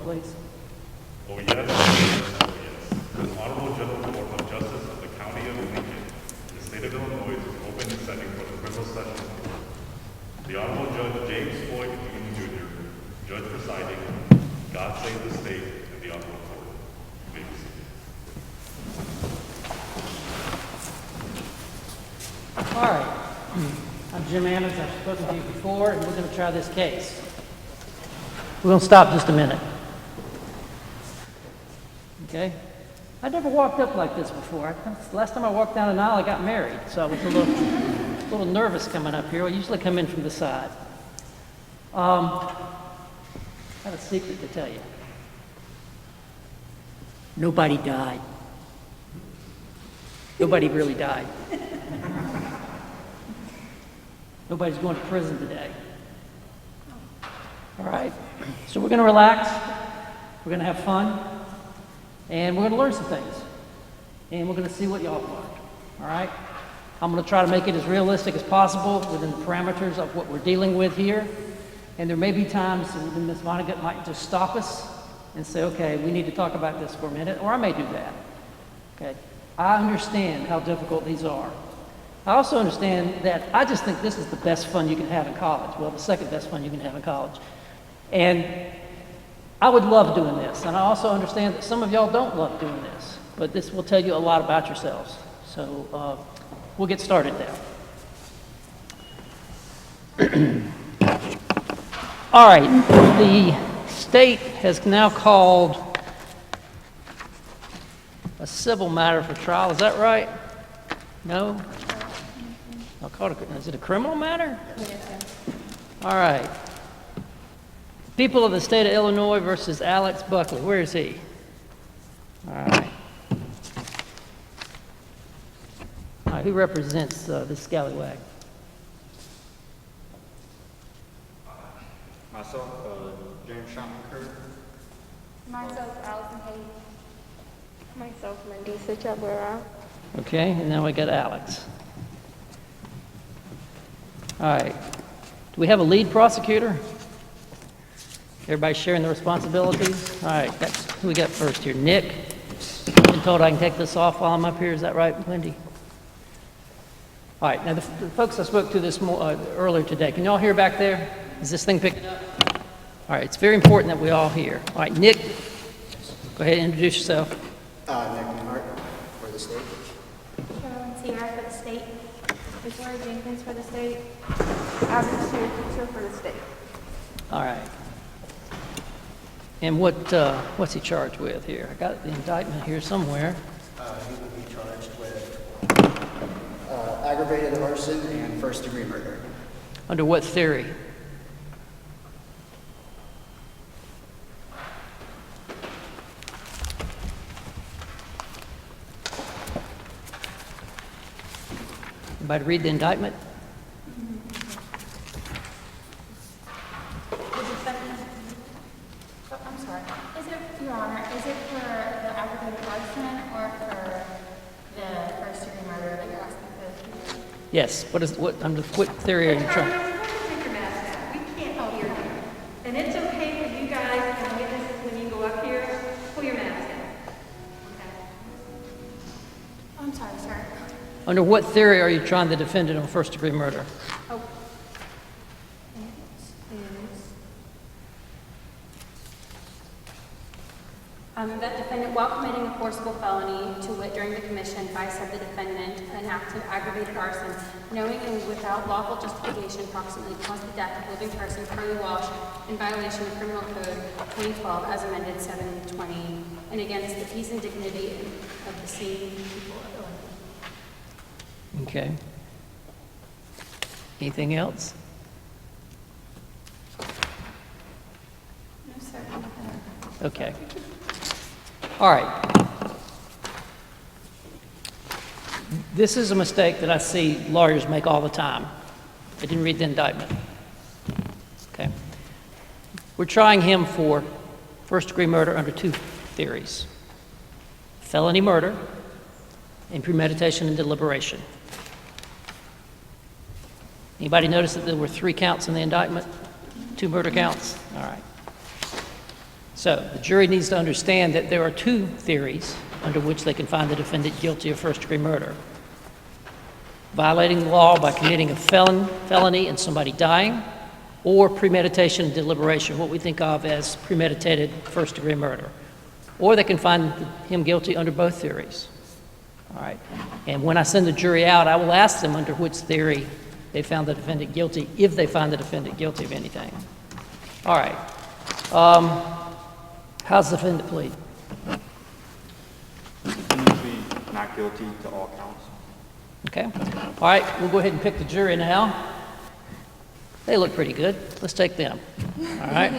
please. Oh, yes. Oh, yes. The Honorable Court of Justice of the County of Lincoln, in the state of Illinois, is open and setting for the criminal session. The Honorable Judge James Floyd Ewing Jr., Judge presiding, God save the state and the Honorable Court. You may be seated. All right. I'm Jim Ammons. I've spoken to you before, and we're going to try this case. We're going to stop just a minute. Okay? I never walked up like this before. Last time I walked down an aisle, I got married, so I was a little nervous coming up here. I usually come in from the side. I have a secret to tell you. Nobody died. Nobody really died. Nobody's going to prison today. All right? So we're going to relax. We're going to have fun. And we're going to learn some things. And we're going to see what y'all learn. All right? I'm going to try to make it as realistic as possible within the parameters of what we're dealing with here. And there may be times when Ms. Vonnegut might just stop us and say, okay, we need to talk about this for a minute, or I may do that. Okay? I understand how difficult these are. I also understand that I just think this is the best fun you can have in college. Well, the second best fun you can have in college. And I would love doing this. And I also understand that some of y'all don't love doing this. But this will tell you a lot about yourselves. So we'll get started now. All right. The state has now called a civil matter for trial. Is that right? No? I'll call it is it a criminal matter? All right. People of the state of Illinois versus Alex Buckley. Where is he? All right. All right, who represents this scallywag? Myself, James Schottenkerr. Myself, Allison Hayes. Myself, Mandisa Chabrera. Okay, and now we got Alex. All right. Do we have a lead prosecutor? Everybody sharing the responsibilities? All right, that's who we got first here. Nick. I've been told I can take this off while I'm up here. Is that right, Wendy? All right, now the folks I spoke to this earlier today, can you all hear back there? Is this thing picking up? All right, it's very important that we all hear. All right, Nick, go ahead and introduce yourself. Nick Newhart for the state. Carolyn Sierra for the state. Victoria Jenkins for the state. Abby Stewart for the state. All right. And what's he charged with here? I got the indictment here somewhere. He will be charged with aggravated arson and first-degree murder. Under what theory? Anybody read the indictment? I'm sorry. Is it, Your Honor, is it for the aggravated arson or for the first-degree murder that you're asking for? Yes. Under what theory are you trying? Take your mask down. We can't hear you. And it's okay for you guys and witnesses when you go up here, pull your mask down. Okay? I'm sorry, sir. Under what theory are you trying the defendant on first-degree murder? Oh. That defendant, while committing a forcible felony, to wit, during the commission by said the defendant, an act of aggravated arson, knowing and without lawful justification, approximately caused the death of living person Curly Walsh in violation of Criminal Code 2012 as amended 720, and against the peace and dignity of the same people of Illinois. Okay. Anything else? No, sir. Okay. All right. This is a mistake that I see lawyers make all the time. They didn't read the indictment. Okay. We're trying him for first-degree murder under two theories: felony murder and premeditation and deliberation. Anybody notice that there were 3 counts in the indictment? 2 murder counts? All right. So the jury needs to understand that there are two theories under which they can find the defendant guilty of first-degree murder. Violating the law by committing a felony and somebody dying, or premeditation and deliberation, what we think of as premeditated first-degree murder. Or they can find him guilty under both theories. All right. And when I send the jury out, I will ask them under which theory they found the defendant guilty, if they find the defendant guilty of anything. All right. How's the defendant plead? Defendant plead not guilty to all counts. Okay. All right, we'll go ahead and pick the jury now. They look pretty good. Let's take them. All right.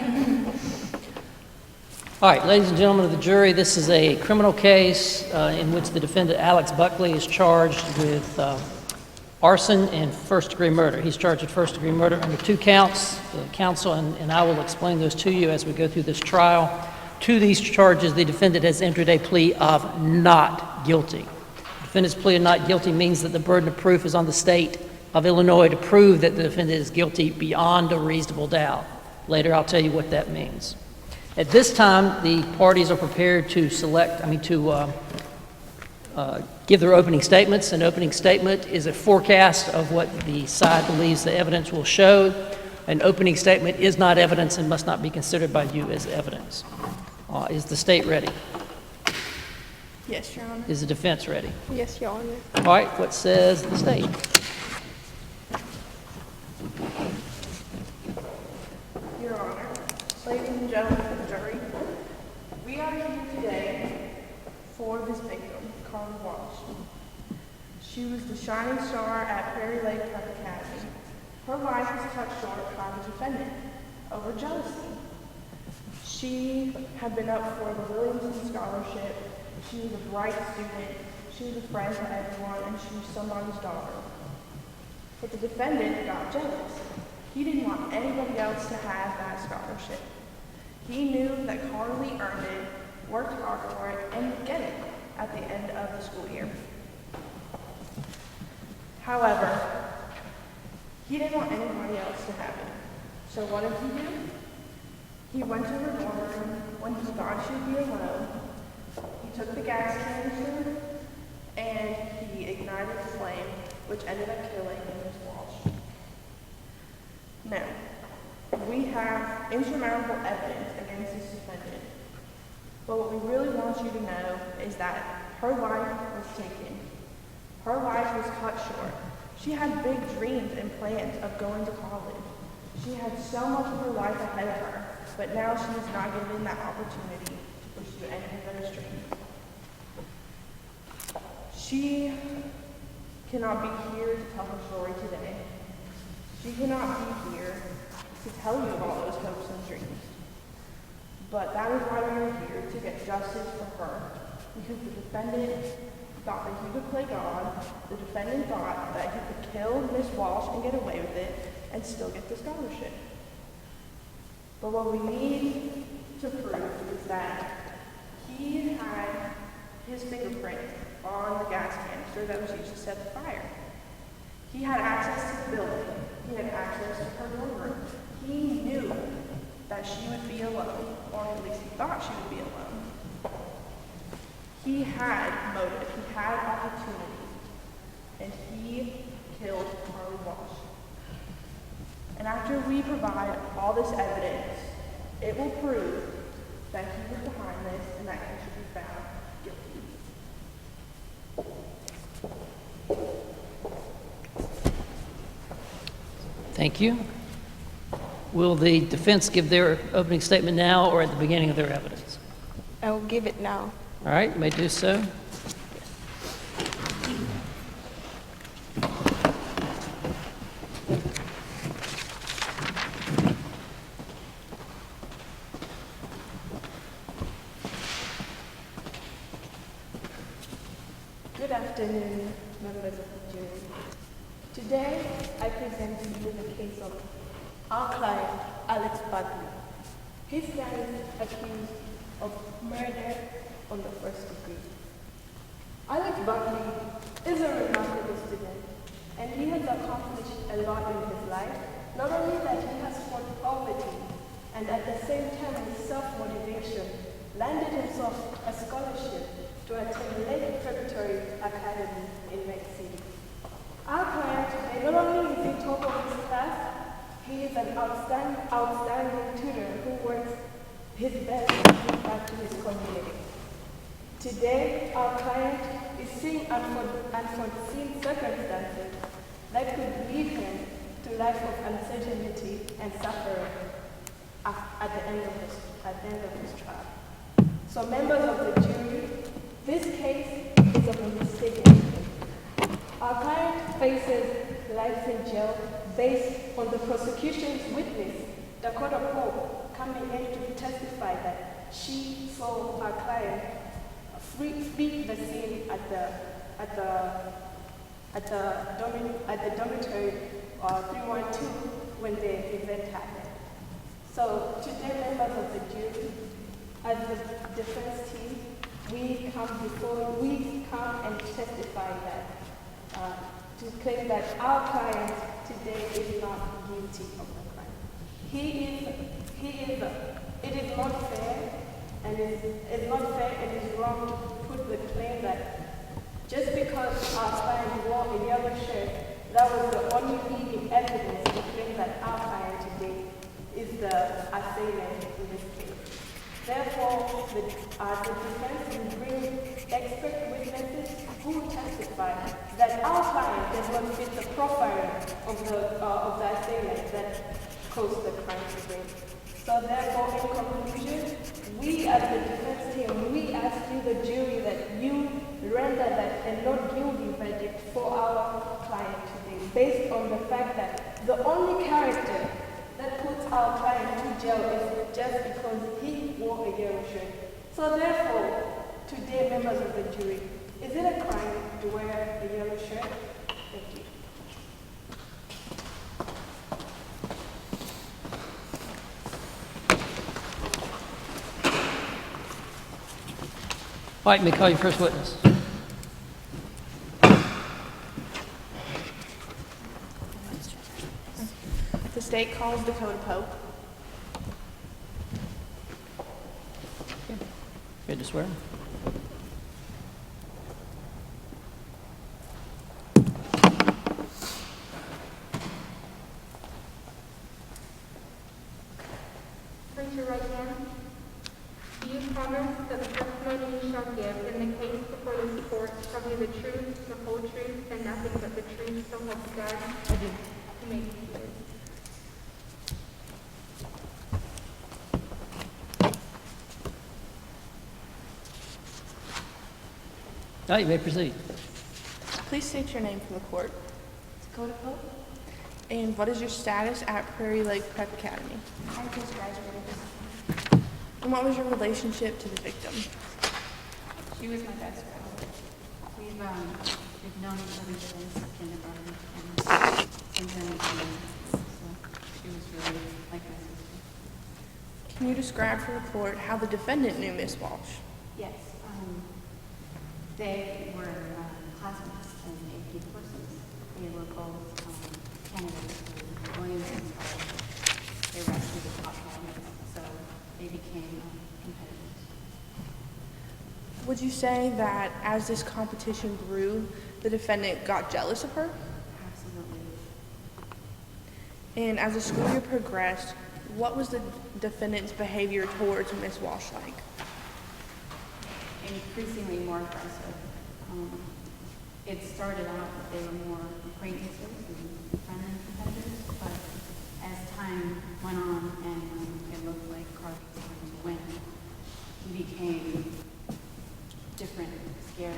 All right, ladies and gentlemen of the jury, this is a criminal case in which the defendant, Alex Buckley, is charged with arson and first-degree murder. He's charged with first-degree murder under 2 counts. The counsel and I will explain those to you as we go through this trial. To these charges, the defendant has entered a plea of not guilty. The defendant's plea of not guilty means that the burden of proof is on the state of Illinois to prove that the defendant is guilty beyond a reasonable doubt. Later, I'll tell you what that means. At this time, the parties are prepared to give their opening statements. An opening statement is a forecast of what the side believes the evidence will show. An opening statement is not evidence and must not be considered by you as evidence. Is the state ready? Yes, Your Honor. Is the defense ready? Yes, Your Honor. All right, what says the state? Your Honor, ladies and gentlemen of the jury, we are here today for this victim, Carly Walsh. She was the shining star at Prairie Lake Prep Academy. Her life was cut short by the defendant over jealousy. She had been up for the Williamson Scholarship. She was a bright student. She was a friend to everyone, and she was somebody's daughter. But the defendant got jealous. He didn't want anybody else to have that scholarship. He knew that Carly earned it, worked hard for it, and would get it at the end of the school year. However, he didn't want anybody else to have it. So what did he do? He went to her dorm room when he thought she would be alone. He took the gas canister and he ignited the flame, which ended up killing Ms. Walsh. Now, we have insurmountable evidence against this defendant, but what we really want you to know is that her life was taken. Her life was cut short. She had big dreams and plans of going to college. She had so much of her life ahead of her, but now she is not given that opportunity to pursue any of those dreams. She cannot be here to tell her story today. She cannot be here to tell you of all those hopes and dreams. But that is why we are here, to get justice for her. Because the defendant thought that he could play God. The defendant thought that he could kill Miss Walsh and get away with it and still get the scholarship. But what we need to prove is that he had his fingerprint on the gas canister that was used to set the fire. He had access to the building. He had access to her dorm room. He knew that she would be alone, or at least he thought she would be alone. He had motive, he had opportunity, and he killed Carly Walsh. And after we provide all this evidence, it will prove that he was behind this and that he should be found guilty. Thank you. Will the defense give their opening statement now or at the beginning of their evidence? I will give it now. All right, you may do so. Good afternoon, members of the jury. Today, I present to you the case of our client, Alex Buckley. He stands accused of murder on the first degree. Alex Buckley is a remarkable student, and he has accomplished a lot in his life. Not only that he has fought poverty, and at the same time with self-motivation, landed himself a scholarship to attend Lake Preparatory Academy in Lake City. Our client today, not only is he top of his class, he is an outstanding tutor who works his best to give back to his community. Today, our client is seeing unforeseen circumstances that could lead him to a life of uncertainty and suffering at the end of his trial. So members of the jury, this case is of a mistaken. Our client faces life in jail based on the prosecution's witness, Dakota Pope, coming in to testify that she saw our client flee the scene at the dormitory 312 when the event happened. So today, members of the jury, as the defense team, we come and testify that to claim that our client today is not guilty of the crime. It is not fair, and it is wrong to put the claim that just because our client wore a yellow shirt, that was the only leading evidence to claim that our client today is the assailant in this case. Therefore, the defense will bring expert witnesses who testify that our client does not fit the profile of the assailant that caused the crime today. So therefore, in conclusion, we as the defense team, we ask you, the jury, that you render that a not guilty verdict for our client today, based on the fact that the only character that puts our client to jail is just because he wore a yellow shirt. So therefore, today, members of the jury, is it a crime to wear a yellow shirt? Thank you. All right, may I call your first witness? The state calls Dakota Pope. Ready to swear? Raise your right hand. Do you promise that the testimony you shall give in the case before this court shall be the truth, the whole truth, and nothing but the truth, so help you God? I do. You may be seated. All right, you may proceed. Please state your name for the court. Dakota Pope. And what is your status at Prairie Lake Prep Academy? I just graduated this summer. And what was your relationship to the victim? She was my best friend. We've known each other since kindergarten and since elementary. So she was really like my sister. Can you describe for the court how the defendant knew Miss Walsh? Yes. They were classmates in AP courses. They were both candidates for Williamson Scholarship. They were actually the top candidates, so they became competitors. Would you say that as this competition grew, the defendant got jealous of her? Absolutely. And as the school year progressed, what was the defendant's behavior towards Miss Walsh like? Increasingly more aggressive. It started out that they were more acquaintances and friendly competitors, but as time went on and it looked like Carly was going to win, he became different, scary,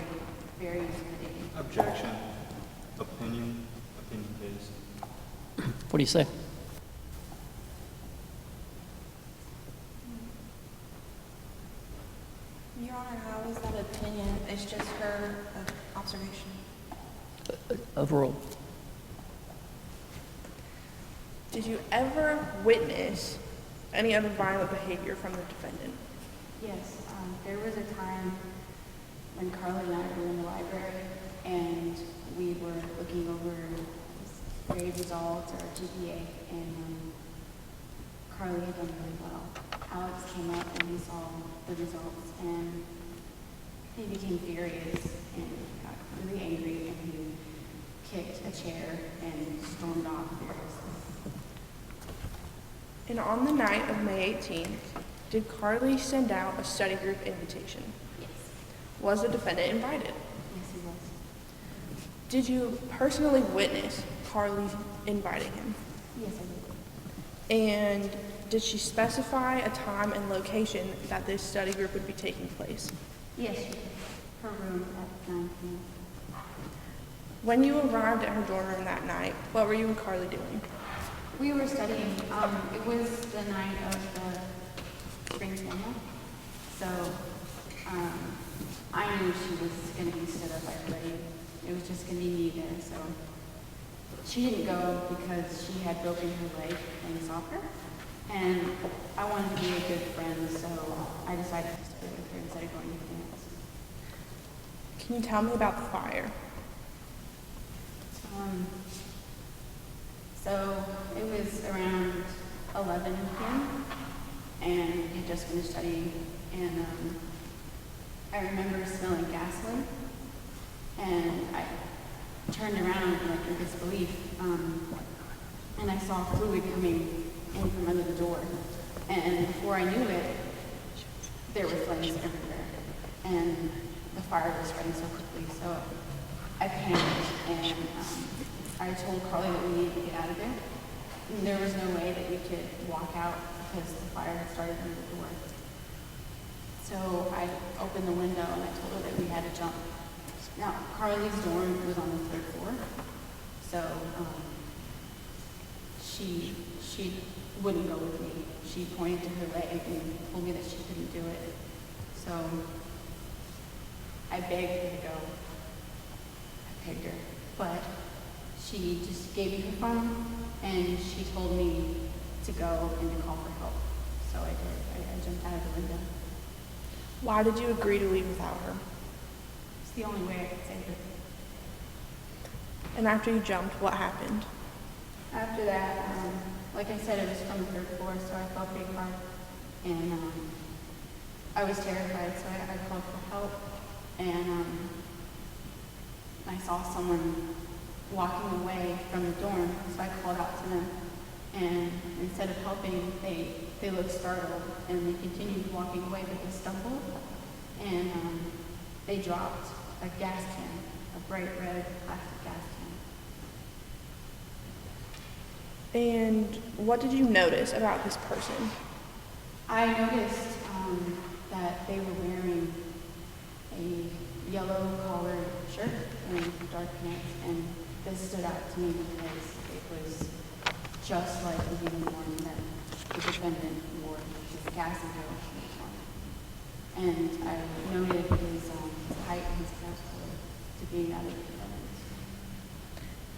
very intimidating. Objection. Opinion, please. What do you say? Your Honor, how is that opinion? It's just her observation. Overall. Did you ever witness any other violent behavior from the defendant? Yes, there was a time when Carly and I were in the library and we were looking over grade results or GPA, and Carly had done really well. Alex came up and he saw the results and he became furious and got really angry and he kicked a chair and stormed off furiously. And on the night of May 18th, did Carly send out a study group invitation? Yes. Was the defendant invited? Yes, he was. Did you personally witness Carly inviting him? Yes, I did. And did she specify a time and location that this study group would be taking place? Yes, she did. Her room at 9 p.m. When you arrived at her dorm room that night, what were you and Carly doing? We were studying. It was the night of the spring formal. So I knew she was going to be stood up by everybody. It was just going to be me there. So she didn't go because she had broken her leg playing soccer. And I wanted to be a good friend, so I decided to stay with her instead of going to dance. Can you tell me about the fire? So it was around 11 p.m. and we had just finished studying, and I remember smelling gasoline, and I turned around like in disbelief, and I saw fluid coming in from under the door, and before I knew it, there were flames everywhere, and the fire was spreading so quickly, so I panicked, and I told Carly that we needed to get out of there. And there was no way that we could walk out because the fire had started under the door. So I opened the window and I told her that we had to jump. Now, Carly's dorm was on the 3rd floor, so she wouldn't go with me. She pointed to her leg and told me that she couldn't do it. So I begged her to go. I begged her, but she just gave me her phone and she told me to go and to call for help. So I did. I jumped out of the window. Why did you agree to leave without her? It's the only way I could save her. And after you jumped, what happened? After that, like I said, it was from the 3rd floor, so I felt pretty hard. And I was terrified, so I called for help. And I saw someone walking away from the dorm, so I called out to them. And instead of helping, they looked startled, and they continued walking away, but they stumbled, and they dropped a gas can, a bright red plastic gas can. And what did you notice about this person? I noticed that they were wearing a yellow collared shirt and dark pants, and this stood out to me because it was just like the uniform that the defendant wore, his gas and barrel uniform. And I noted his height and his gas color to be that of the defendant's.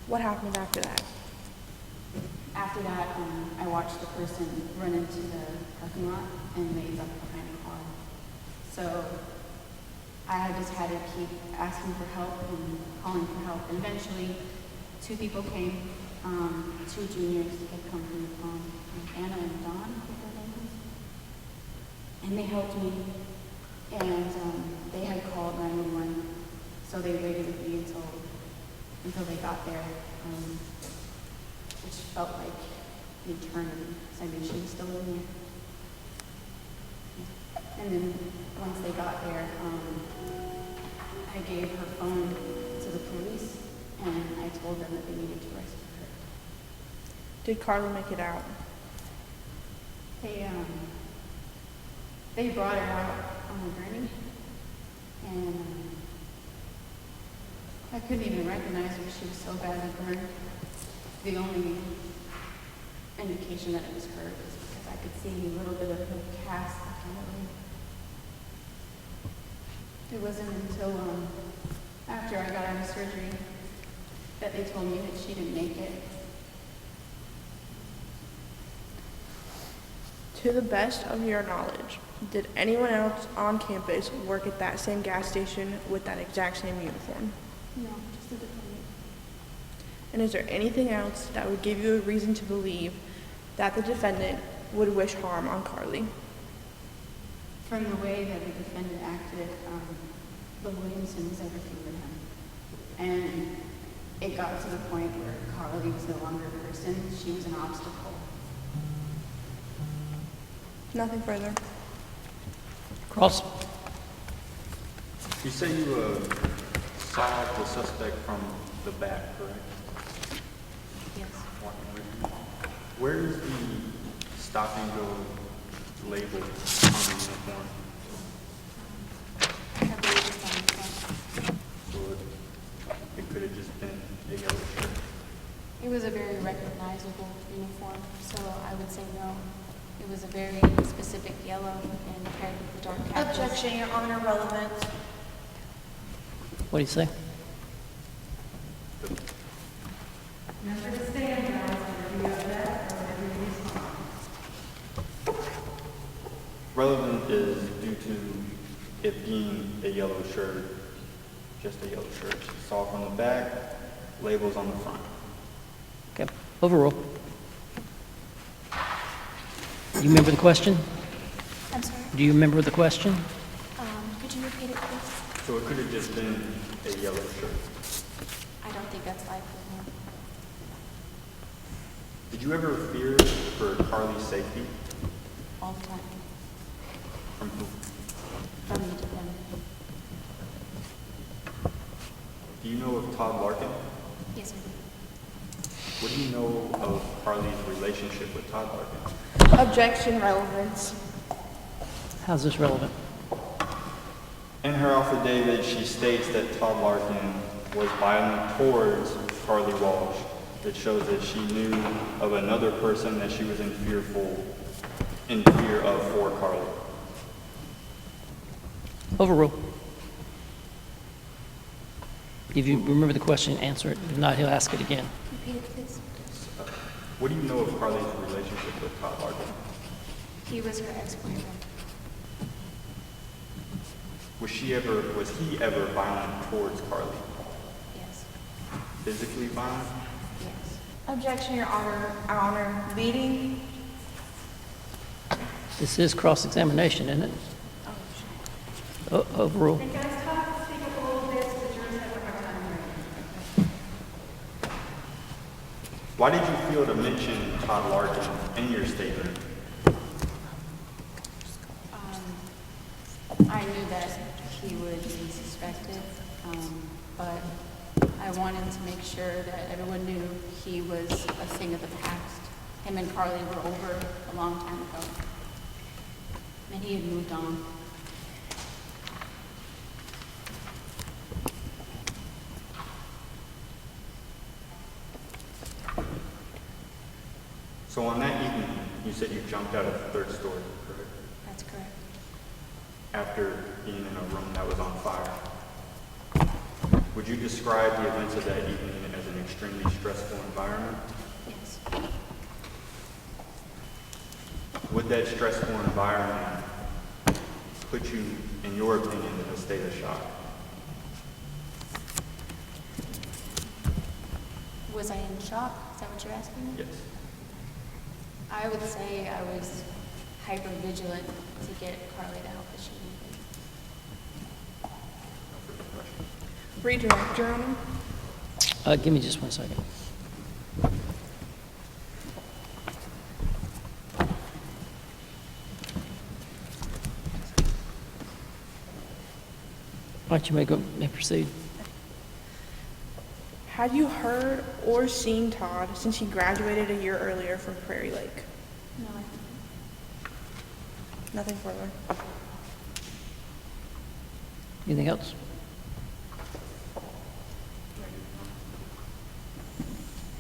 What happened after that? After that, I watched the person run into the parking lot and raise up behind a car. So I just had to keep asking for help and calling for help. And eventually, 2 people came, 2 juniors had come from the prom, Anna and Dawn, I think their names. And they helped me, and they had called 911, so they waited with me until they got there, which felt like an eternity, so I knew she was still in there. And then once they got there, I gave her phone to the police, and I told them that they needed to rescue her. Did Carly make it out? They brought her out on a gurney, and I couldn't even recognize her. She was so badly burned. The only indication that it was her was because I could see a little bit of the cast on her leg. It wasn't until after I got out of surgery that they told me that she didn't make it. To the best of your knowledge, did anyone else on campus work at that same gas station with that exact same uniform? No, just a defendant. And is there anything else that would give you a reason to believe that the defendant would wish harm on Carly. From the way that the defendant acted, Bill Williamson was everything to him. And it got to the point where Carly was no longer a person, she was an obstacle. Nothing further. Cross. You say you saw the suspect from the back, correct? Yes. Walking with you. Where is the stop and go label on the uniform? I believe it's on the front. So it could have just been a yellow shirt. It was a very recognizable uniform, so I would say no. It was a very specific yellow and paired with the dark cap. Objection, Your Honor, relevant. What do you say? Relevant is due to it being a yellow shirt, just a yellow shirt. It's all from the back, labels on the front. Okay, overrule. Do you remember the question? I'm sorry, Do you remember the question? could you repeat it, please? So it could have just been a yellow shirt. I don't think that's likely, no. Did you ever fear for Carly's safety? All the time, From who? from the defendant. Do you know of Todd Larkin? Yes, I do. What do you know of Carly's relationship with Todd Larkin? Objection, relevance. How's this relevant? In her affidavit, she states that Todd Larkin was violent towards Carly Walsh. It shows that she knew of another person that she was in fear of for Carly. Overrule. If you remember the question, answer it. If not, he'll ask it again. Repeat it, please. What do you know of Carly's relationship with Todd Larkin? He was her ex-boyfriend. Was he ever violent towards Carly? Yes, Physically violent? yes. Objection, Your Honor, leading. This is cross-examination, isn't it? Overrule. And guys, speak up a little bit so the jury's having a hard time hearing. Why did you feel to mention Todd Larkin in your statement? I knew that he would be suspected, but I wanted to make sure that everyone knew he was a thing of the past. Him and Carly were over a long time ago, and he had moved on. So on that evening, you said you jumped out of the third story, correct? That's correct. After being in a room that was on fire. Would you describe the events of that evening as an extremely stressful environment? Yes. Would that stressful environment put you, in your opinion, in a state of shock? Was I in shock? Is that what you're asking me? Yes. I would say I was hyper vigilant to get Carly the help that she needed. Redirect, Your Honor. Give me just 1 second. All right, you may proceed. Had you heard or seen Todd since he graduated a year earlier from Prairie Lake? No, Nothing further. Anything else?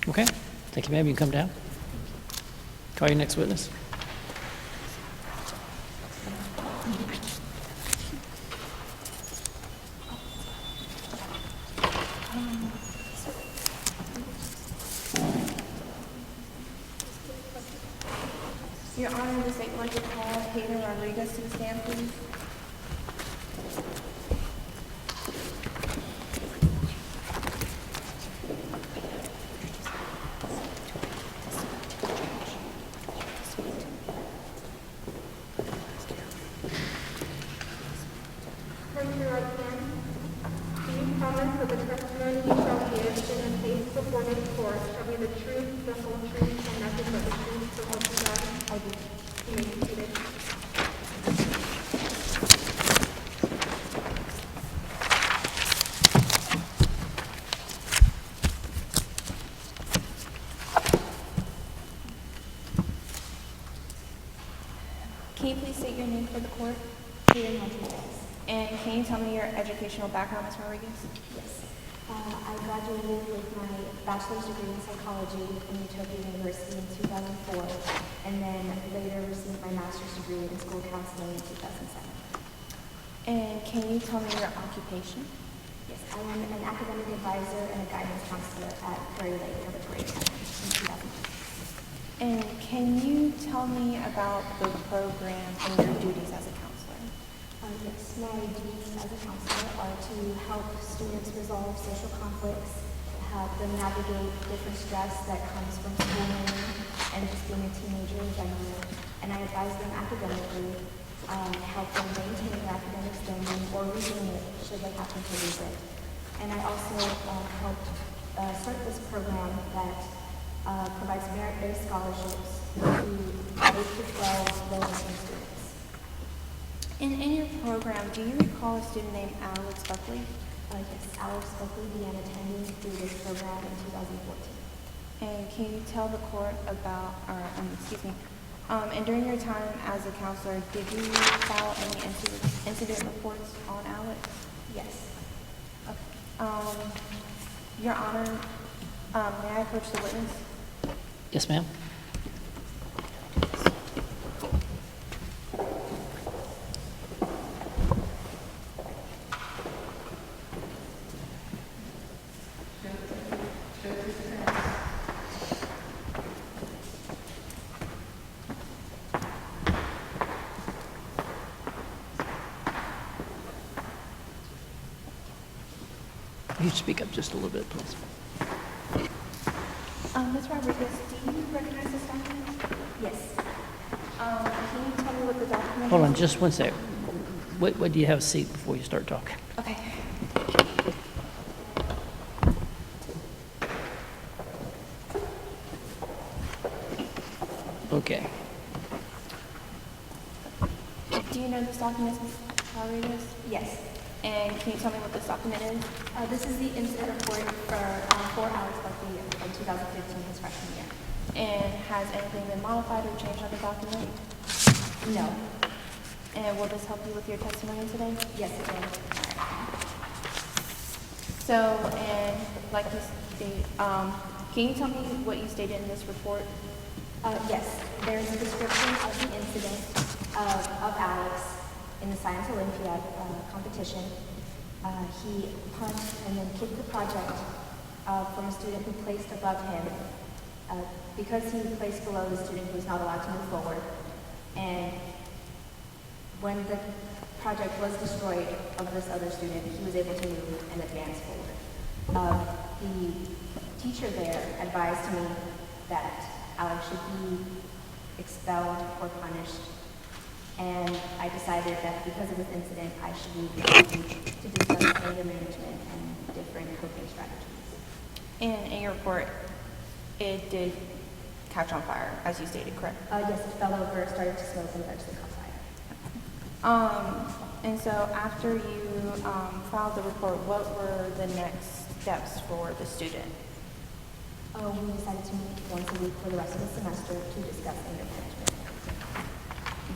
Okay, thank you, ma'am. You can come down. Call your next witness. Your Honor, the state would like to call Hayden Rodriguez to the stand, please. before this court shall be the truth, the whole truth, and nothing but the truth, so help you God? I do. You may be seated. Can you please state your name for the court? Hayden Rodriguez. And can you tell me your educational background, Ms. Rodriguez? Yes. I graduated with my bachelor's degree in psychology from Utopia University in 2004, and then later received my master's degree in school counseling in 2007. And can you tell me your occupation? Yes, I am an academic advisor and a guidance counselor at Prairie Lake Preparatory Academy in 2002. And can you tell me about the program and your duties as a counselor? Yes, my duties as a counselor are to help students resolve social conflicts, help them navigate different stress that comes from school learning and just being a teenager in general. And I advise them academically, help them maintain their academic standing or regain it should they happen to lose it. And I also helped start this program that provides merit-based scholarships to 8 to 12 low-income students. And in your program, do you recall a student named Alex Buckley? Yes, Alex Buckley began attending through this program in 2014. And can you tell the court about, and during your time as a counselor, did you file any incident reports on Alex? Yes. Your Honor, may I approach the witness? Yes, ma'am. You speak up just a little bit, please. Ms. Rodriguez, do you recognize this document? Yes. Can you tell me what the document Hold on is? just one sec. What do you have a seat before you start talking? Okay. Okay. Do you know this document, Ms. Rodriguez? Yes. And can you tell me what this document is? This is the incident report for Alex Buckley in 2015, his freshman year. And has anything been modified or changed on the document? No. And will this help you with your testimony today? Yes, it will. So, and like you stated, can you tell me what you stated in this report? Yes. There's a description of the incident of Alex in the Science Olympiad competition. He punched and then kicked the project from a student who placed above him. Because he placed below the student, he was not allowed to move forward. And when the project was destroyed of this other student, he was able to move and advance forward. The teacher there advised me that Alex should be expelled or punished. And I decided that because of this incident, I should leave the meeting to discuss anger management and different coping strategies. And in your report, it did catch on fire, as you stated, correct? Yes, it fell over, started to smoke, and eventually caught fire. And so after you filed the report, what were the next steps for the student? We decided to meet once a week for the rest of the semester to discuss anger management.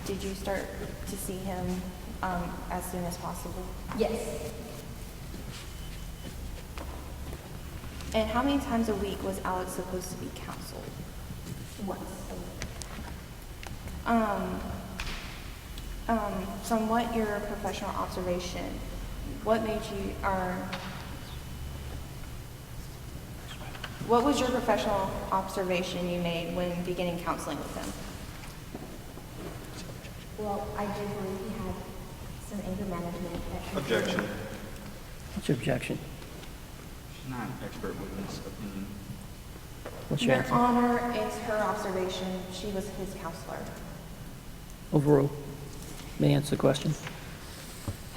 Did you start to see him as soon as possible? Yes. And how many times a week was Alex supposed to be counseled? Once a week. From what your professional observation, what made you, what was your professional observation you made when beginning counseling with him? Well, I did believe he had some anger management. Objection. What's your objection? She's not an expert witness opinion. What's your Your answer? Honor, it's her observation. She was his counselor. Overruled. May I answer the question?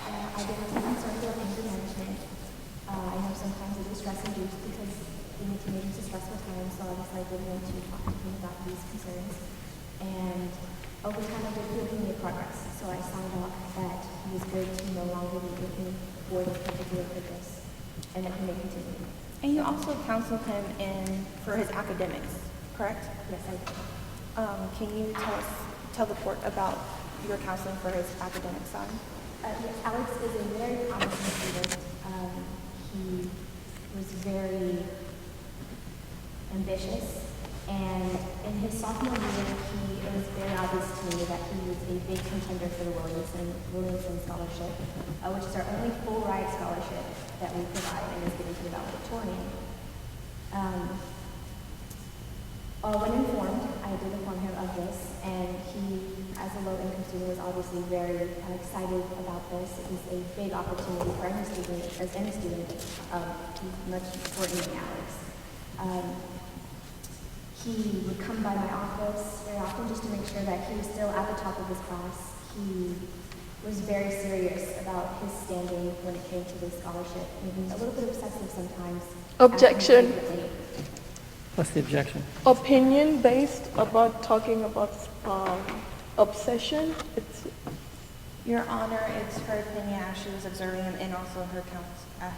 I did have some concerns about anger management. I know sometimes it is stress-induced because being a teenagers a stressful time, so I decided to want to talk to him about these concerns. And over time, I did feel he made progress, so I signed off that he was going to no longer be with me for this particular purpose, and that he may continue. And you also counseled him for his academics, correct? Yes, I did. Can you tell the court about your counseling for his academic side? Yes, Alex is a very promising student. He was very ambitious, and in his sophomore year, it was very obvious to me that he was a big contender for the Williamson Scholarship, which is our only full ride scholarship that we provide and is given to the valedictorian. When informed, I did inform him of this, and he, as a low-income student, was obviously very excited about this. It was a big opportunity for any student, he's much shorter than Alex. He would come by my office very often just to make sure that he was still at the top of his class. He was very serious about his standing when it came to this scholarship, maybe a little bit obsessive sometimes. Objection. What's the objection? Opinion based about talking about obsession. It's Your Honor, it's her opinion as she was observing him and also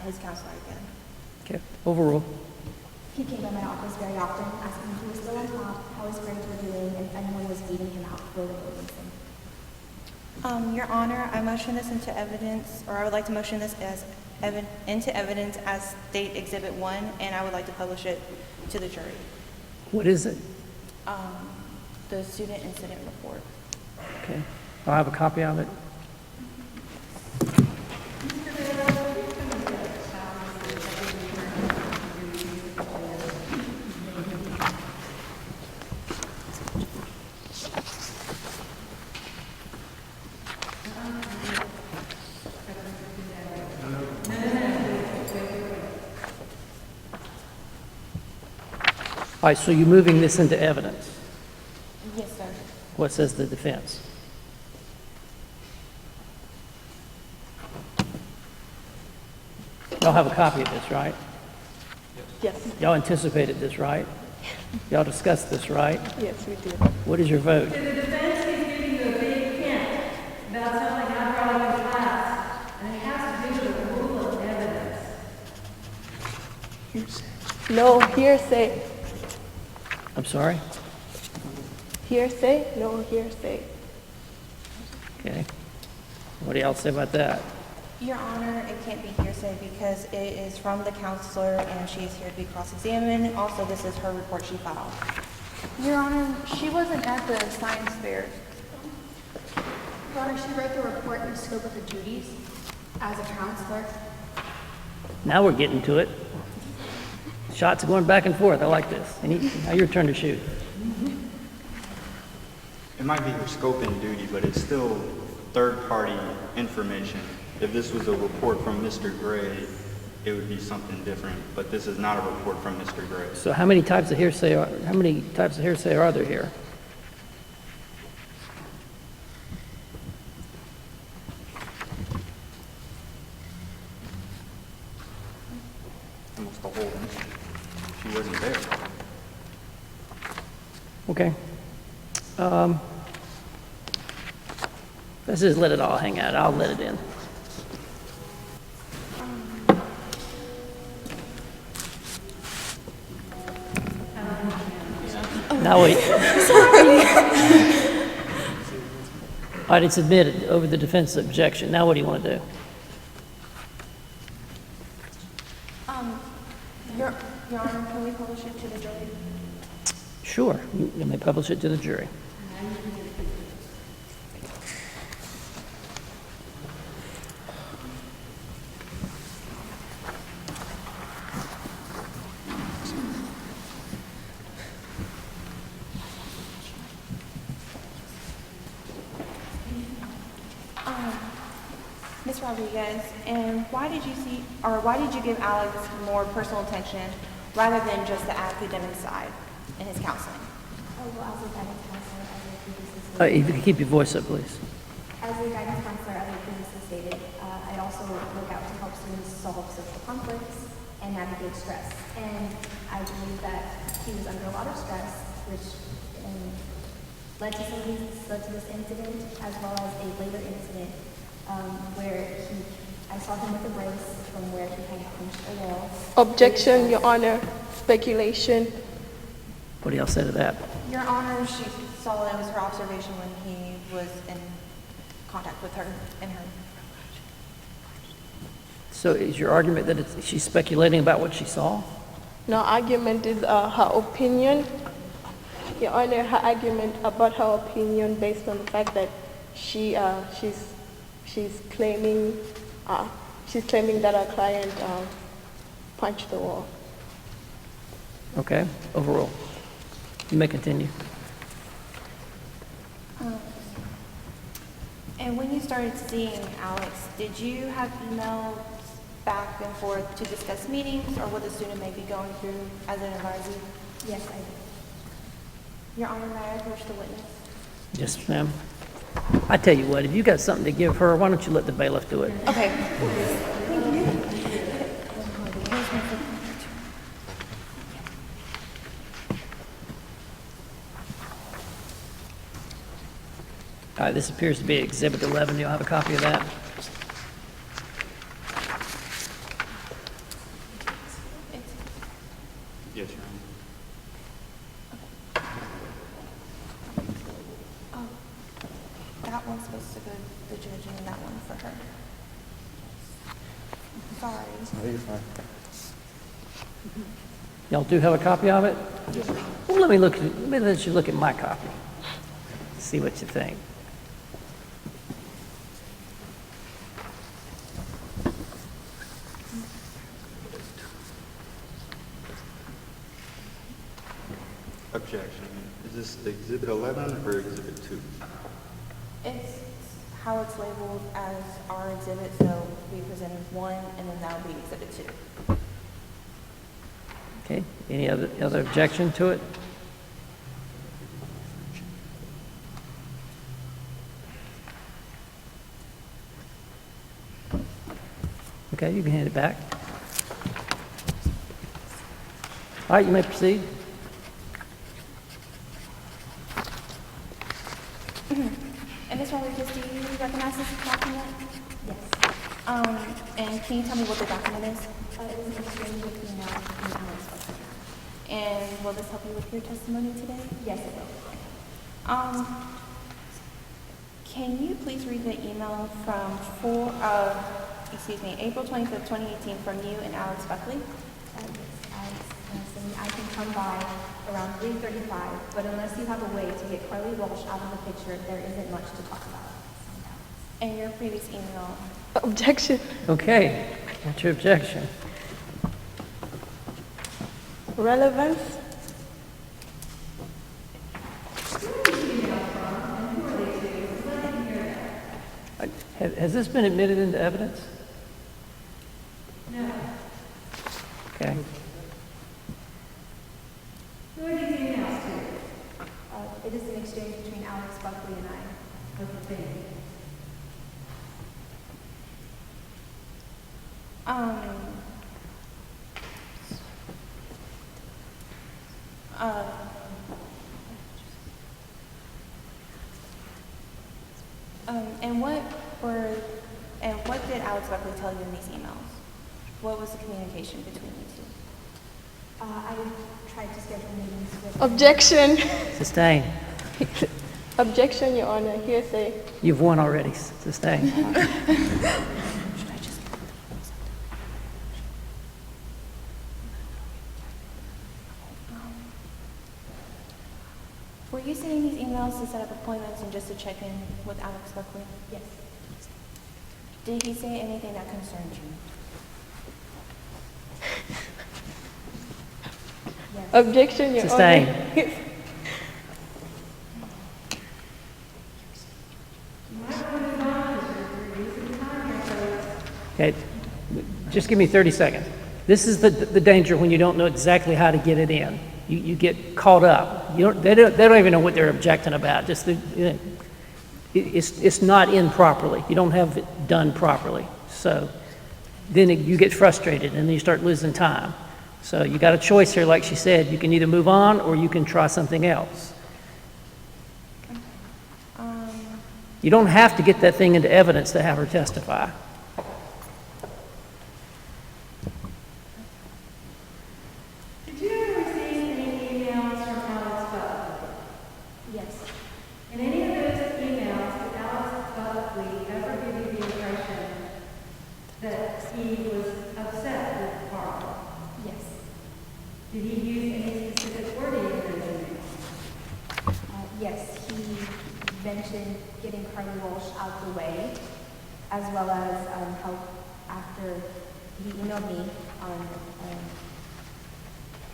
his counselor again. Okay, overruled. He came by my office very often, asking if he was still on top, how his grades were doing, and if anyone was beating him out for the Williamson. Your Honor, I motion this into evidence, or I would like to motion this into evidence as State Exhibit 1, and I would like to publish it to the jury. What is it? The student incident report. Okay, I'll have a copy of it. All right, so you're moving this into evidence. Yes, sir. What says the defense? Y'all have a copy of this, right? yes, Y'all anticipated this, right? Y'all discussed this, right? yes, we did. What is your vote? The defense is giving you a big hint about something I brought up in class, and it has to do with the rule of evidence. No hearsay. I'm sorry? Hearsay? No hearsay. Okay. What do y'all say about that? Your Honor, it can't be hearsay because it is from the counselor and she is here to be cross-examined. Also, this is her report she filed. Your Honor, she wasn't at the science fair. Your Honor, she read the report and the scope of her duties as a counselor. Now we're getting to it. Shots are going back and forth. I like this. Now your turn to shoot. It might be your scope and duty, but it's still third-party information. If this was a report from Mr. Gray, it would be something different, but this is not a report from Mr. Gray. So how many types of hearsay are there here? Almost the whole thing. She wasn't there. Okay. Let's just let it all hang out. I'll let it in. Now wait. All right, it's admitted over the defense objection. Now what do you want to do? Your Honor, can we publish it to the jury? Sure, you may publish it to the jury. Ms. Rodriguez, and why did you give Alex more personal attention rather than just the academic side in his counseling? Oh, well, as a guidance counselor, as I previously stated. If you can keep your voice up, please. As a guidance counselor, as I previously stated, I also look out to help students solve social conflicts and navigate stress. And I believe that he was under a lot of stress, which led to this incident, as well as a later incident where I saw him with a brace from where he had punched a wall. Objection, Your Honor. Speculation. What do y'all say to that? Your Honor, she saw that it was her observation when he was in contact with her and her. So is your argument that she's speculating about what she saw? No, argument is her opinion. Your Honor, her argument about her opinion based on the fact that she's claiming that her client punched the wall. Okay, overruled. You may continue. And when you started seeing Alex, did you have emails back and forth to discuss meetings or what the student may be going through as an advisor? Yes, I did. Your Honor, may I approach the witness? Yes, ma'am. I tell you what, if you got something to give her, why don't you let the bailiff do it? Okay. All right, this appears to be Exhibit 11. You'll have a copy of that. Yes, Your Honor. Oh, that one's supposed to go to the judge and that one for her. Sorry. No, you're fine. Y'all do have a copy of it? Yes, sir. Well, let me let you look at my copy. See what you think. Objection. Is this Exhibit 11 or Exhibit 2? It's how it's labeled as our exhibit, so we presented one and then that'll be exhibit 2. Okay, any other objection to it? Okay, you can hand it back. All right, you may proceed. And Ms. Rodriguez, do you recognize this document? Yes. And can you tell me what the document is? It was an exchange between Alex and Alex Buckley. And will this help you with your testimony today? Yes, it will. Can you please read the email from April 25th, 2018 from you and Alex Buckley? I can come by around 3:35, but unless you have a way to get Carly Walsh out of the picture, there isn't much to talk about. And your previous email? Objection. Okay, what's your objection? Relevance. Has this been admitted into evidence? No. Okay. It is an exchange between Alex Buckley and I. And what did Alex Buckley tell you in these emails? What was the communication between you two? I tried to schedule meetings with... Objection. Sustain. Objection, Your Honor. Hearsay. You've won already. Sustain. Were you sending these emails to set up appointments and just to check in with Alex Buckley? Yes. Did he say anything that concerned you? Yes. Objection, Your Sustain. Honor. Okay, just give me 30 seconds. This is the danger when you don't know exactly how to get it in. You get caught up. They don't even know what they're objecting about. It's not in properly. You don't have it done properly. So then you get frustrated and then you start losing time. So you got a choice here, like she said. You can either move on or you can try something else. You don't have to get that thing into evidence to have her testify. Did you ever receive any emails from Alex Buckley? Yes. In any of those emails, did Alex Buckley ever give you the impression that he was upset with Carl? Yes. Did he use any specific wording in those emails? Yes, he mentioned getting Carly Walsh out the way, as well as help after he emailed me on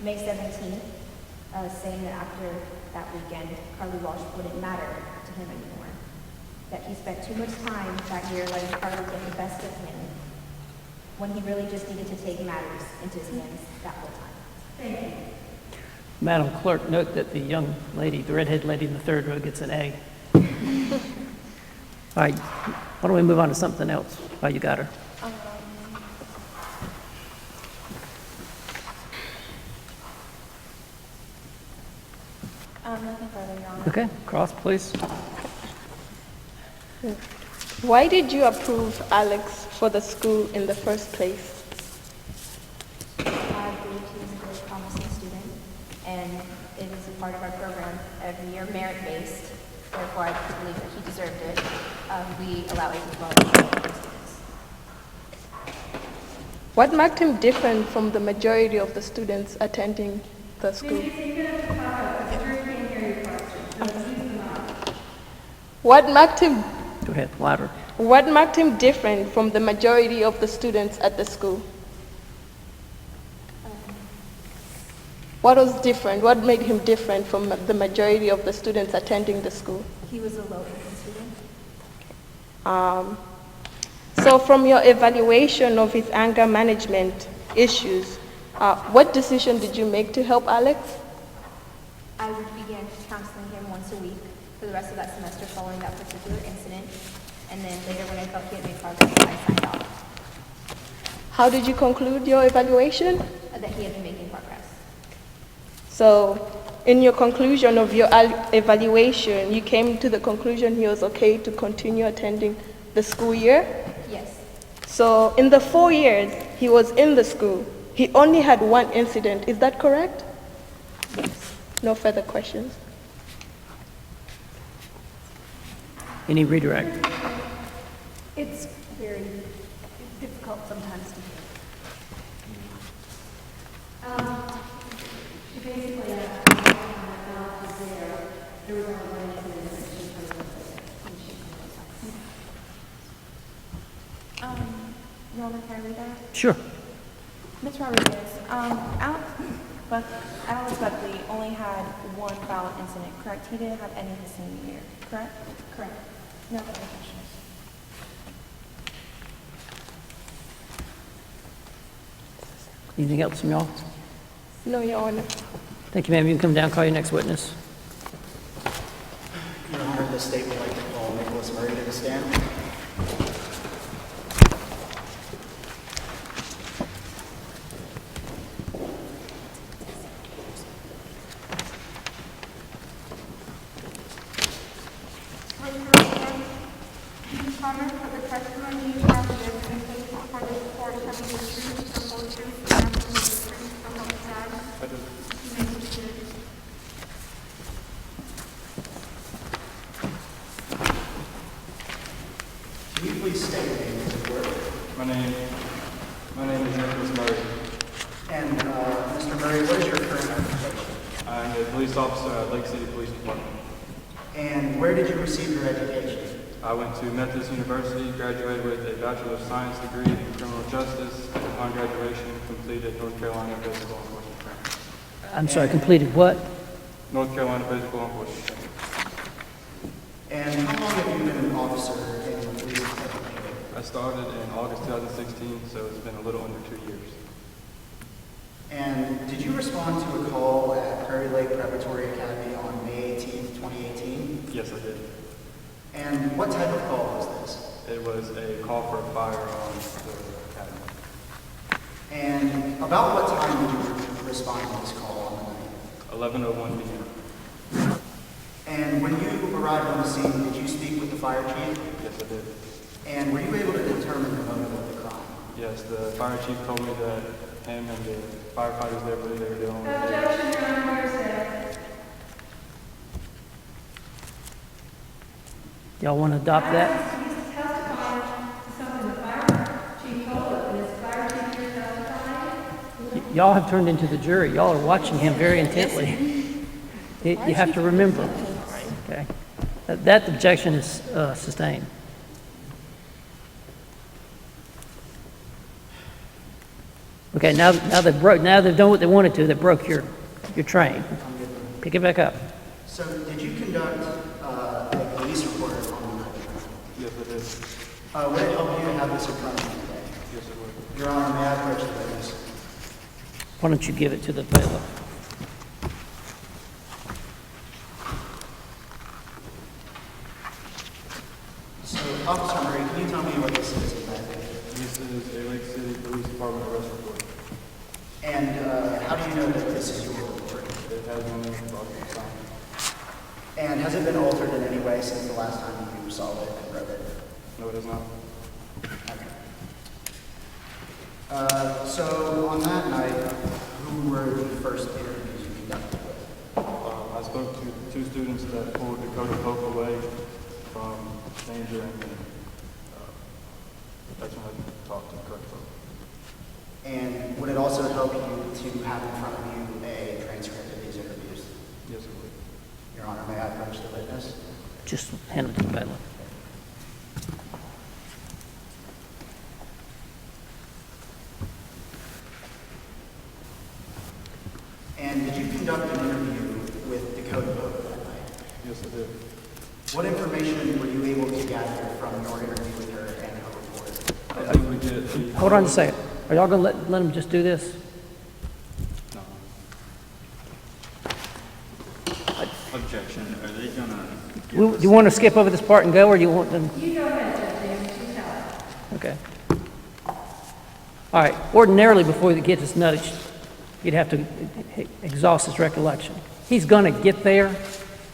May 17th, saying that after that weekend, Carly Walsh wouldn't matter to him anymore. That he spent too much time that year letting Carly get the best of him, when he really just needed to take matters into his hands that whole time. Thank you. Madam Clerk, note that the young lady, the redhead lady in the third row, gets an A. All right, why don't we move on to something else while you got her? Nothing further, Your Honor. Okay, cross, please. Why did you approve Alex for the school in the first place? I believe he is a very promising student, and it is a part of our program every year, merit-based. Therefore, I believe that he deserved it. We allow 8 to 12 students. What marked him different from the majority of the students attending the school? What marked him Go ahead, louder. What marked him different from the majority of the students at the school? What was different? What made him different from the majority of the students attending the school? He was a low-income student. So from your evaluation of his anger management issues, what decision did you make to help Alex? I began counseling him once a week for the rest of that semester following that particular incident. And then later when I felt he had made progress, I signed off How did you conclude your evaluation? that he had been making progress. So in your conclusion of your evaluation, you came to the conclusion he was okay to continue attending the school year? Yes. So in the 4 years he was in the school, he only had one incident. Is that correct? Yes. No further questions. Any redirect? It's very difficult sometimes to hear. Basically, Alex was there was only one incident that she was Your Honor, can I read that? Sure. Ms. Rodriguez, Alex Buckley only had one violent incident, correct? He didn't have any his senior year, correct? Correct. No further questions. Anything else from y'all? No, Your Honor. Thank you, ma'am. You can come down, call your next witness. Your Honor, the state would like to call Nicholas Murray to the stand. Raise your right hand. Do you promise that the testimony you shall give in the case before this court shall be the truth, the whole truth, and nothing but the truth, so help you God? I do. You may proceed. Can you please state your name for the court? My name is Nicholas Murray. And, Mr. Murray, what is your current occupation? I'm a police officer at Lake City Police Department. And where did you receive your education? I went to Methodist University, graduated with a Bachelor of Science degree in Criminal Justice, and upon graduation, completed North Carolina Basic Law Enforcement Training. I'm sorry, completed what? North Carolina Basic Law Enforcement Training. And how long have you been an officer in the police department? I started in August 2016, so it's been a little under 2 years. And did you respond to a call at Prairie Lake Preparatory Academy on May 18th, 2018? Yes, I did. And what type of call was this? It was a call for a fire on the academy. And about what time did you respond to this call on the night? 11:01 p.m. And when you arrived on the scene, did you speak with the fire chief? Yes, I did. And were you able to determine the motive of the crime? Yes, the fire chief told me that him and the firefighters there, they were dealing with. Objection, Your Honor, hearsay. Y'all want to adopt that? He's testifying to something the fire chief told us, and is the fire chief here testifying? Y'all have turned into the jury. Y'all are watching him very intently. You have to remember. Okay. That objection is sustained. Okay, now they've done what they wanted to. They broke your train. Pick it back up. So did you conduct a police report on the night? Yes, I did. Would it help you to have this in front of you today? Yes, it would. Your Honor, may I approach the witness? Why don't you give it to the bailiff? So, Officer Murray, can you tell me what this is exactly? This is a Lake City Police Department arrest report. And how do you know that this is your report? It has my name on the sign. And has it been altered in any way since the last time you saw it and read it? No, it is not. Okay. So on that night, who were the first interviews you conducted with? I spoke to two students that pulled Dakota Pope away from danger, and then that's when I talked to Dakota Pope. And would it also help you to have in front of you a transcript of these interviews? Yes, it would. Your Honor, may I approach the witness? Just hand it to the bailiff. And did you conduct an interview with Dakota Pope that night? Yes, I did. What information were you able to gather from your interview with her and her report? I was able to get the... Hold on a second. Are y'all going to let him just do this? No. Objection. Are they gonna... Do you want to skip over this part and go, or do you want them? You go ahead, Judge Davis, you tell us. Okay. All right. Ordinarily, before you get this note, you'd have to exhaust his recollection. He's going to get there,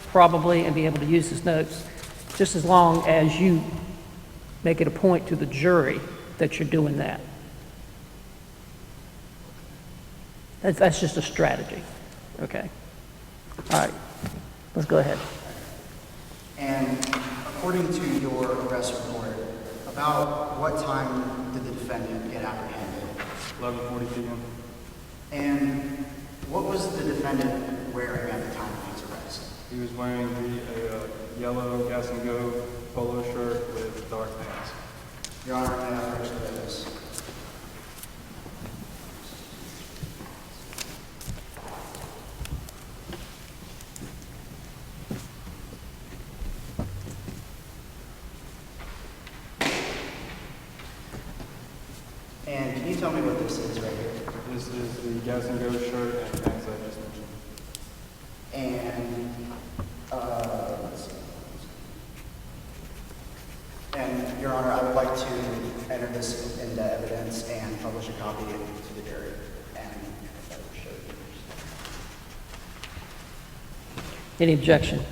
probably, and be able to use his notes, just as long as you make it a point to the jury that you're doing that. That's just a strategy. Okay. All right. Let's go ahead. And according to your arrest report, about what time did the defendant get apprehended? 11:40 p.m. And what was the defendant wearing at the time of his arrest? He was wearing a yellow Gas and Go polo shirt with dark pants. Your Honor, may I approach the witness? And can you tell me what this is right here? This is the Gas and Go shirt and pants I just mentioned. And, let's see. And, Your Honor, I would like to enter this into evidence and publish a copy to the jury. And if that would show you. Any objection?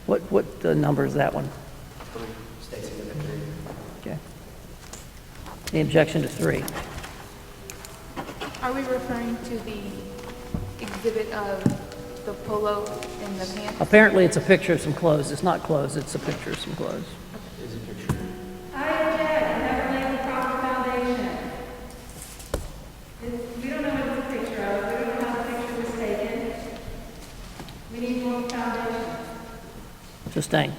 What number is that one? States of the victory. Okay. Any objection to 3? Are we referring to the exhibit of the polo and the pants? Apparently, it's a picture of some clothes. It's not clothes. It's a picture of some clothes. Is a picture. I object, I never laid the proper foundation. We don't know what it's a picture of, we don't know how the picture was taken. We need more foundation. Sustained.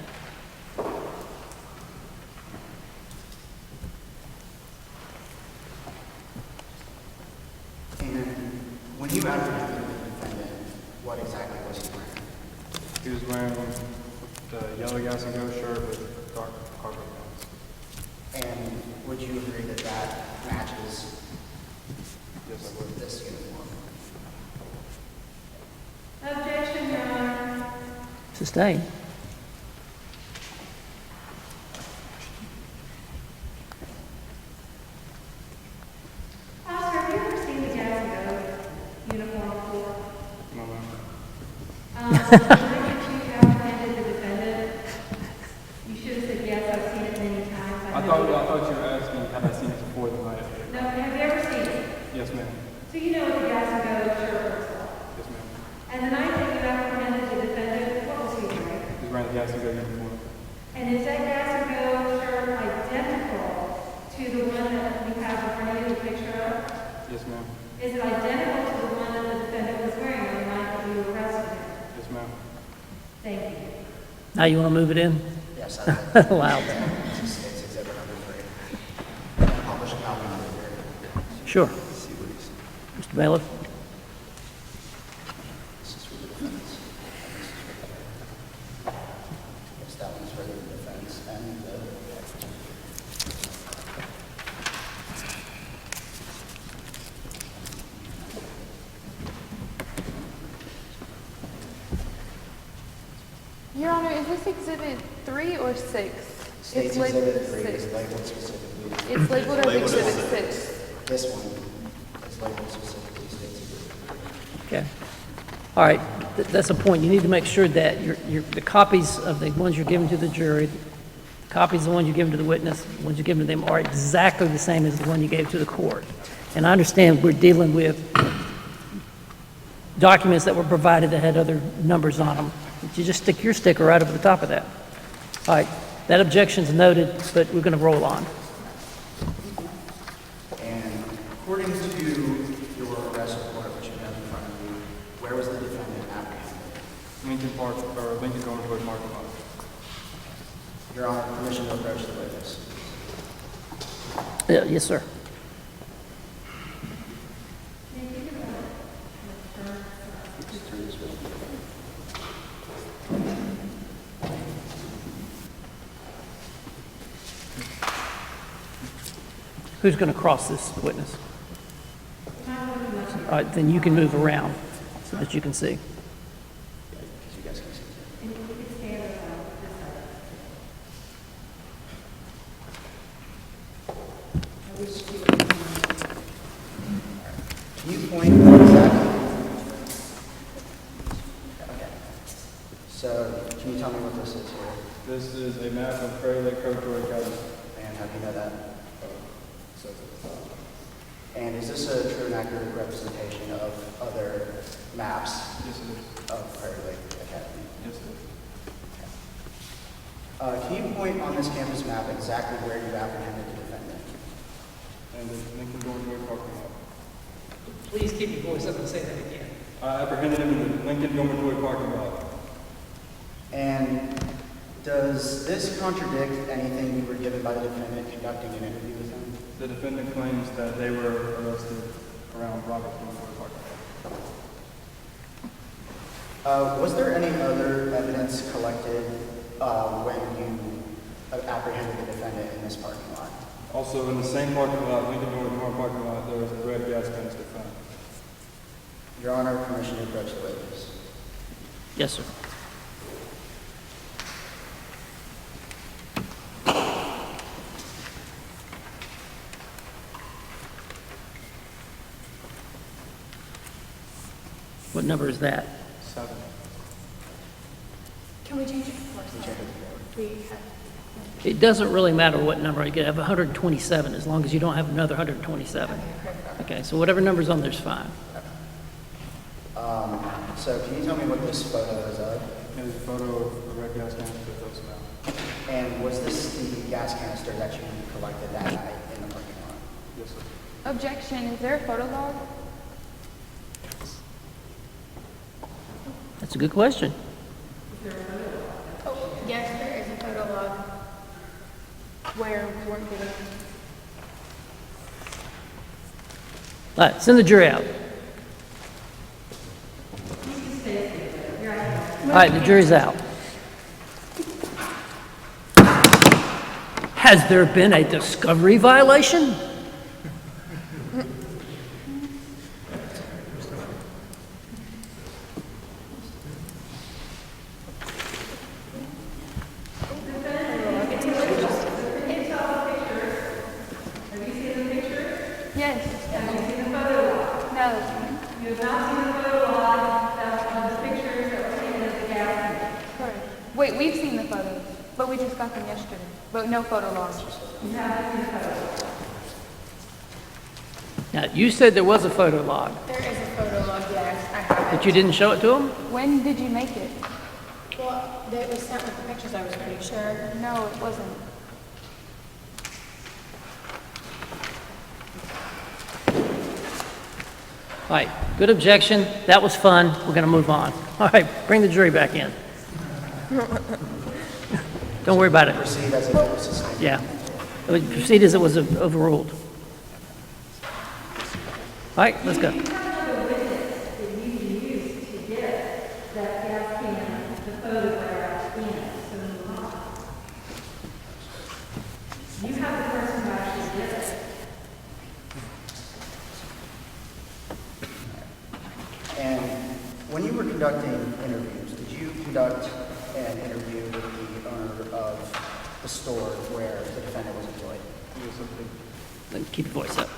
And when you apprehended the defendant, what exactly was he wearing? He was wearing the yellow Gas and Go shirt with dark cargo pants. And would you agree that that matches Yes, I would. this uniform? Objection, Your Honor. Sustained. Oscar, have you ever seen the Gas and Go uniform before? When I get you apprehended the defendant, you should have said, yes, I've seen it many times. I thought you were asking, have I seen it before the night? No, have you ever seen it? Yes, ma'am. So you know what the gas and go shirt looks like. Yes, ma'am. And the night that you apprehended the defendant, what was he wearing? He's wearing the gas and go uniform. And is that gas and go shirt identical to the one that we have in front of you, the picture of? Yes, ma'am. Is it identical to the one that the defendant was wearing on the night that you arrested him? Yes, ma'am. Thank you. Now you want to move it in? Yes, I'd like to. Allow that. It's exhibit number 3. Publish a copy number 3. Sure. Mr. Bailiff? This is for the defense. Yes, that one's for the defense and the. Your Honor, is this exhibit 3 or 6? State's labeled exhibit 3 6. is labeled specifically. It's labeled as exhibit 6. This one is labeled specifically State's exhibit 3. Okay. All right, that's a point. You need to make sure that the copies of the ones you're giving to the jury, copies of the ones you give to the witness, the ones you give to them are exactly the same as the one you gave to the court. And I understand we're dealing with documents that were provided that had other numbers on them. But you just stick your sticker right over the top of that. All right, that objection's noted, but we're going to roll on. And according to your arrest report, which you have in front of you, where was the defendant apprehended? Lincoln Dormitory parking lot. Your Honor, permission to approach the witness. Yes, sir. Who's going to cross this witness? All right, then you can move around so that you can see. Because you guys can see. Can you point exactly? Okay. So, can you tell me what this is here? This is a map of Prairie Lake Preparatory Academy. And how do you know that? And is this a true and accurate representation of other maps Yes, it is. of Prairie Lake Academy? Yes, it is. Can you point on this campus map exactly where you apprehended the defendant? And the Lincoln Dormitory parking lot. Please keep your voice up and say that again. I apprehended him in the Lincoln Dormitory parking lot. And does this contradict anything you were given by the defendant conducting an interview with him? The defendant claims that they were arrested around Robert Dormitory parking lot. Was there any other evidence collected when you apprehended the defendant in this parking lot? Also, in the same parking lot, Lincoln Dormitory parking lot, there was a red gas canister found. Your Honor, permission to approach the witness. Yes, sir. What number is that? 7. Can we change it for It doesn't really matter what number. You could have 127 as long as you don't have another 127. Okay, so whatever number's on there's fine. So can you tell me what this photo is of? It is a photo of a red gas canister that was found. And was this the gas canister that you collected that night in the parking lot? Yes, sir. Objection, is there a photo log? That's a good question. Yes, there is a photo log. Where we weren't given? All right, send the jury out. All right, the jury's out. Has there been a discovery violation? Yes. Have you seen the photo log? No. You have not seen the photo log of the pictures that were taken of the Wait, we've seen the photos, but we just got them yesterday. But no photo logs. Now, you said there was a photo log, There is a photo log, yes, I have but you didn't show it to them? When did you make it? Well, it was sent with the pictures, I was pretty sure. No, it wasn't. All right, good objection. That was fun. We're going to move on. All right, bring the jury back in. Don't worry about it. Proceed as if it was sustained. Yeah. Proceed as it was overruled. All right, let's go. And when you were conducting interviews, did you conduct an interview with the owner of the store where the defendant was employed? Keep your voice up.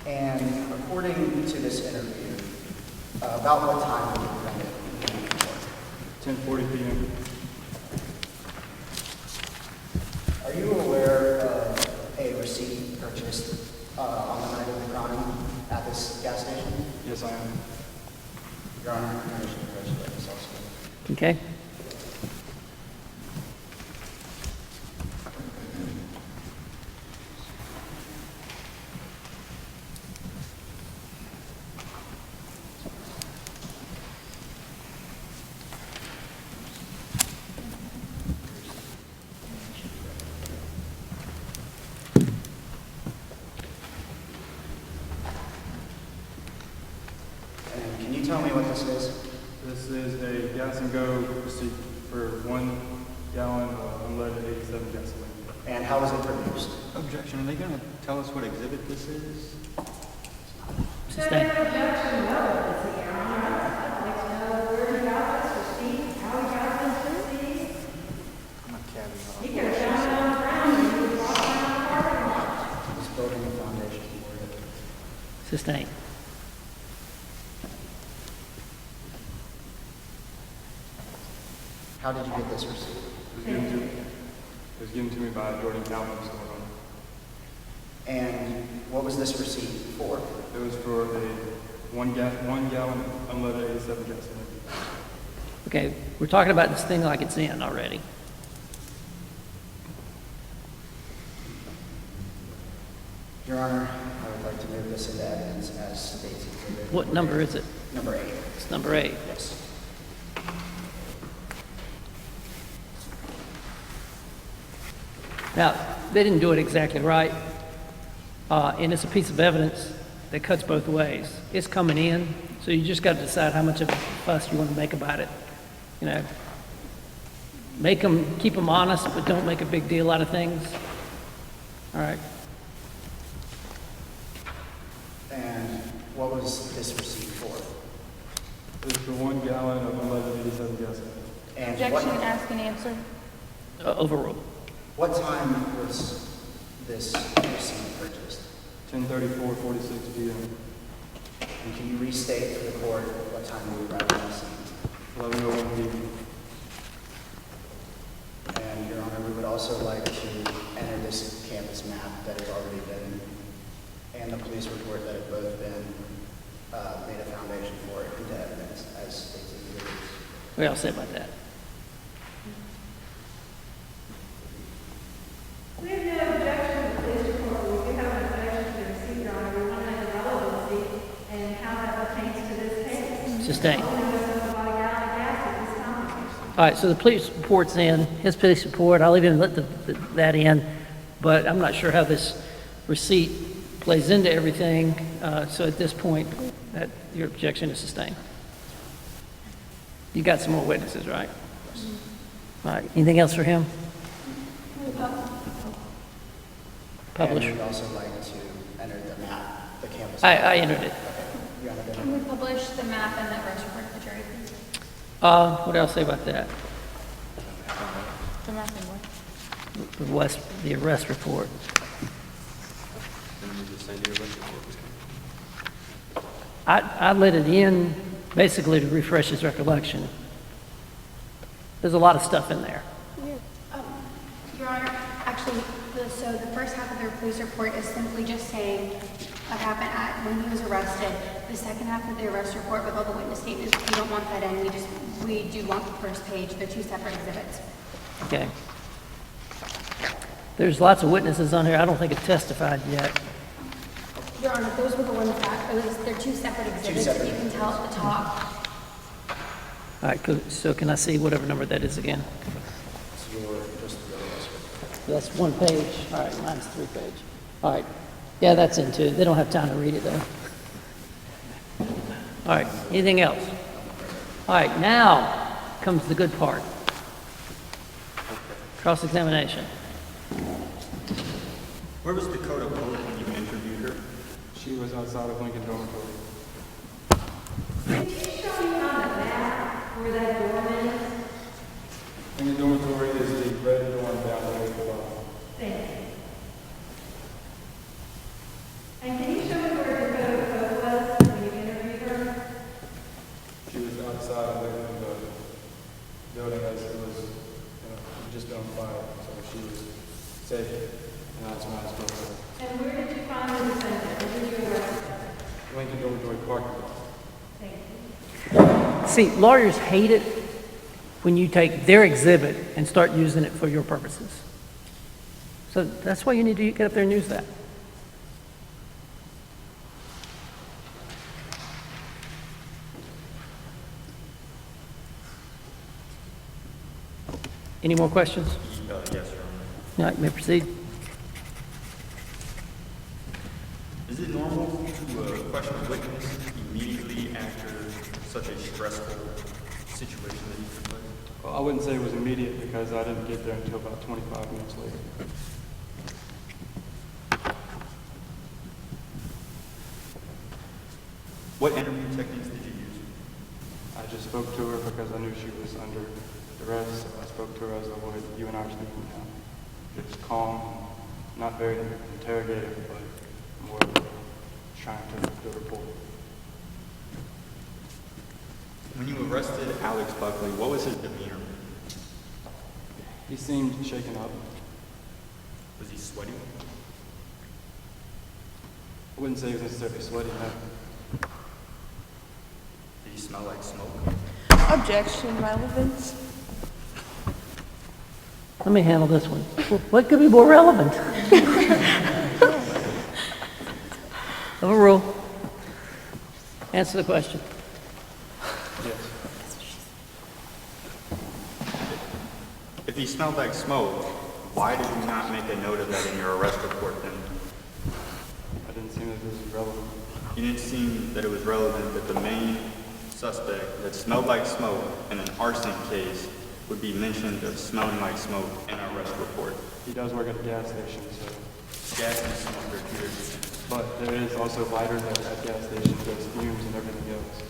And according to this interview, about what time did the defendant leave for? 10:40 p.m. Are you aware of a receipt purchased on the night of the crime at this gas station? Yes, I am. Your Honor, I wish to approach the witness also. Okay? And can you tell me what this is? This is a gas and go receipt for 1 gallon of unleaded 87 gasoline. And how was it produced? Objection, are they going to tell us what exhibit this is? Sustain. This building and foundation board. Sustain. How did you get this receipt? It was given to me by Jordan Calvin store owner. And what was this receipt for? It was for a 1 gallon unleaded 87 gasoline. Okay, we're talking about this thing like it's in already. Your Honor, I would like to move this into evidence as stated. exhibit What number is it? Number 8. It's number 8. Yes. Now, they didn't do it exactly right, and it's a piece of evidence that cuts both ways. It's coming in, so you just got to decide how much of a fuss you want to make about it. You know, keep them honest, but don't make a big deal out of things. All right. And what was this receipt for? It was for 1 gallon of unleaded 87 gasoline. And Objection, ask and answer. Overruled. what time was this receipt purchased? 10:34:46 p.m. And can you restate for the court what time you arrived on the scene? 11:01 p.m. And Your Honor, we would also like to enter this campus map that has already been, and the police report that have both been made a foundation for it into evidence as stated in the release. What do y'all say about that? We have no objection to the police report, but we do have an objection to the receipt, Your Honor. We want to know the relevancy and how that pertains to this case. Sustained. Only was about a gallon of gas at this time. All right, so the police report's in, his police report, I'll even let that in, but I'm not sure how this receipt plays into everything, so at this point, your objection is sustained. You got some more witnesses, right? All right, anything else for him? Publish. And we'd also like to enter the map, the campus. I entered it. Your Honor, Can we publish the map and that arrest report to the jury, please? What did I say about that? The map and what? The arrest report. I let it in basically to refresh his recollection. There's a lot of stuff in there. Your Honor, actually, so the first half of the police report is simply just saying what happened when he was arrested. The second half of the arrest report with all the witness statements, we don't want that in. We do want the first page. They're two separate exhibits. Okay. There's lots of witnesses on here. I don't think have testified yet. Your Honor, those were the ones they're two separate exhibits. You can tell at the top. All right, so can I see whatever number that is again? That's one page. All right, mine's 3 page. All right. Yeah, that's in too. They don't have time to read it though. All right, anything else? All right, now comes the good part. Cross-examination. Where was Dakota Pope when you interviewed her? She was outside of Lincoln Dormitory. Can you show me on the map where that dorm is? Lincoln Dormitory is the red dorm down the way at the bottom. Thank you. And can you show me where Dakota Pope was when you interviewed her? She was outside of the building as it was, just been on fire, so she was safe. And that's when I spoke to her. And where did you find the defendant? Where did you arrest her? Lincoln Dormitory parking lot. Thank you. See, lawyers hate it when you take their exhibit and start using it for your purposes. So that's why you need to get up there and use that. Any more questions? Yes, Your Honor. All right, you may proceed. Is it normal to question a witness immediately after such a stressful situation that you took place? Well, I wouldn't say it was immediate because I didn't get there until about 25 minutes later. What interview techniques did you use? I just spoke to her because I knew she was under duress. So I spoke to her as the way you and I are speaking now. Just calm, not very interrogative, but more trying to build rapport. When you arrested Alex Buckley, what was his demeanor? He seemed shaken up. Was he sweaty? I wouldn't say he was necessarily sweaty, no. Did he smell like smoke? Objection, relevance. Let me handle this one. What could be more relevant? Overrule. Answer the question. Yes. If he smelled like smoke, why did you not make a note of that in your arrest report then? I didn't seem that this was relevant. You didn't seem that it was relevant that the main suspect that smelled like smoke in an arson case would be mentioned of smelling like smoke in our arrest report. He does work at a gas station, so. Gas and smoke are two different things. But there is also lighters at gas stations, there's fumes and everything else.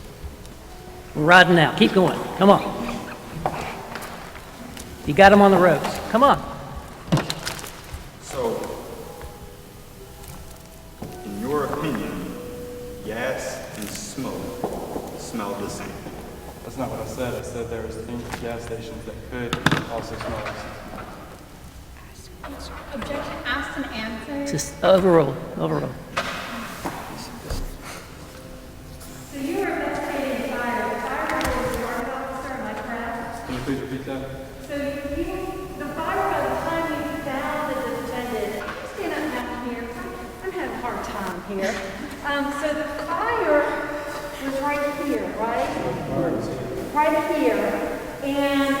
We're riding now. Keep going. Come on. You got him on the ropes. Come on. So, in your opinion, gas and smoke smell the same? That's not what I said. I said there was things at gas stations that could also smell like smoke. Objection asked and answered. Just overrule. Overrule. So you were investigating the fire. The fire was a guard officer, am I correct? Can you please repeat that? So the fire, by the time you found the defendant, stand up now here. I'm having a hard time here. So the fire was right here, right? Right here. And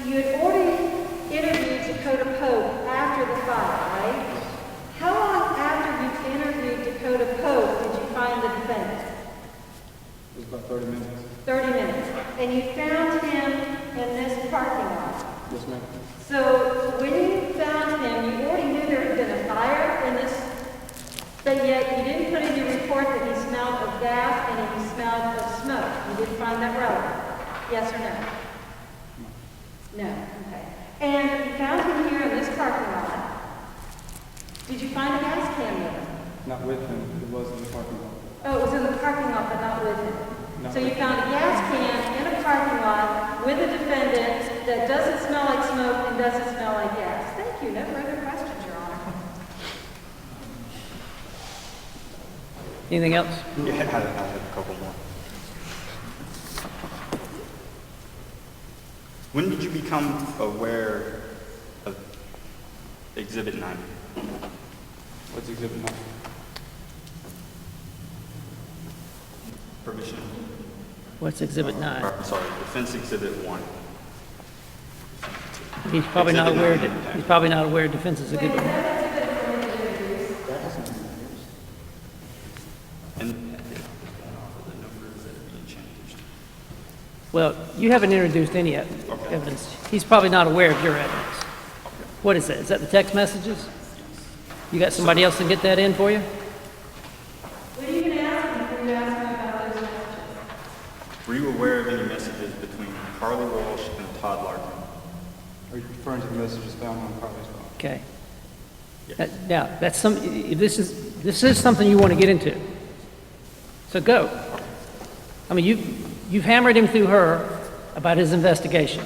you had already interviewed Dakota Pope after the fire, right? How long after you interviewed Dakota Pope did you find the defendant? It was about 30 minutes. 30 minutes. And you found him in this parking lot. Yes, ma'am. So when you found him, you already knew there had been a fire in this, but yet you didn't put in your report that he smelled of gas and he smelled of smoke. You didn't find that relevant? Yes or no? No. Okay. And you found him here in this parking lot. Did you find a gas can with him? Not with him. It was in the parking lot. Oh, it was in the parking lot, but not with him. No. So you found a gas can in a parking lot with a defendant that doesn't smell like smoke and doesn't smell like gas. Thank you. No further questions, Your Honor. Anything else? Yeah, I have a couple more. When did you become aware of Exhibit 9? What's Exhibit 9? Permission. What's Exhibit 9? Or, sorry, Defense Exhibit 1. He's probably not Exhibit aware, 9. he's probably not aware defense is a good one. And the numbers that are being changed. Well, you haven't introduced any evidence. He's probably not aware of your evidence. What is that? Is that the text messages? You got somebody else to get that in for you? What are you going to ask him before you ask him about those messages? Were you aware of any messages between Carly Walsh and Todd Larkin? Are you referring to the messages found on Carly's phone? Okay. Yes. Now, that's this is something you want to get into. So go. I mean, you've hammered him through her about his investigation.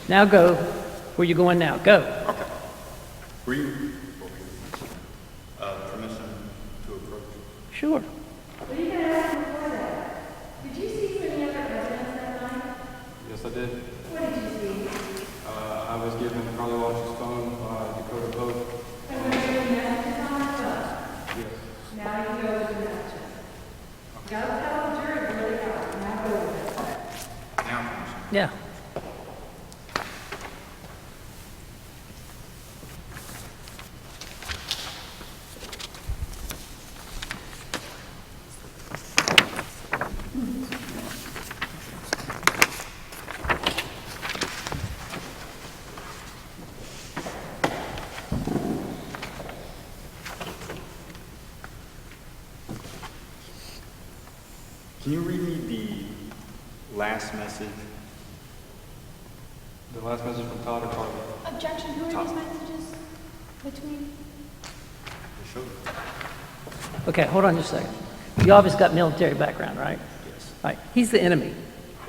Now go. Where you going now? Go. Okay. Were you permission to approach? Sure. What are you going to ask him before that? Did you see any other evidence that night? Yes, I did. What did you see? I was given Carly Walsh's phone by Dakota Pope. And were there any messages on her phone? Yes. Now you go with the messages. Go tell the jury where they are. Now go with it. Now permission. Yeah. Can you read me the last message? The last message from Todd or Carly? Objection, who are these messages between? Okay, hold on just a second. You obviously got military background, right? Yes. All right. He's the enemy.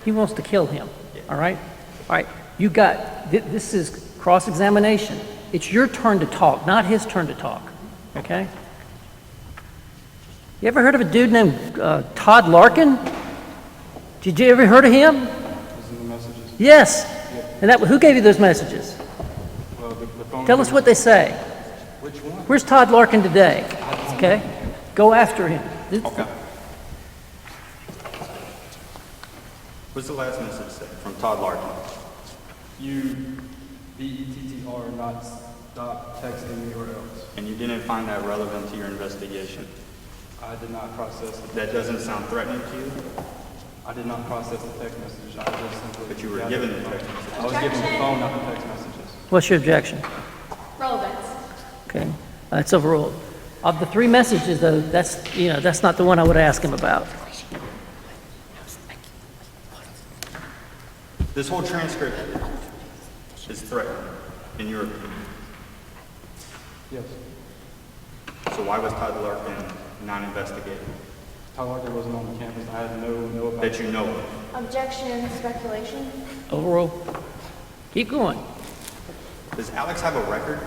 He wants to kill him. All right? All right. You got, this is cross-examination. It's your turn to talk, not his turn to talk. Okay? You ever heard of a dude named Todd Larkin? Did you ever heard of him? Is in the messages? Yes. And who gave you those messages? Well, the phone. Tell us what they say. Which one? Where's Todd Larkin today? Okay? Go after him. Okay. What's the last message say from Todd Larkin? You, BETTR, not stop texting me or else. And you didn't find that relevant to your investigation? I did not process the That doesn't sound threatening to you? I did not process the text message. I just simply. But you were gathered given the the phone. text message. I was given the phone, not the text messages. What's your objection? Relevance. Okay, it's overruled. Of the three messages, though, that's not the one I would ask him about. This whole transcript is threatening, in your opinion. Yes. So why was Todd Larkin not investigated? Todd Larkin wasn't on the campus. I had no about. That you know of? Objection, speculation. Overruled. Keep going. Does Alex have a record?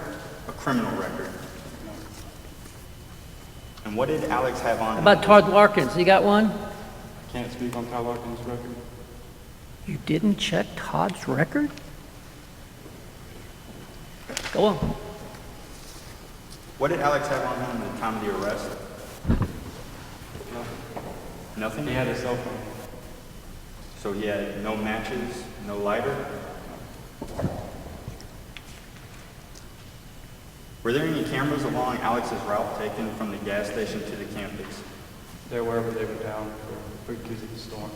A criminal record? And what did Alex have on How him? about Todd Larkin's? You got one? I can't speak on Todd Larkin's record. You didn't check Todd's record? Go on. What did Alex have on him at the time of the arrest? Nothing? He had a cell phone. So he had no matches, no lighter? Were there any cameras along Alex's route taken from the gas station to the campus? They're wherever they were down for because of the storm.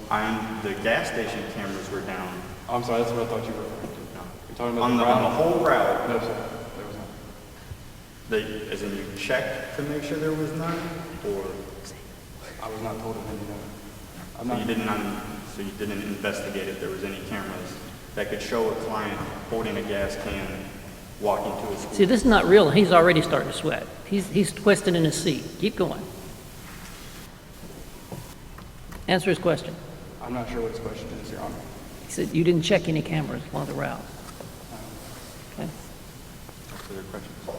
The gas station cameras were down. I'm sorry, that's what I thought you were referring to. No. You're talking about On the route? whole route, No, sir. There was not. as in you checked to make sure there was none? Or I was not told of any. I'm so not. you didn't investigate if there was any cameras that could show a client holding a gas can walking to his school? See, this is not real. He's already starting to sweat. He's twisting in his seat. Keep going. Answer his question. I'm not sure what his question is, Your Honor. He said you didn't check any cameras along the route. Okay. No further questions? Your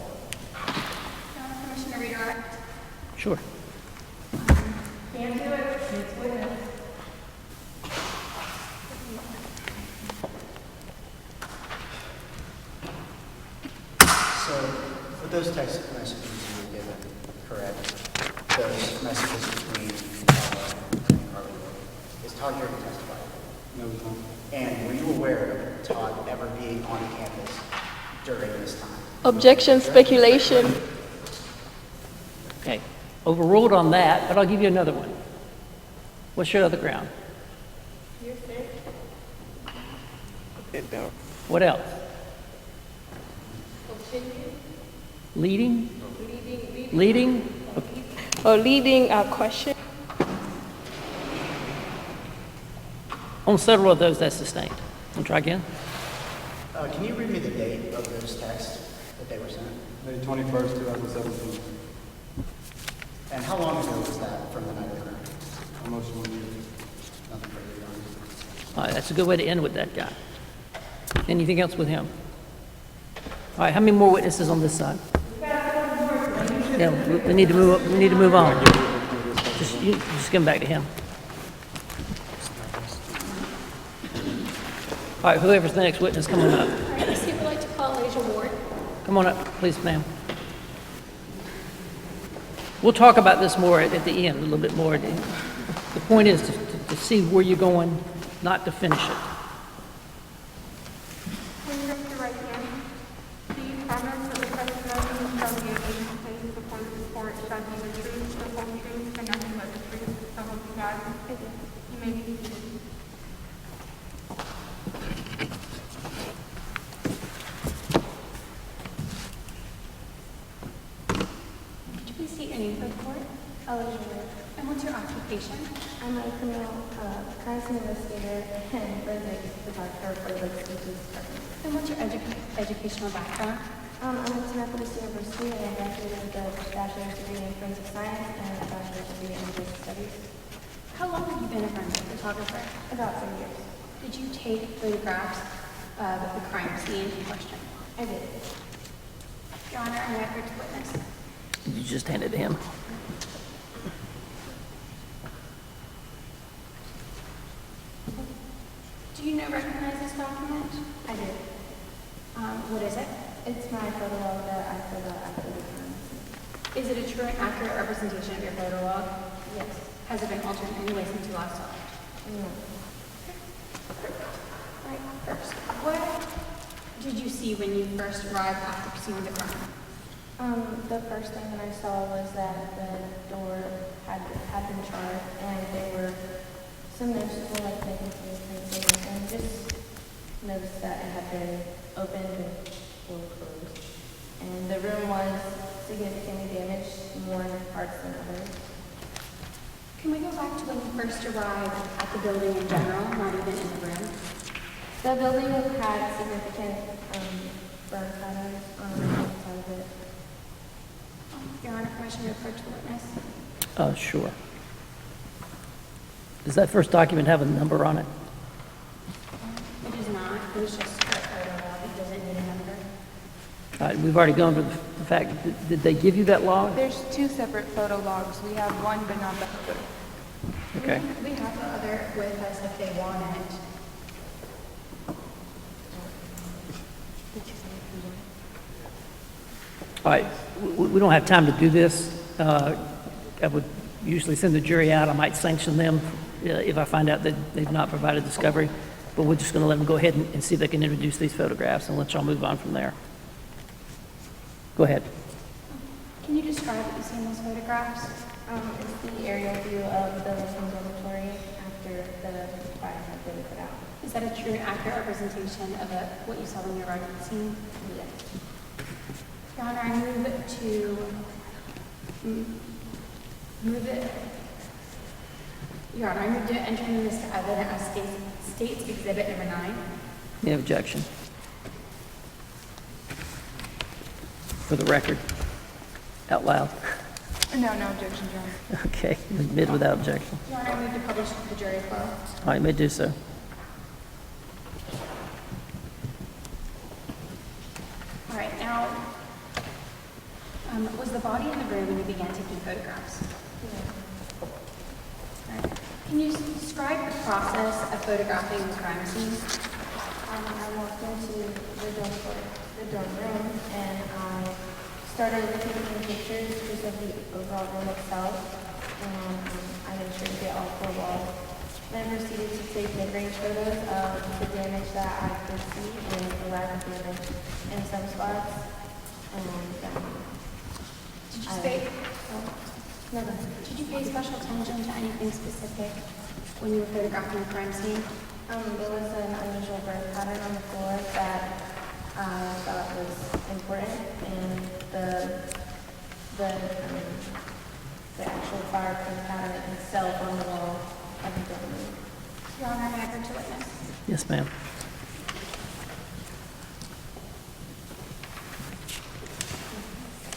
Honor, permission to redirect? Sure. Can't do it, it's witness. So, with those text messages you were given, correct? Those messages between Todd and Carly, is Todd here to testify? No, he's not. And were you aware of Todd ever being on campus during this time? Objection, speculation. Okay. Overruled on that, but I'll give you another one. What's your other ground? What else? Leading? Leading? Or leading a question. On several of those, that's sustained. Want to try again? Can you read me the date of those texts that they were sent? May 21st, 2017. And how long ago was that from the night of the crime? Almost 1 year. Nothing further, Your Honor. All right, that's a good way to end with that guy. Anything else with him? All right, how many more witnesses on this side? Yeah, we need to move up. We need to move on. Just give them back to him. All right, whoever's the next witness, come on up. All right, the state would like to call Asia Ward. Come on up, please, ma'am. We'll talk about this more at the end, a little bit more. The point is to see where you're going, not to finish it. Will you raise your right hand? Do you promise that the testimony you shall give in this case before this court shall be the truth, the whole truth, and nothing but the truth, so help you God? I do. You may be seated. Could you please state your name for the court? Eligible. And what's your occupation? I'm a criminal crime investigator and forensic photographer for the Species Department. And what's your educational background? I went to Methodist University and I graduated with a bachelor's degree in forensic science and a bachelor's degree in business studies. How long have you been a forensic photographer? About 3 years. Did you take photographs of the crime scene in question? I did. Your Honor, I'm record to witness. You just hand it to him. Do you recognize this document? I did. What is it? It's my photo log that I filled out after the crime. Is it a true and accurate representation of your photo log? Yes. Has it been altered in any way since you last saw it? No. All right, first, what did you see when you first arrived after seeing the crime? The first thing that I saw was that the door had been charred and there were some noticeable like vacancies and just noticed that it had been opened or closed. And the room was significantly damaged, more in parts than others. Can we go back to when you first arrived at the building in general, not even in the room? The building had significant burn patterns on the outside of it. Your Honor, permission to approach the witness? Sure. Does that first document have a number on it? It does not. It was just a photo log. It doesn't need a number. All right, we've already gone over the fact, did they give you that log? There's 2 separate photo logs. We have one, but not the other. Okay. We have the other with us if they want it. All right, we don't have time to do this. I would usually send the jury out. I might sanction them if I find out that they've not provided discovery. But we're just going to let them go ahead and see if they can introduce these photographs and let y'all move on from there. Go ahead. Can you describe what you see in those photographs? It's the aerial view of the Lincoln Dormitory after the fire had been put out. Is that a true and accurate representation of what you saw when you arrived at the scene? Yes. Your Honor, I move to enter this to evidence as State's Exhibit Number 9. Any objection? For the record, out loud. No objection, Your Honor. Okay, admit without objection. Your Honor, I move to publish to the jury as well. All right, you may do so. All right, now, was the body in the room when you began taking photographs? All right. Can you describe the process of photographing the crime scene? I walked into the dorm room and I started taking pictures just of the overall room itself, and I made sure to get all 4 walls. Then I proceeded to take mid-range photos of the damage that I could see and the lack of damage in some spots. And Did you pay, no, go ahead. did you pay special attention to anything specific when you were photographing the crime scene? There was an unusual birth pattern on the floor that I thought was important, and the actual fireprint pattern itself on the wall of the dorm room. Your Honor, may I approach the witness? Yes, ma'am.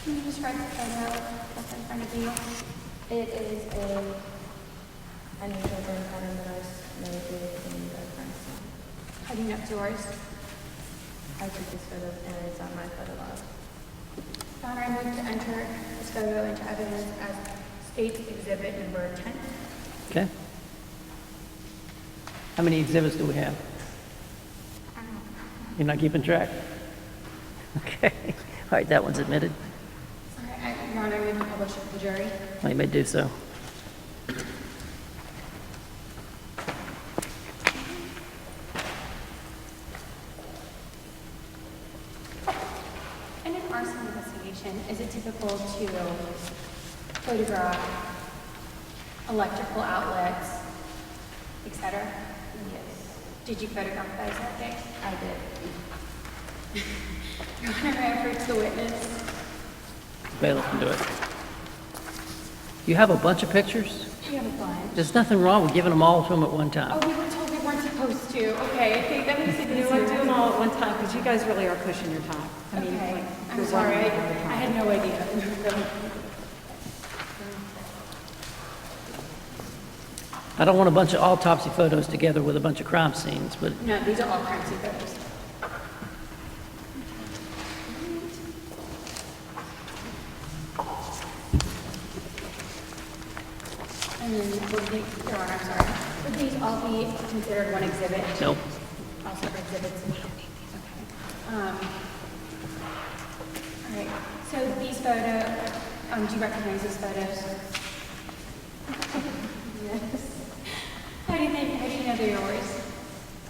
Can you describe the photo that's in front of you? It is a unusual burn pattern that I noted in the crime scene. How do you know it's yours? I took this photo and it's on my photo log. Your Honor, I move to enter this photo into evidence as State's Exhibit number 10. Okay. How many exhibits do we have? You're not keeping track? Okay. All right, that one's admitted. All right, Your Honor, I move to publish it to the jury. Well, you may do so. In an arson investigation, is it typical to photograph electrical outlets, etc.? Yes, Did you photograph those that day? I did. Your Honor, may I approach the witness? Bailiff can do it. You have a bunch of pictures? We have a bunch. There's nothing wrong with giving them all to them at one time. Oh, we were told we weren't supposed to. Okay, I think that makes it You easier. know what, do them all at one time, because you guys really are pushing your time. I mean, Okay, like, I'm you're sorry, running I out of time. had no idea. Really. I don't want a bunch of autopsy photos together with a bunch of crime scenes, but No, these are all crime scene photos. And then would these, Your Honor, I'm sorry, would these all be considered one exhibit? nope. All separate exhibits? Okay. All right, so these do you recognize these photos? Yes. How do you know they're yours?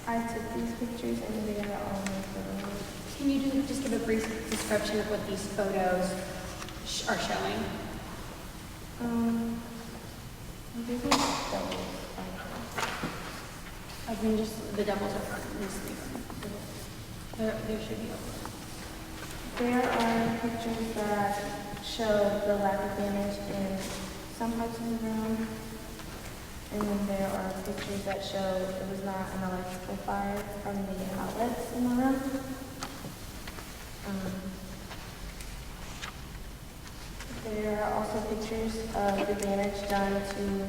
I took these pictures and they are all my photos. Can you just give a brief description of what these photos are showing? These are doubles. I mean, just the doubles are front and this leaf. There should be a There are pictures that show the lack of damage in some parts of the room. And then there are pictures that show it was not an electrical fire from the outlets in the room. There are also pictures of the damage done to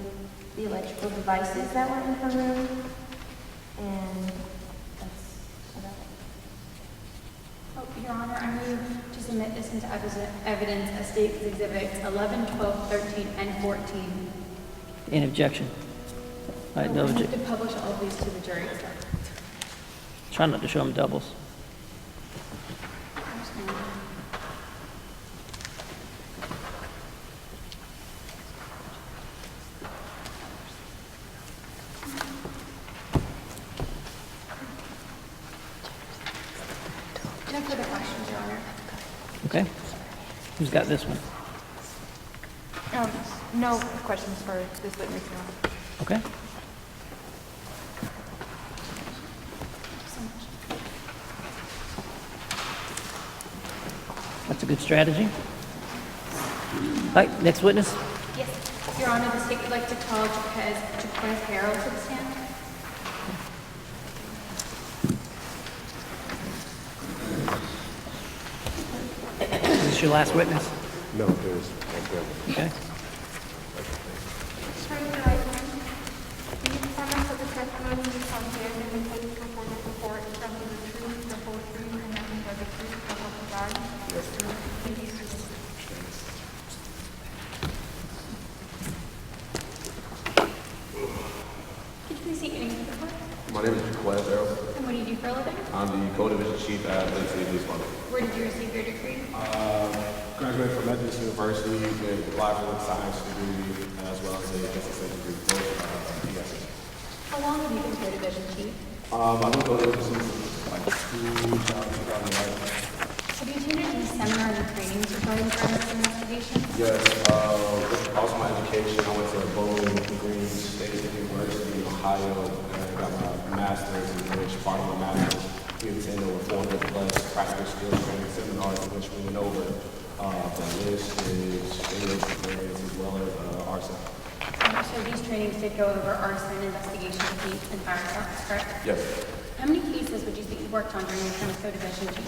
the electrical devices that were in her room. And that's about it. Oh, Your Honor, I move to submit this into evidence as State's Exhibits 11, 12, 13, and 14. Any objection? All right, no I move objection. to publish all of these to the jury. Try not to show them doubles. No further questions, Your Honor. Okay? Who's got this one? No questions for this witness, Your Honor. Okay? That's a good strategy. All right, next witness. Yes, Your Honor, the State would like to call Jaquez Harrell to the stand. Is this your last witness? No, there's one. Okay. testimony you shall give in the case before this court shall be the truth, the whole truth, and nothing but the truth, so help you God? Yes, sir. Thank you, sir. Could you please state your name for the court? My name is Jaquez Earl. And what do you do for a living? I'm the co-division chief at Lake City Police Department. Where did you receive your degree? Graduated from Methodist University with life and science degree as well as a SSA degree. Yes. How long have you been co-division chief? I've been co-division chief since like 2011. Have you attended any seminars or trainings regarding forensic investigation? Yes, also my education, I went to Bowling Green State University in Ohio and I got my master's, in which part of my master's we attended over 400 plus practical skills training seminars in which we went over ballistics, field experience, as well as arson. So these trainings did go over arson, investigation techniques, and fire departments, correct? Yes. How many cases would you say you worked on during your time as co-division chief?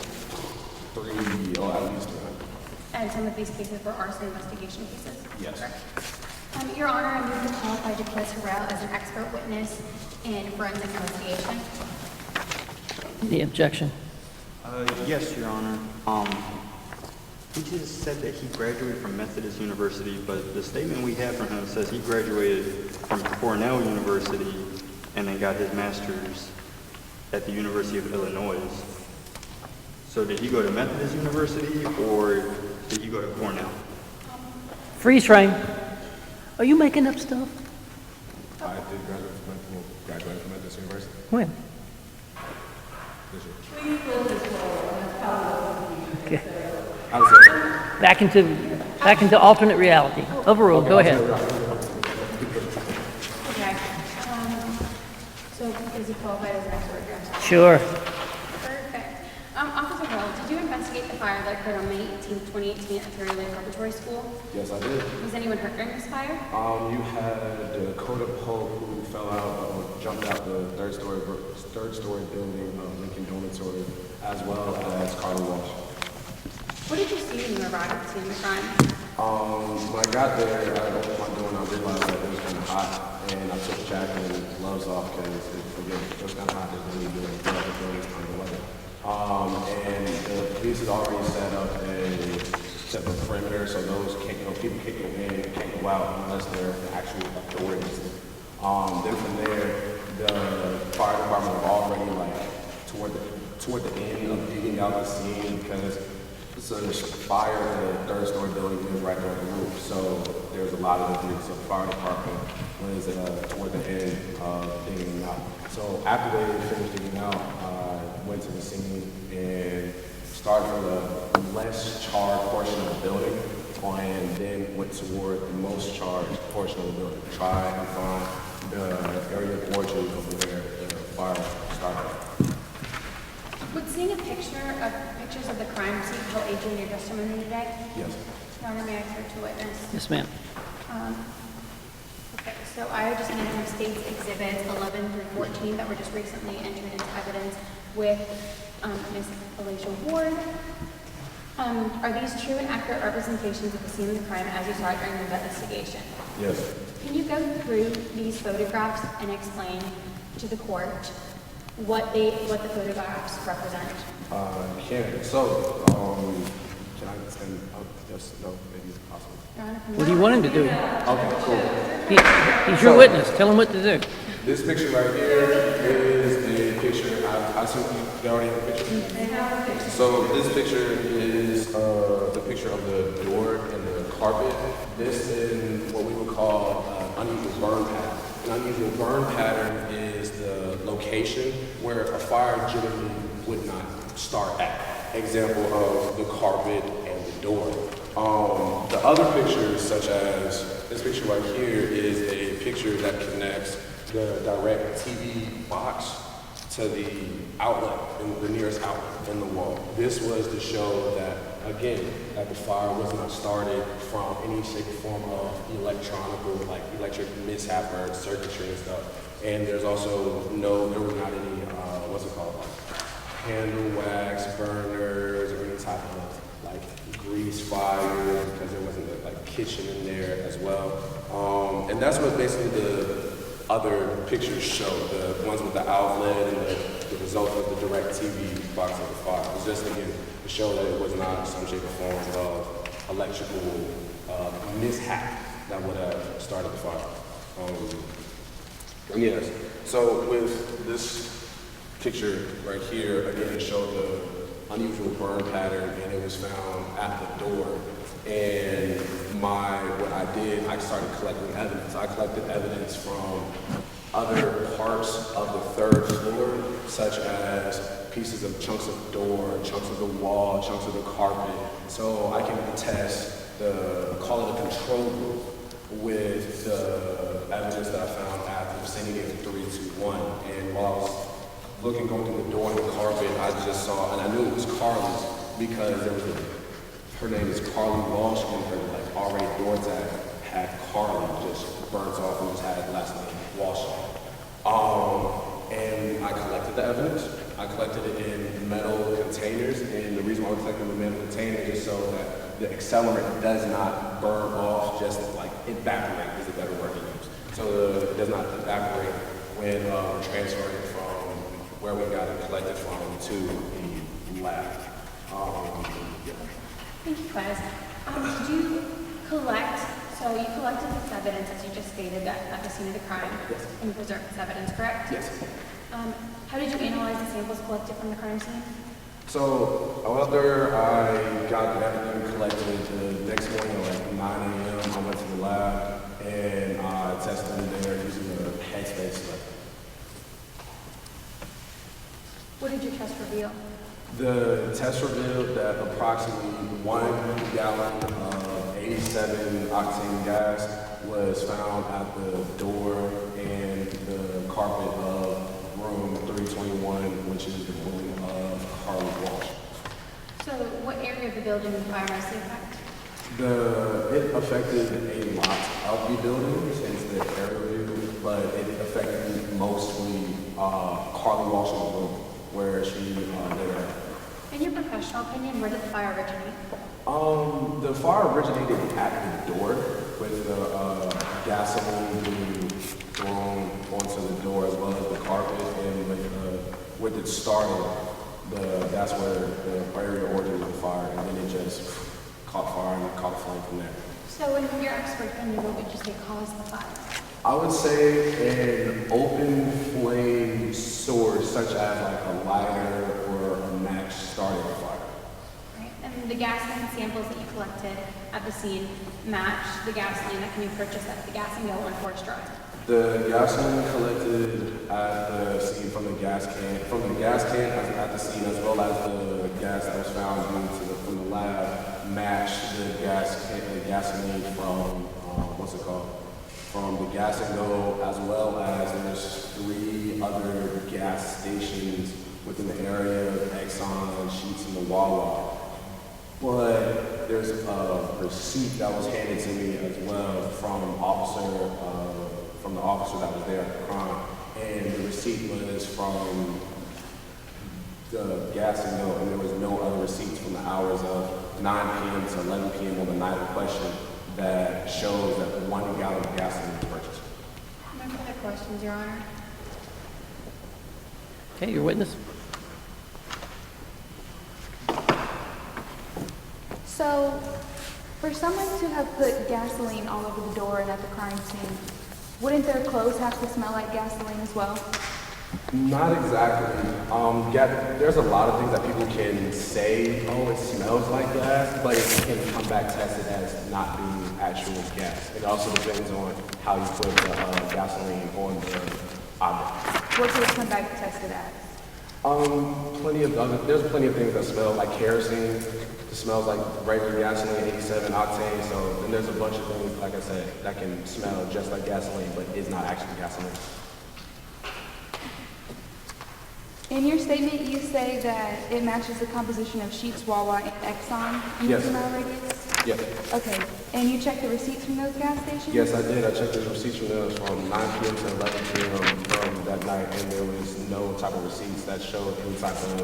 At least 300. And some of these cases were arson investigation cases? Yes. Correct. Your Honor, I move to qualify Jaquez Harrell as an expert witness in forensic investigation. Any objection? Yes, Your Honor. He just said that he graduated from Methodist University, but the statement we have from him says he graduated from Cornell University and then got his master's at the University of Illinois. So did he go to Methodist University or did he go to Cornell? Freeze frame. Are you making up stuff? I did graduate from Methodist University. When? This year. Please fill this role. Okay. I was there. Back into alternate reality. Overruled. Go ahead. Okay. So is he qualified as an expert witness? Sure. Perfect. Officer Hill, did you investigate the fire that occurred on May 18, 2018 at Terry Lake Preparatory School? Yes, I did. Was anyone hurt during this fire? You had Dakota Pope who fell out, jumped out the third story building of Lincoln Dormitory, as well as Carly Walsh. What did you see when you arrived at the scene of the crime? When I got there, I opened my door and I realized that it was kind of hot, and I took the jacket and gloves off because it was kind of hot. There's no need to do it. The building was kind of weather. And the police had already set up a perimeter, so those people can't go in, can't go out unless they're the actual authorities. Then from there, the fire department was already toward the end of digging out the scene because the fire in the third story building was right there on the roof. So there was a lot of debris. So the fire department was toward the end of digging out. So after they finished digging out, I went to the scene and started from the less charged portion of the building and then went toward the most charged portion of the building. Try and find the area of origin of where the fire started. Would seeing pictures of the crime scene help aid you in your testimony today? Yes. Your Honor, may I clear to witness? Yes, ma'am. Okay, so I just need to have states exhibits 11 through 14 that were just recently entered into evidence with Ms. Alicia Ward. Are these true and accurate representations of the scene of the crime as you saw it during the investigation? Yes. Can you go through these photographs and explain to the court what the photographs represent? Can. So, can I extend? Yes, no, maybe it's possible. What do you want him to do? Okay, cool. He's your witness. Tell him what to do. This picture right here is a picture. I assume they already have a picture. So this picture is the picture of the door and the carpet. This is what we would call unusual burn pattern. An unusual burn pattern is the location where a fire generally would not start at. Example of the carpet and the door. The other pictures, such as this picture right here, is a picture that connects the direct TV box to the outlet, the nearest outlet in the wall. This was to show that, again, that the fire was not started from any shape or form of electric mishap or circuitry and stuff. And there's also there were not any, candle wax burners or any type of grease fire because there wasn't a kitchen in there as well. And that's what basically other pictures show, the ones with the outlet and the result of the direct TV box of the fire. It was just, again, to show that it was not some shape or form of electrical mishap that would have started the fire. And yes, so with this picture right here, again, it showed the unusual burn pattern, and it was found at the door. And what I did, I started collecting evidence. I collected evidence from other parts of the third floor, such as pieces of chunks of door, chunks of the wall, chunks of the carpet. So I can attest call it a control group with the evidence that I found at the vicinity of 321. And while I was going through the door and the carpet, I just saw, and I knew it was Carly's because there was her name is Carly Walsh, and her already door tag had Carly just burnt off and just had last name Walsh. And I collected the evidence. I collected it in metal containers, and the reason why I collected it in metal containers is so that the accelerant does not burn off, just like evaporate is a better word to use. So it does not evaporate when we're transferring it from where we got it collected from to the lab. Yeah. Thank you, guys. Did you collect, so you collected this evidence, as you just stated, at the scene of the crime? Yes. And you preserved this evidence, correct? Yes. How did you analyze the samples collected from the crime scene? So after I got everything collected, the next morning at like 9 a.m., I went to the lab and I tested it there using a headspace selector. What did your test reveal? The test revealed that approximately 1 gallon of 87 octane gas was found at the door and the carpet of room 321, which is the room of Carly Walsh. So what area of the building did the fire mostly affect? It affected a lot of the building since the area view, but it affected mostly Carly Walsh's room, where she lived at. In your professional opinion, where did the fire originate? The fire originated at the door, with the gasoline being thrown onto the door as well as the carpet, and with it started, that's where the area originated the fire, and then it just caught fire and caught flame from there. So in your expert opinion, what would you say caused the fire? I would say an open flame source, such as like a lighter or a match, started the fire. Right. And the gasoline samples that you collected at the scene match the gasoline that can be purchased at the Gas and Go on Forest Drive. The gasoline collected at the scene from the gas can at the scene, as well as the gas that was found from the lab, matched the gasoline from from the Gas and Go, as well as there's 3 other gas stations within the area, Exxon, Sheetz, and the Wawa. But there's a receipt that was handed to me as well from the officer that was there at the crime, and the receipt was from the Gas and Go, and there was no other receipts from the hours of 9 p.m. to 11 p.m. on the night of question that shows that 1 gallon of gasoline was purchased. No further questions, Your Honor. Okay, your witness. So, for someone to have put gasoline all over the door and at the crime scene, wouldn't their clothes have to smell like gasoline as well? Not exactly. There's a lot of things that people can say, oh, it smells like gas, but it can come back tested as not being actual gas. It also depends on how you put the gasoline on the object. What could it come back tested as? There's plenty of things that smell like kerosene. It smells like regular gasoline, 87 octane. So then there's a bunch of things, like I said, that can smell just like gasoline, but is not actually gasoline. In your statement, you say that it matches the composition of Sheetz, Wawa, and Exxon in Yes. the mile radius? Yes. Okay, and you checked the receipts from those gas stations? Yes, I did. I checked the receipts from those from 9 p.m. to 11 p.m. from that night, and there was no type of receipts that showed any type of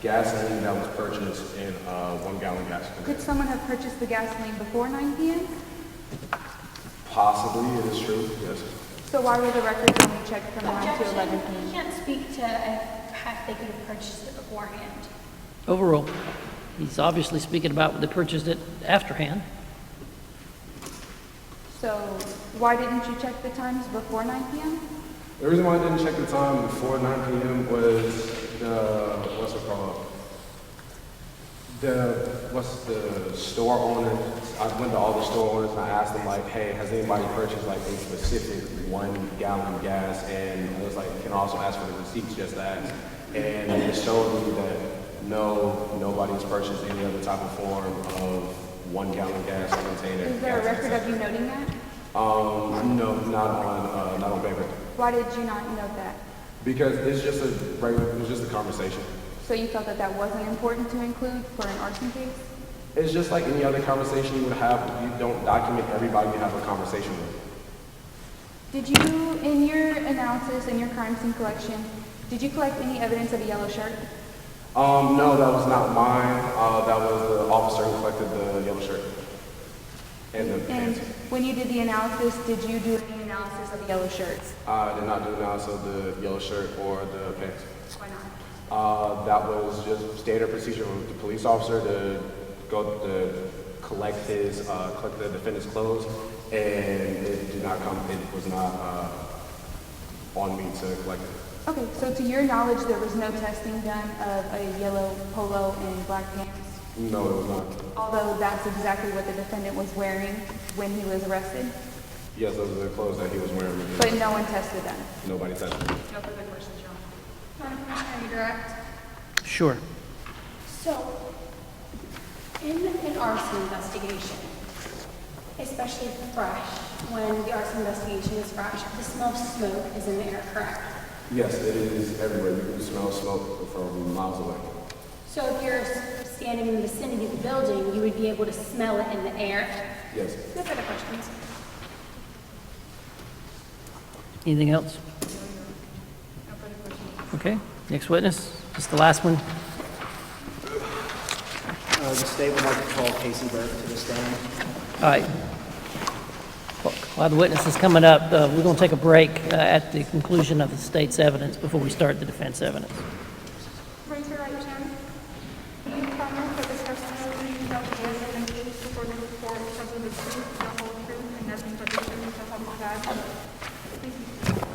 gasoline that was purchased in 1 gallon gas. Could someone have purchased the gasoline before 9 p.m.? Possibly, it is true, yes. So why were the records only checked from 9 to 11 Objection, p.m.? you can't speak to if they could have purchased it beforehand. Overruled. He's obviously speaking about when they purchased it afterhand. So why didn't you check the times before 9 p.m.? The reason why I didn't check the time before 9 p.m. was what's it called? The store owner. I went to all the store owners and I asked them like, hey, has anybody purchased like a specific 1 gallon gas? And I was like, can I also ask for the receipts just to ask? And it showed me that nobody's purchased any other type of form of 1 gallon gas container. Is there a record of you noting that? No, not on paper. Why did you not note that? Because it's just a conversation. So you felt that that wasn't important to include for an arson case? It's just like any other conversation you would have. You don't document everybody you have a conversation with. Did you, in your analysis, in your crime scene collection, did you collect any evidence of a yellow shirt? No, that was not mine. That was the officer who collected the yellow shirt. And when you did the analysis, did you do any analysis of the yellow shirts? I did not do analysis of the yellow shirt or the pants. Why not? That was just standard procedure with the police officer to go to collect the defendant's clothes, and it was not on me to collect it. Okay, so to your knowledge, there was no testing done of a yellow polo and black pants? No, it was not. Although that's exactly what the defendant was wearing when he was arrested? Yes, those are the clothes that he was wearing. But no one tested them? Nobody tested them. No further questions, Your Honor. Can you direct? Sure. So, in an arson investigation, especially fresh, when the arson investigation is fresh, the smell of smoke is in the air, correct? Yes, it is everywhere. You can smell smoke from miles away. So if you're standing in the vicinity of the building, you would be able to smell it in the air? Yes. No further questions. Anything else? No further questions. Okay, next witness. Just the last one. The state would like to call Casey Burke to the stand. All right. While the witness is coming up, we're going to take a break at the conclusion of the state's evidence before we start the defense evidence. Raise your right hand. Do you promise that the testimony you shall give in the case before this court shall be the truth, the whole truth, and nothing but the truth, so help you God? Please be seated.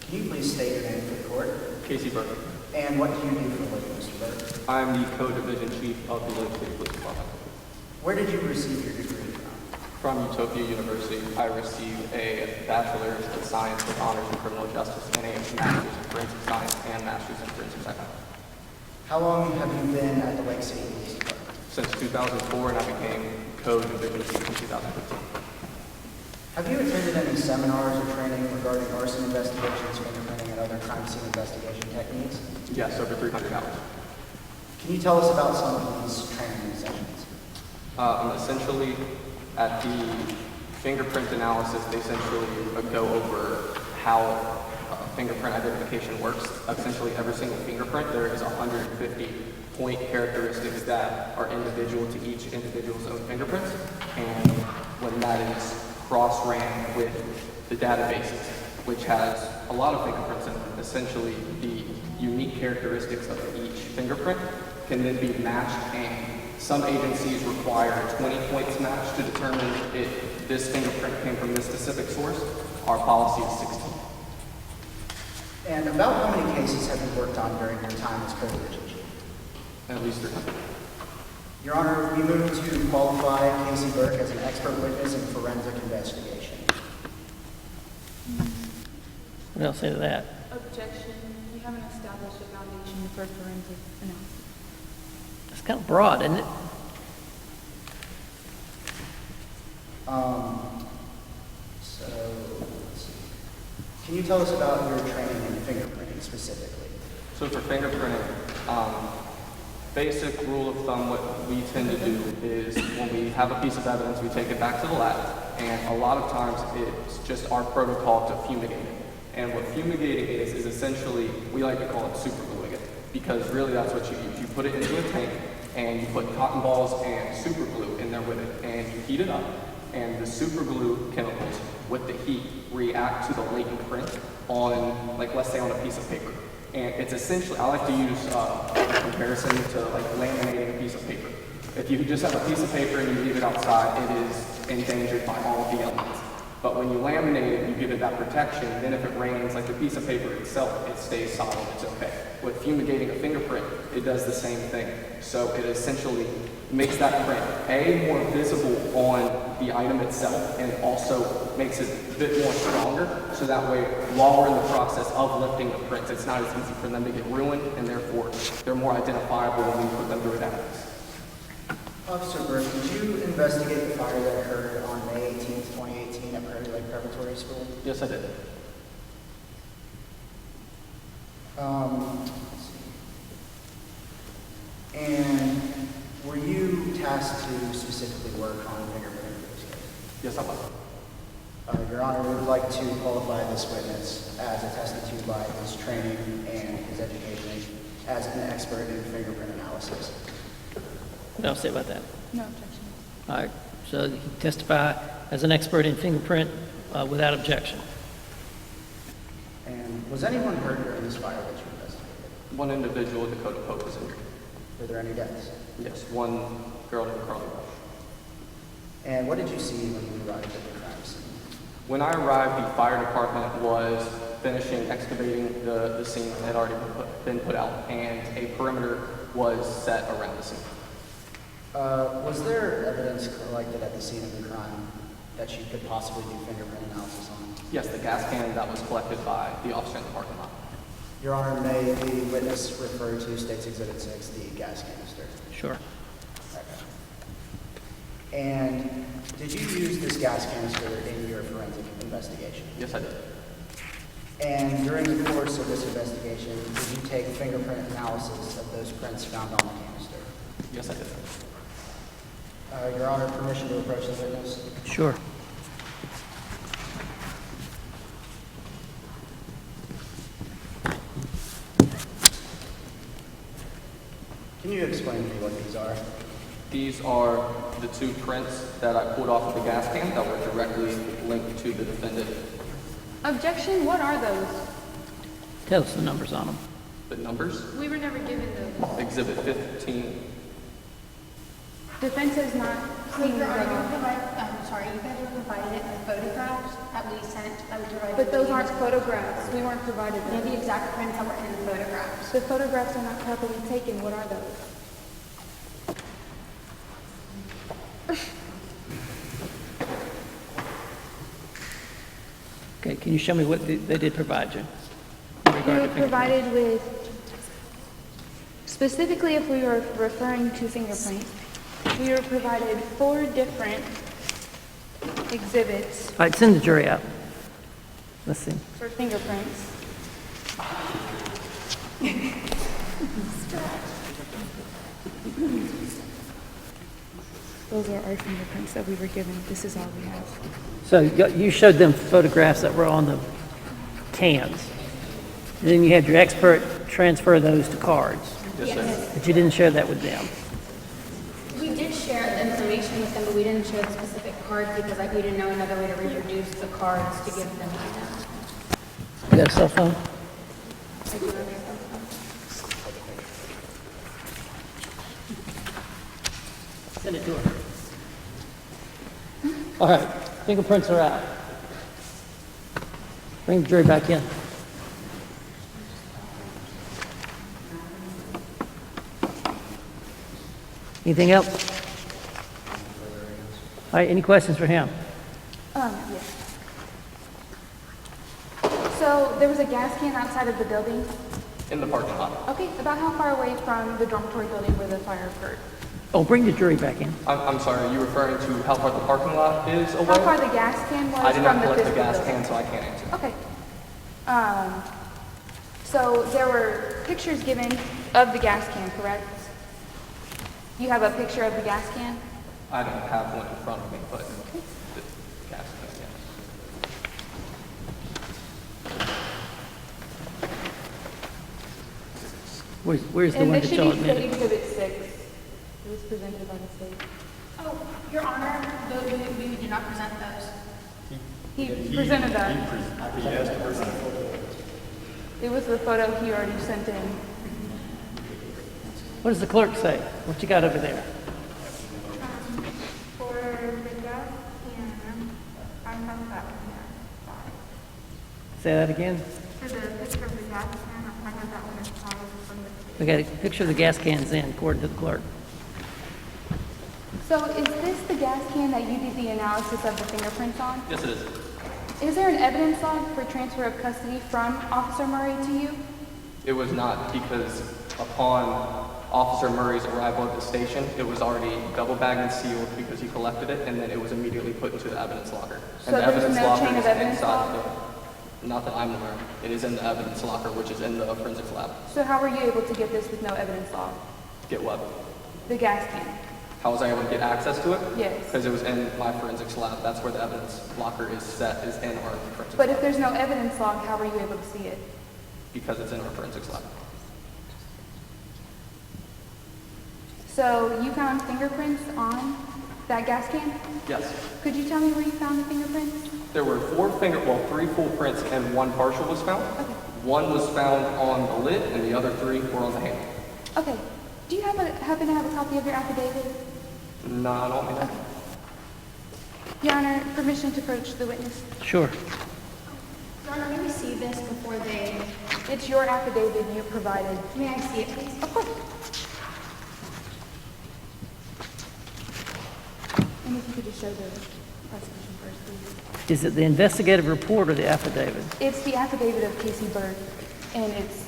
Can you please state your name for the court? Casey Burke. And what do you do for a living, Mr. Burke? I'm the co-division chief of the Lake City Police Department. Where did you receive your degree from? From Utopia University, I received a bachelor's in science with honors in criminal justice and a master's in forensic science and master's in forensic psychology. How long have you been at the Lake City Police Department? Since 2004, and I became co-division chief in 2015. Have you attended any seminars or training regarding arson investigations, fingerprinting, and other crime scene investigation techniques? Yes, over 300 hours. Can you tell us about some of these training sessions? Essentially, at the fingerprint analysis, they essentially go over how fingerprint identification works. Essentially, every single fingerprint, there is 150 point characteristics that are individual to each individual's own fingerprints. And when that is cross-ran with the databases, which has a lot of fingerprints in them, essentially the unique characteristics of each fingerprint can then be matched, and some agencies require 20 points match to determine if this fingerprint came from this specific source. Our policy is 16. And about how many cases have you worked on during your time as co-division chief? At least 300. Your Honor, we move to qualify Casey Burke as an expert witness in forensic investigation. What else say to that? Objection. You haven't established a foundation for forensic analysis. It's kind of broad, isn't it? So, let's see. Can you tell us about your training in fingerprinting specifically? So for fingerprinting, basic rule of thumb, what we tend to do is when we have a piece of evidence, we take it back to the lab, and a lot of times it's just our protocol to fumigate it. And what fumigating is essentially, we like to call it supergluing it. because really that's what you use. You put it into a tank and you put cotton balls and super glue in there with it, and you heat it up, and the super glue chemicals with the heat react to the latent print on, like, let's say on a piece of paper. And it's essentially, I like to use a comparison to like laminating a piece of paper. If you just have a piece of paper and you leave it outside, it is endangered by all of the elements. But when you laminate it, you give it that protection, then if it rains, like the piece of paper itself, it stays solid, it's okay. With fumigating a fingerprint, it does the same thing. So it essentially makes that print, A, more visible on the item itself, and also makes it a bit more stronger, so that way, while we're in the process of lifting the prints, it's not as easy for them to get ruined, and therefore, they're more identifiable when we put them through that. Officer Burke, did you investigate the fire that occurred on May 18th, 2018 at Prairie Lake Preparatory School? Yes, I did. Let's see. And were you tasked to specifically work on fingerprint for this case? Yes, I was. Your Honor, we would like to qualify this witness as attested to by his training and his education as an expert in fingerprint analysis. What else say about that? No objection. All right, so he testify as an expert in fingerprint without objection. And was anyone hurt during this fire that you investigated? One individual, Dakota Pope, was injured. Were there any deaths? Yes, one girl named Carly Walsh. And what did you see when you arrived at the crime scene? When I arrived, the fire department was finishing excavating the scene that had already been put out, and a perimeter was set around the scene. Was there evidence collected at the scene of the crime that you could possibly do fingerprint analysis on? Yes, the gas can that was collected by the officer in the parking lot. Your Honor, may the witness refer to State's Exhibit 6, the gas canister? Sure. Okay. And did you use this gas canister in your forensic investigation? Yes, I did. And during the course of this investigation, did you take fingerprint analysis of those prints found on the canister? Yes, I did. Your Honor, permission to approach the witness? Sure. Can you explain to me what these are? These are the two prints that I pulled off of the gas can that were directly linked to the defendant. Objection, what are those? Tell us the numbers on them. The numbers? We were never given those. Exhibit 15. Defense has not seen Your Honor, them. I'm sorry, you guys were provided the photographs that we sent that we derived. But those aren't photographs. We weren't provided They're them. the exact prints that were in the photographs. The photographs are not properly taken. What are those? Okay, can you show me what they did provide you? In We regard were to fingerprint? provided with, specifically if we were referring to fingerprints, we were provided 4 different exhibits All right, send the jury out. Let's see. for fingerprints. Those are our fingerprints that we were given. This is all we have. So you showed them photographs that were on the cans. And then you had your expert transfer those to cards. Yes, sir. But you didn't share that with them. We did share the information with them, but we didn't share the specific cards because we didn't know another way to reproduce the cards to give them to them. You got a cell phone? I do have their phone. Send it to her. All right, fingerprints are out. Bring the jury back in. Anything else? All right, any questions for him? Yes. So there was a gas can outside of the building. In the parking lot. Okay, about how far away from the dormitory building where the fire occurred? Oh, bring the jury back in. I'm sorry, are you referring to how far the parking lot is away? How far the gas can was I did from not the collect the physical gas building? can, so I can't answer. Okay. So there were pictures given of the gas can, correct? You have a picture of the gas can? I don't have one in front of me, but the gas can, yes. Where's the And one this that should y'all be admitted? Exhibit 6. It was presented by the state. Oh, Your Honor, we did not present those. He presented that. He asked to present It was the photo he already sent in. What does the clerk say? What you got over there? For the gas can, I have that one there. Say that again? For the picture of the gas can, I have that one as follows from the state. We got a picture of the gas cans in, according to the clerk. So is this the gas can that you did the analysis of the fingerprints on? Yes, it is. Is there an evidence log for transfer of custody from Officer Murray to you? It was not, because upon Officer Murray's arrival at the station, it was already double bagged and sealed because he collected it, and then it was immediately put into the evidence locker. So And the there's evidence no locker chain of is evidence inside log? not that I'm aware of. It is in the evidence locker, which is in the forensics lab. So how were you able to get this with no evidence log? Get what? The gas can? How was I able to get access to it? Yes. Because it was in my forensics lab. That's where the evidence locker is set, is in our forensics But lab. if there's no evidence log, how were you able to see it? Because it's in our forensics lab. So you found fingerprints on that gas can? Yes. Could you tell me where you found the fingerprints? There were 3 full prints and 1 partial was found. Okay. 1 was found on the lid and the other 3 were on the handle. Okay. Do you happen to have a copy of your affidavit? No, I don't mean that. Your Honor, permission to approach the witness. Sure. Your Honor, may we see this before they... It's your affidavit you provided. May I see it, please? Of course. And if you could just show the prosecution first, please. Is it the investigative report or the affidavit? It's the affidavit of Casey Bird, and it's...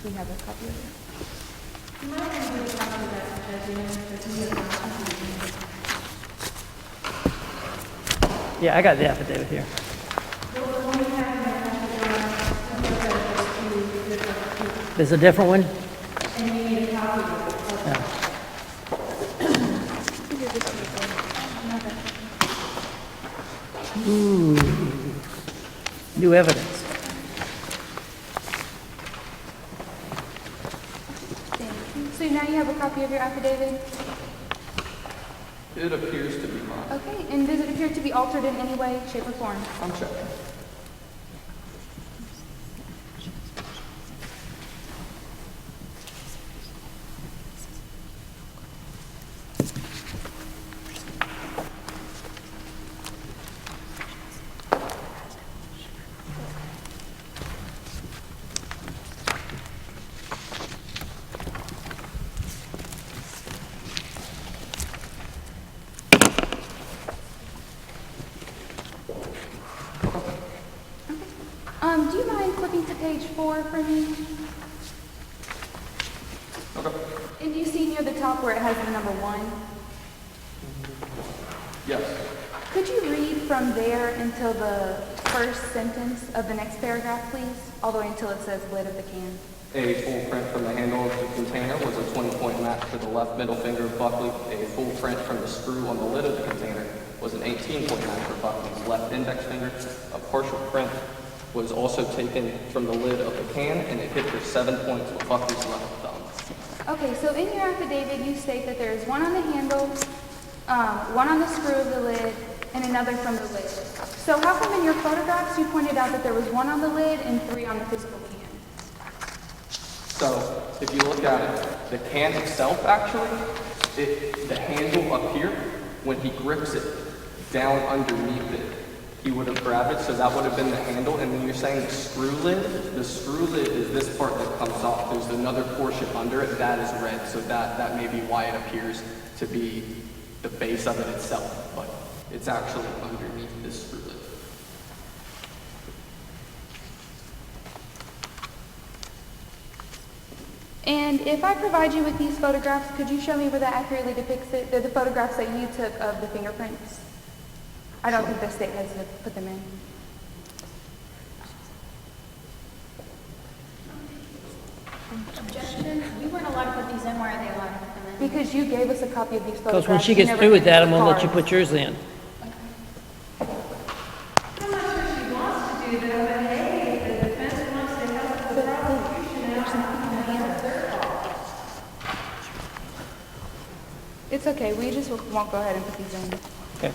We have a copy of it. Yeah, I got the affidavit here. There's a different one? Ooh, new evidence. So now you have a copy of your affidavit? It appears to be mine. Okay, and does it appear to be altered in any way, shape, or form? I'm checking. Do you mind flipping to page 4 for me? Okay. And do you see near the top where it has the number 1? Yes. Could you read from there until the first sentence of the next paragraph, please? All the way until it says lid of the can. A full print from the handle of the container was a 20-point match for the left middle finger of Buckley. A full print from the screw on the lid of the container was an 18-point match for Buckley's left index finger. A partial print was also taken from the lid of the can, and it hit for 7 points with Buckley's left thumb. Okay, so in your affidavit, you state that there is 1 on the handle, 1 on the screw of the lid, and another from the lid. So how come in your photographs you pointed out that there was 1 on the lid and 3 on the physical can? So if you look at it, the can itself actually, the handle up here, when he grips it down underneath it, he would have grabbed it, so that would have been the handle. And then you're saying the screw lid is this part that comes off. There's another portion under it that is red, so that may be why it appears to be the base of it itself, but it's actually underneath this screw lid. And if I provide you with these photographs, could you show me where that accurately depicts it? They're the photographs that you took of the fingerprints. I don't think the state has to put them in. Objection. You weren't allowed to put these in. Why are they allowed to put them in? Because you gave us a copy of these photographs. Because when she you gets never through with gave that, us I'm the gonna let you cards. put yours in. I'm not sure she wants to do that, but hey, if the defense wants to help the prosecution out, It's okay, we just won't go ahead and put these in. Okay.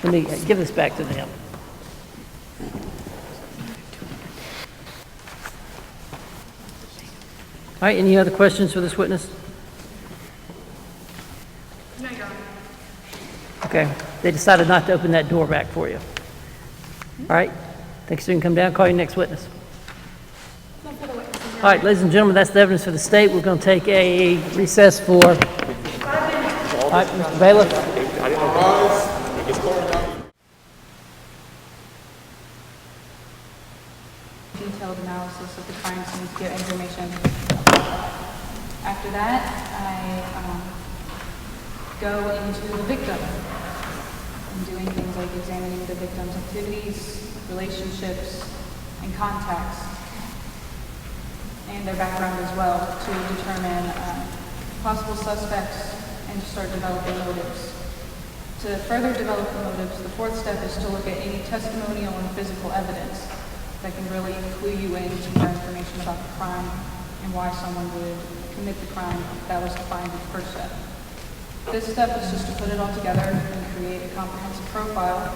Let me give this back to them. All right, any other questions for this witness? No, Your Honor. Okay, they decided not to open that door back for you. All right, thanks, so you can come down, call your next witness. All right, ladies and gentlemen, that's the evidence for the state. We're going to take a recess for... 5 minutes. All right, Mr. Bailiff. Detailed analysis of the crime scene to get information. After that, I go into the victim. I'm doing things like examining the victim's activities, relationships, and contacts, and their background as well, to determine possible suspects and to start developing motives. To further develop the motives, the fourth step is to look at any testimonial and physical evidence that can really clue you into more information about the crime and why someone would commit the crime. That was defined in the first step. This step is just to put it all together and create a comprehensive profile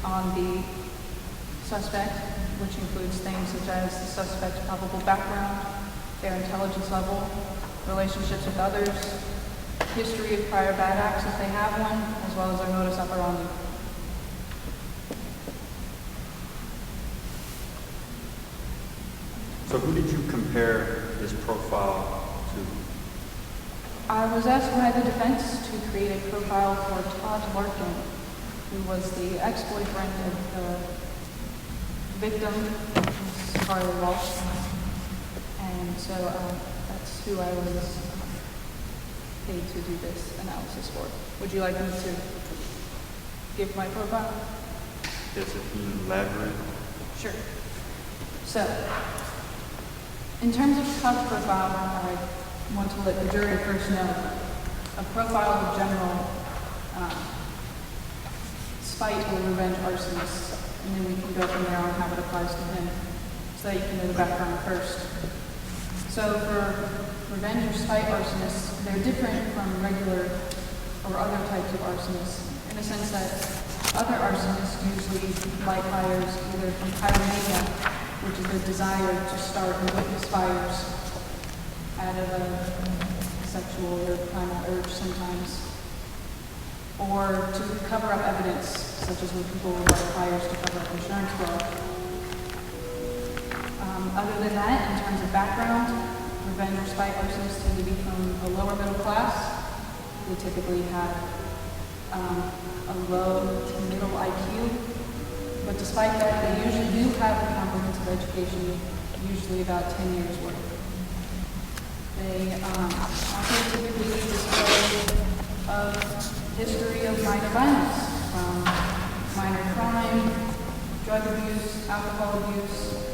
on the suspect, which includes things such as the suspect's probable background, their intelligence level, relationships with others, history of prior bad acts if they have one, as well as their modus operandi. So who did you compare this profile to? I was asked by the defense to create a profile for Todd Larkin, who was the ex-boyfriend of the victim, Ms. Carly Walsh. And so that's who I was paid to do this analysis for. Would you like me to give my profile? Yes, if you elaborate. Sure. So, in terms of Todd's profile, I want to let the jury first know a profile of general spite or revenge arsonist, and then we can go from there on how it applies to him, so that you can know the background first. So for revenge or spite arsonists, they're different from regular or other types of arsonists, in the sense that other arsonists usually light fires either from pyromania, which is the desire to start and witness fires out of a sexual or primal urge sometimes, or to cover up evidence, such as when people light fires to cover up insurance fraud. Other than that, in terms of background, revenge or spite arsonists tend to be from a lower middle class. They typically have a low to middle IQ, but despite that, they usually do have a comprehensive education, usually about 10 years worth. They also typically display a history of minor violence, from minor crime, drug abuse, alcohol abuse,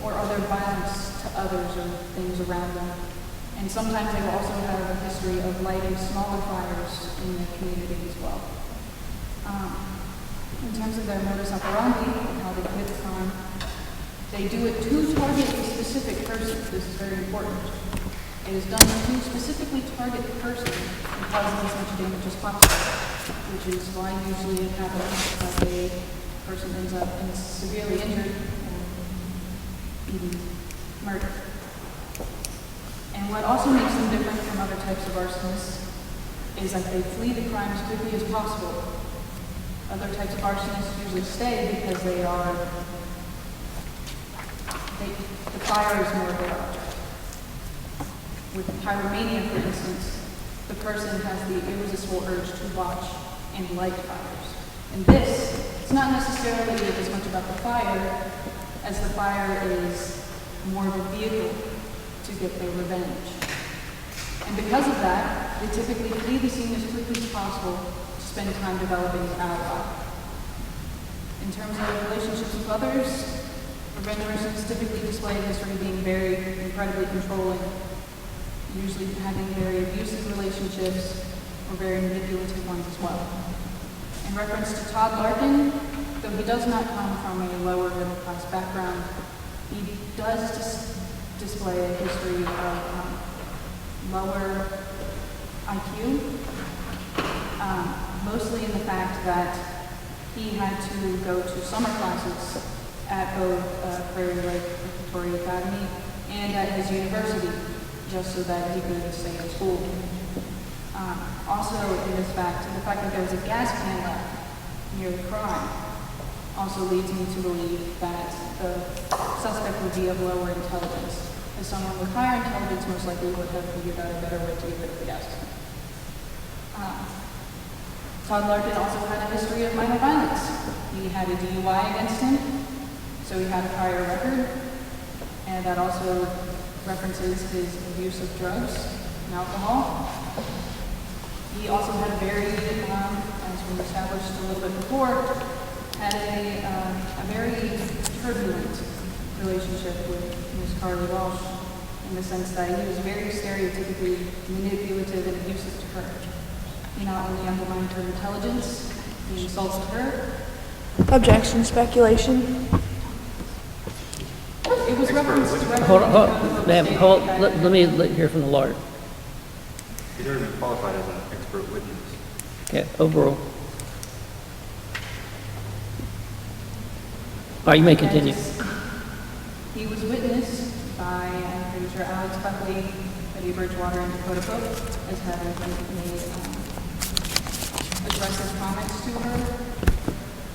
or other violence to others or things around them. And sometimes they will also have a history of lighting smaller fires in the community as well. In terms of their modus operandi and how they commit the crime, they do it to target a specific person. This is very important. It is done to specifically target the person and causing as much damage as possible, which is why usually it happens that a person ends up severely injured or even murdered. And what also makes them different from other types of arsonists is that they flee the crime as quickly as possible. Other types of arsonists usually stay because the fire is more of their object. With pyromania, for instance, the person has the irresistible urge to watch and light fires. And this, it's not necessarily as much about the fire as the fire is more of a vehicle to get their revenge. And because of that, they typically flee the scene as quickly as possible to spend time developing an alibi. In terms of relationships with others, revenge arsonists typically display a history of being very incredibly controlling, usually having very abusive relationships or very manipulative ones as well. In reference to Todd Larkin, though he does not come from a lower middle class background, he does display a history of lower IQ, mostly in the fact that he had to go to summer classes at both Prairie Lake Preparatory Academy and at his university, just so that he could stay in school. Also, in this fact, the fact that there was a gas can left near the crime also leads me to believe that the suspect would be of lower intelligence, as someone with higher intelligence most likely would have figured out a better way to get rid of the gas can. Todd Larkin also had a history of minor violence. He had a DUI against him, so he had a prior record, and that also references his abuse of drugs and alcohol. He also had a very, as we established a little bit before, had a very turbulent relationship with Ms. Carly Walsh, in the sense that he was very stereotypically manipulative and abusive to her. He not only undermined her intelligence, he insulted her. Objection, speculation. It was referenced Hold on, ma'am, let me hear from the lawyer. He's already been qualified as an expert witness. Okay, overall. All right, you may continue. He was witnessed by, I'm pretty sure, Alex Buckley, Betty Bridgewater, and Dakota Pope as having made aggressive comments to her.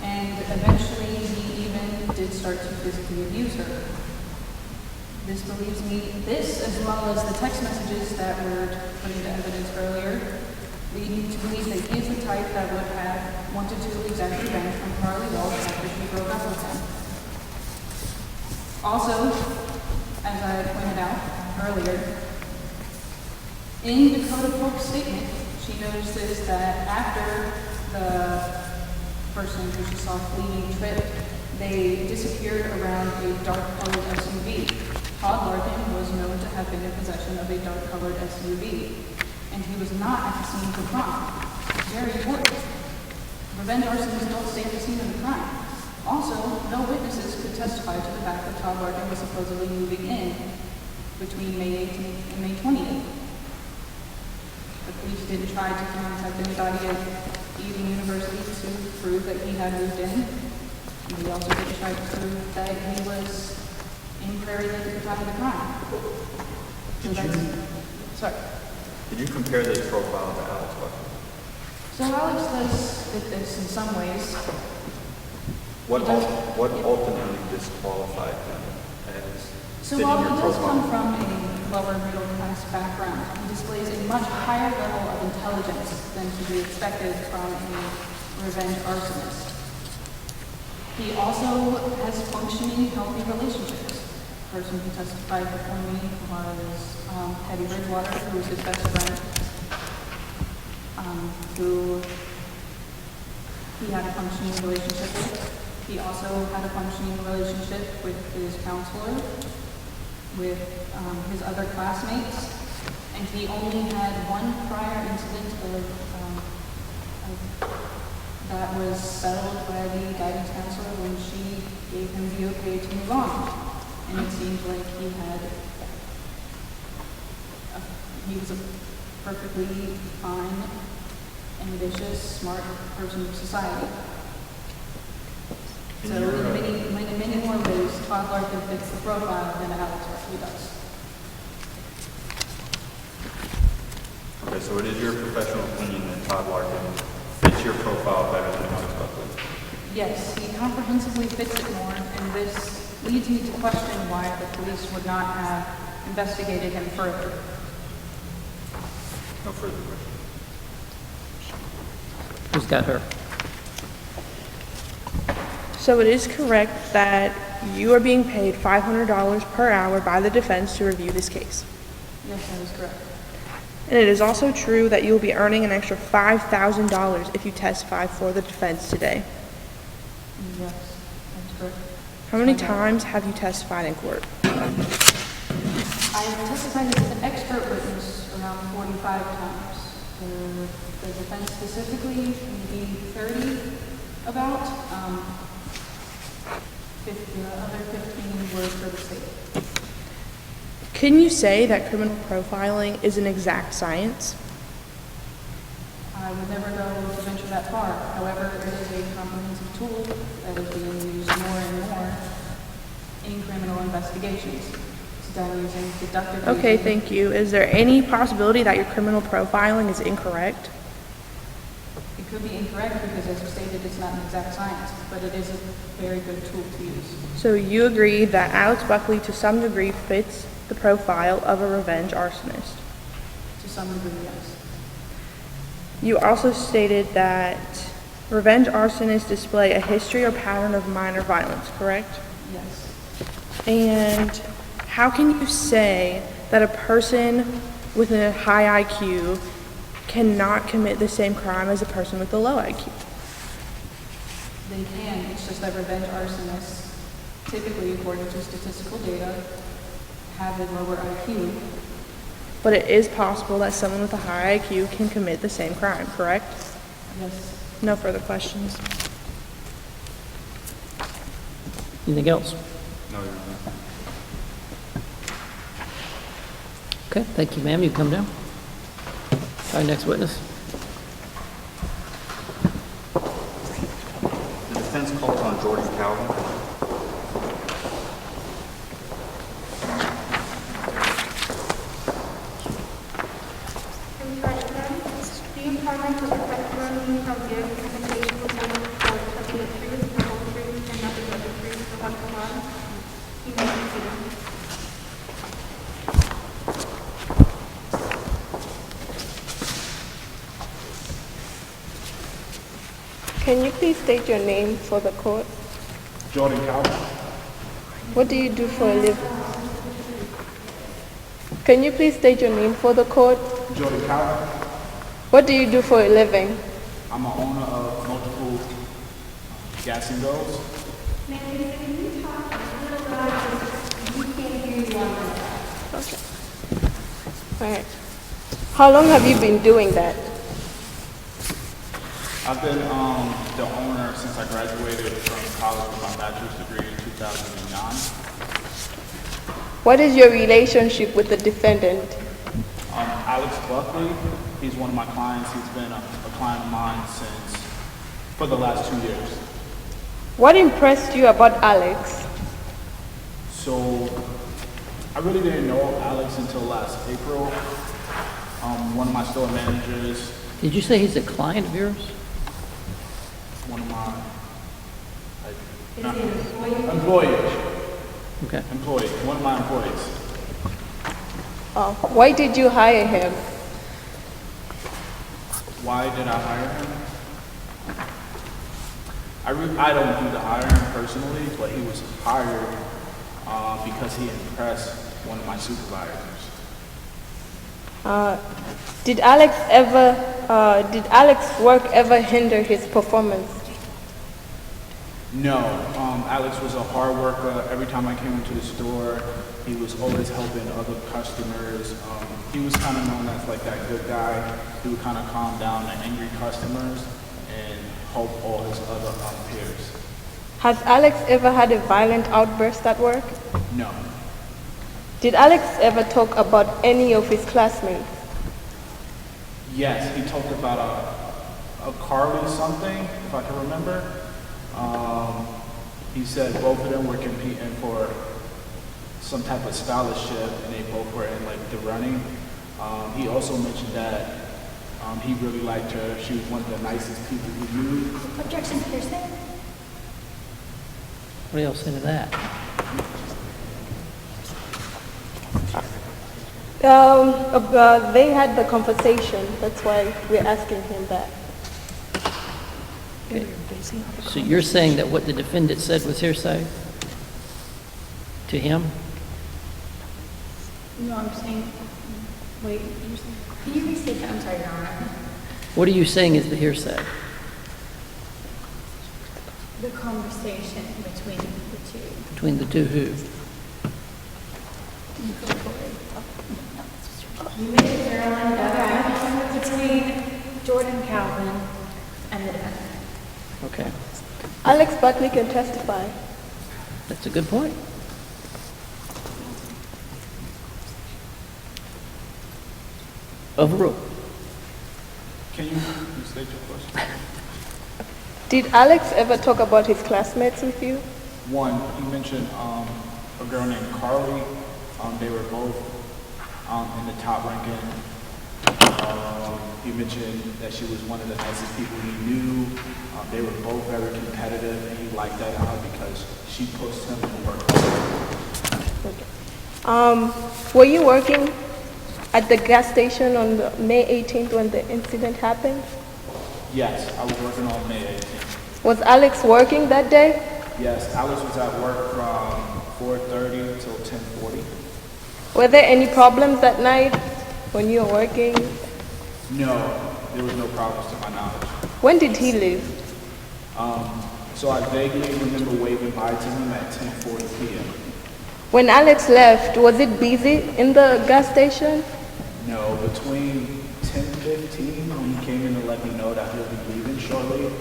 And eventually he even did start to physically abuse her. This as well as the text messages that were put into evidence earlier, lead me to believe that he is the type that would have wanted to exact revenge from Carly Walsh after she broke up with him. Also, as I pointed out earlier, in Dakota Pope's statement, she notices that after the person who she saw fleeing Tripp, they disappeared around a dark-colored SUV. Todd Larkin was known to have been in possession of a dark-colored SUV, and he was not at the scene of the crime. Very important. Revenge arsonists don't stay at the scene of the crime. Also, no witnesses could testify to the fact that Todd Larkin was supposedly moving in between May 18th and May 20th. The police didn't try to contact anybody at Eden University to prove that he had moved in. And he also didn't try to prove that he was in Prairie Lake at the time of the crime. Sorry. Did you compare this profile to Alex Buckley? So Alex does fit this in some ways. What ultimately disqualified him as So fitting while your he does profile? come from a lower middle class background, he displays a much higher level of intelligence than to be expected from a revenge arsonist. He also has functioning, healthy relationships. The person who testified before me was Teddy Bridgewater, who was his best friend, who he had a functioning relationship with. He also had a functioning relationship with his counselor, with his other classmates, and he only had one prior incident that was settled by the guidance counselor when she gave him the okay to move on. And it seemed like he was a perfectly fine, ambitious, smart person of society. So in many more ways, Todd Larkin fits the profile than Alex Buckley does. Okay, so it is your professional opinion that Todd Larkin fits your profile better than Alex Buckley? Yes, he comprehensively fits it more, and this leads me to question why the police would not have investigated him further. No further questions. Who's got her? So it is correct that you are being paid $500 per hour by the defense to review this case. Yes, that is correct. And it is also true that you will be earning an extra $5,000 if you testify for the defense today. Yes, that's correct. How many times have you testified in court? I have testified as an expert witness around 45 times. The defense specifically, maybe 30 about. The other 15 were for the state. Can you say that criminal profiling is an exact science? I would never go to venture that far. However, it is a comprehensive tool that is being used more and more in criminal investigations. It's done using deductive Okay, reasoning. thank you. Is there any possibility that your criminal profiling is incorrect? It could be incorrect because, as you stated, it's not an exact science, but it is a very good tool to use. So you agree that Alex Buckley to some degree fits the profile of a revenge arsonist? To some degree, yes. You also stated that revenge arsonists display a history or pattern of minor violence, correct? Yes. And how can you say that a person with a high IQ cannot commit the same crime as a person with a low IQ? They can, it's just that revenge arsonists, typically according to statistical data, have a lower IQ. But it is possible that someone with a high IQ can commit the same crime, correct? Yes. No further questions. Anything else? No, Your Honor. Okay, thank you, ma'am. You come down. All right, next witness. The defense calls on Jordan Calvin. In judgment, do you promise that the testimony you shall give in the case before this court shall be the truth, the whole truth, and nothing but the truth, so help you God? You may proceed. Can you please state your name for the court? Jordan Calvin. What do you do for a living? Can you please state your name for the court? Jordan Calvin. What do you do for a living? I'm an owner of multiple gas and goes. Okay. All right. How long have you been doing that? I've been the owner since I graduated from college with my bachelor's degree in 2009. What is your relationship with the defendant? Alex Buckley, he's one of my clients. He's been a client of mine for the last 2 years. What impressed you about Alex? So I really didn't know Alex until last April. One of my store managers, Did you say he's a client of yours? one of my employees. Okay. Employee, one of my employees. Why did you hire him? Why did I hire him? I don't do the hiring personally, but he was hired because he impressed one of my supervisors. Did Alex work ever hinder his performance? No, Alex was a hard worker. Every time I came into the store, he was always helping other customers. He was kind of known as like that good guy. He would kind of calm down the angry customers and help all his other peers. Has Alex ever had a violent outburst at work? No. Did Alex ever talk about any of his classmates? Yes, he talked about a Carly something, if I can remember. He said both of them were competing for some type of scholarship, and they both were in like the running. He also mentioned that he really liked her. She was one of the nicest people he knew. Objection, hearsay. What else into that? They had the conversation. That's why we're asking him that. Okay. So you're saying that what the defendant said was hearsay to him? No, I'm saying, wait, can you restate that? I'm sorry, Your Honor. What are you saying is the hearsay? The conversation between the two. Between the two who? You made it, Carolyn, between Jordan Calvin and the defendant. Okay. Alex Buckley can testify. That's a good point. Overruled. Can you state your question. Did Alex ever talk about his classmates with you? One, he mentioned a girl named Carly. They were both in the top ranking. He mentioned that she was one of the nicest people he knew. They were both very competitive, and he liked that out because she pushed him to work hard. Were you working at the gas station on May 18th when the incident happened? Yes, I was working on May 18th. Was Alex working that day? Yes, Alex was at work from 4:30 till 10:40. Were there any problems that night when you were working? No, there was no problems to my knowledge. When did he leave? So I vaguely remember waving bye to him at 10:40 p.m. When Alex left, was it busy in the gas station? No, between 10:15 when he came in to let me know that he'll be leaving shortly,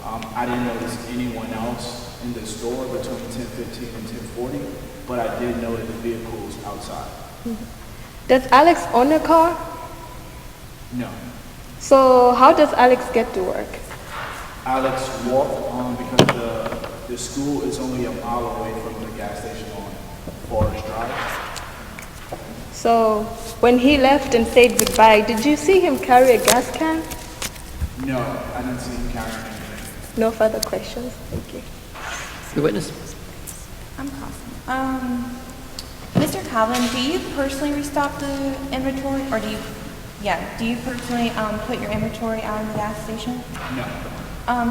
I didn't notice anyone else in the store between 10:15 and 10:40, but I did notice the vehicles outside. Does Alex own a car? No. So how does Alex get to work? Alex walked because the school is only a mile away from the gas station on Forest Drive. So when he left and said goodbye, did you see him carry a gas can? No, I didn't see him carrying anything. No further questions. Thank you. Your witness. I'm Cousin. Mr. Calvin, do you personally restock the inventory, or do you personally put your inventory out in the gas station? No.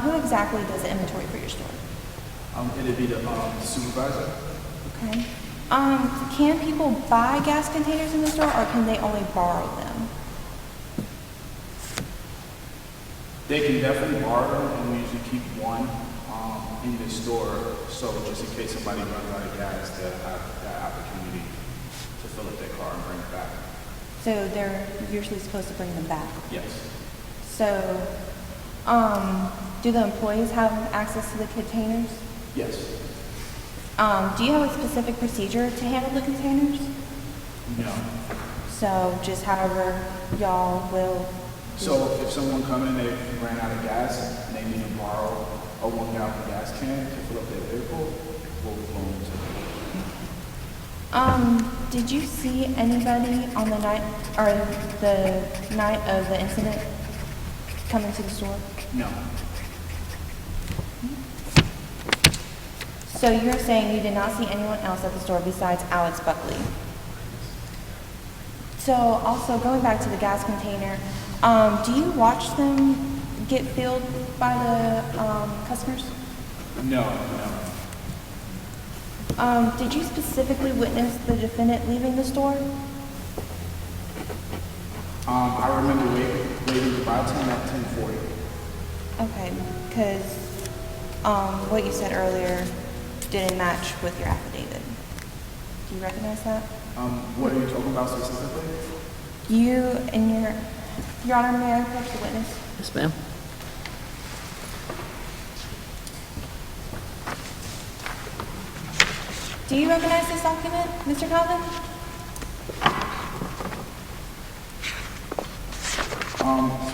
Who exactly does the inventory for your store? It'd be the supervisor. Okay. Can people buy gas containers in the store, or can they only borrow them? They can definitely borrow them, and we usually keep one in the store, so just in case somebody runs out of gas, they'll have that opportunity to fill up their car and bring it back. So they're usually supposed to bring them back? Yes. So, do the employees have access to the containers? Yes. Do you have a specific procedure to handle the containers? No. So just however y'all will? So if someone come in, they ran out of gas, and they need to borrow a 1 gallon gas can to fill up their vehicle, we'll loan it to them. Did you see anybody on the night of the incident come into the store? No. So you're saying you did not see anyone else at the store besides Alex Buckley? So also going back to the gas container, do you watch them get filled by the customers? No. Did you specifically witness the defendant leaving the store? I remember waiting goodbye to him at 10:40. Okay, because what you said earlier didn't match with your affidavit. Do you recognize that? What are you talking about specifically? You and Your Honor, may I approach the witness? Yes, ma'am. Do you recognize this document, Mr. Calvin?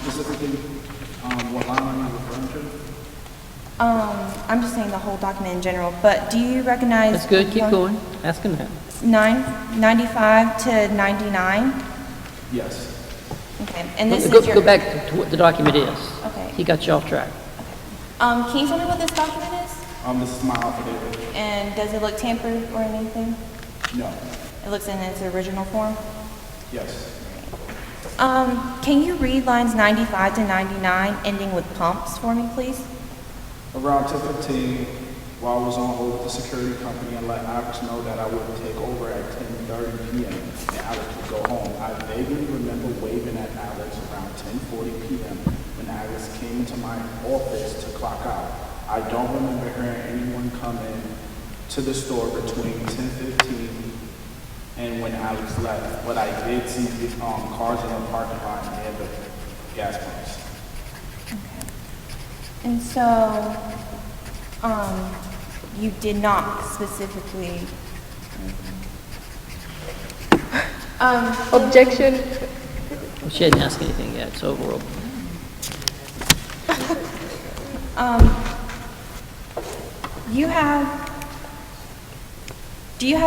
Specifically, what line are you referring to? I'm just saying the whole document in general, but do you recognize? That's good. Keep going. Ask him that. 95 to 99? Yes. Okay, and this Go is your... go back to what the document is. Okay. He got you off track. Can you tell me what this document is? This is my affidavit. And does it look tampered or anything? No. It looks in its original form? Yes. Can you read lines 95 to 99 ending with pumps for me, please? Around 10:15, while I was on hold with the security company and let Alex know that I would take over at 10:30 p.m. and Alex would go home, I vaguely remember waving at Alex around 10:40 p.m. when Alex came into my office to clock out. I don't remember hearing anyone come in to the store between 10:15 and when Alex left, but I did see cars in the parking lot near the gas pumps. And so, you did not specifically... Objection. She hadn't asked anything yet, so we're open. Do you have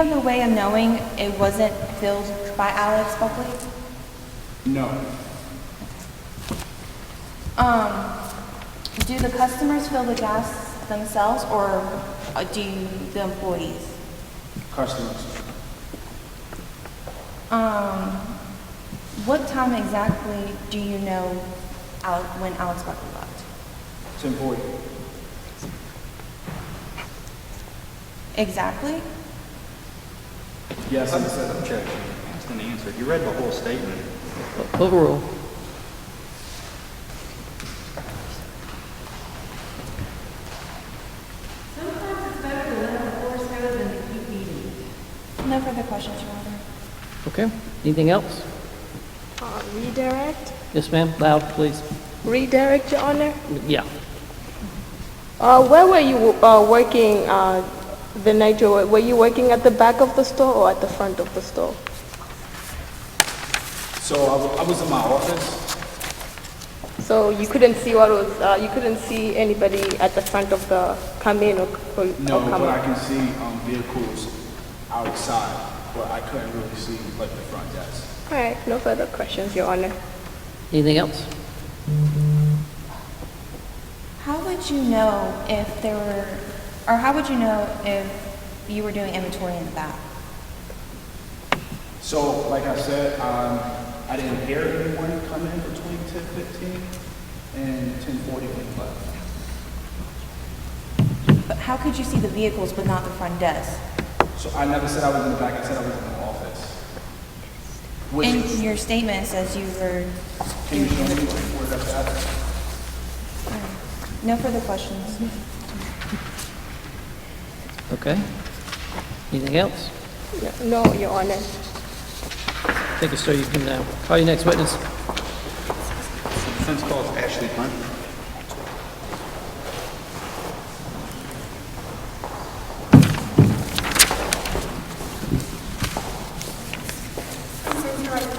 the way of knowing it wasn't filled by Alex Buckley? No. Do the customers fill the gas themselves, or do the employees? Customers. What time exactly do you know when Alex Buckley left? 10:40. Exactly? Yes, I said objection. Asked and answered. You read the whole statement. Overrule. Sometimes it's better to let the horse go than to keep eating. No further questions, Your Honor. Okay, anything else? Redirect? Yes, ma'am, loud, please. Redirect, Your Honor? Yeah. Where were you working the night you were you working at the back of the store or at the front of the store? So I was in my office. So you couldn't see what was, you couldn't see anybody at the front of the come in or No, come but I out? can see vehicles outside, but I couldn't really see like the front desk. All right, no further questions, Your Honor. Anything else? How would you know if there were, or how would you know if you were doing inventory in the back? So, like I said, I didn't hear anyone come in between 10:15 and 10:40 when he left. But how could you see the vehicles but not the front desk? So I never said I was in the back. I said I was in the office. Which In is, your statement, it says you were can you doing show me inventory. where that's at? No further questions. Okay. Anything else? No, Your Honor. Thank you, sir. You can call your next witness. Defense calls Ashley Hunt. Ms. Wright,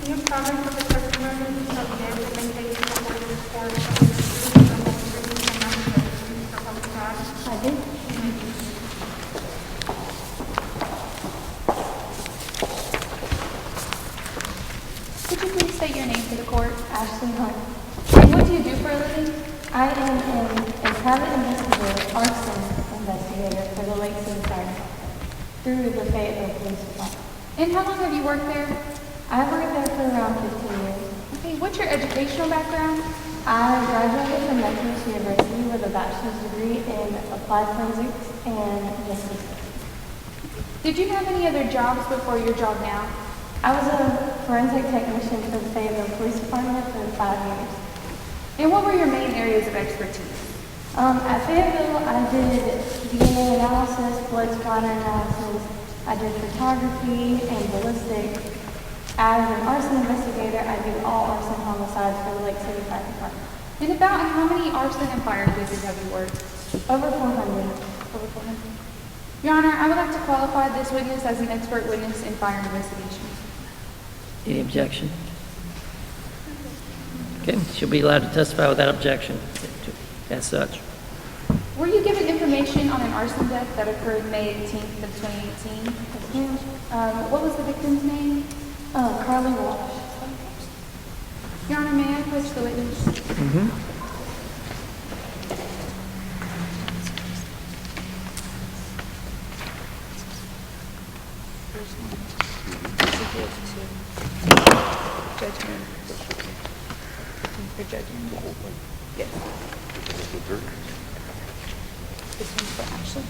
do you promise that the testimony you shall give in the case before this court shall be the truth, the whole truth, and nothing but the truth, so help you God? I do. Could you please state your name for the court? Ashley Hunt. And what do you do for a living? I am a private investigator, arson investigator for the Lake City Fire through the Fayetteville Police Department. And how long have you worked there? I've worked there for around 15 years. Okay, what's your educational background? I graduated from Methodist University with a bachelor's degree in applied forensics and justice. Did you have any other jobs before your job now? I was a forensic technician for the Fayetteville Police Department for 5 years. And what were your main areas of expertise? At Fayetteville, I did DNA analysis, blood splatter analysis. I did photography and ballistics. As an arson investigator, I do all arson homicides for the Lake City Fire Department. And about how many arson and fire cases have you worked? Over 400. Over 400. Your Honor, I would like to qualify this witness as an expert witness in fire investigation. Any objection? Okay, she'll be allowed to testify without objection as such. Were you given information on an arson death that occurred May 18th of 2018? Yes, What was the victim's name? Carly Walsh. Your Honor, may I approach the witness? For judging. Yes. This one's for Ashley.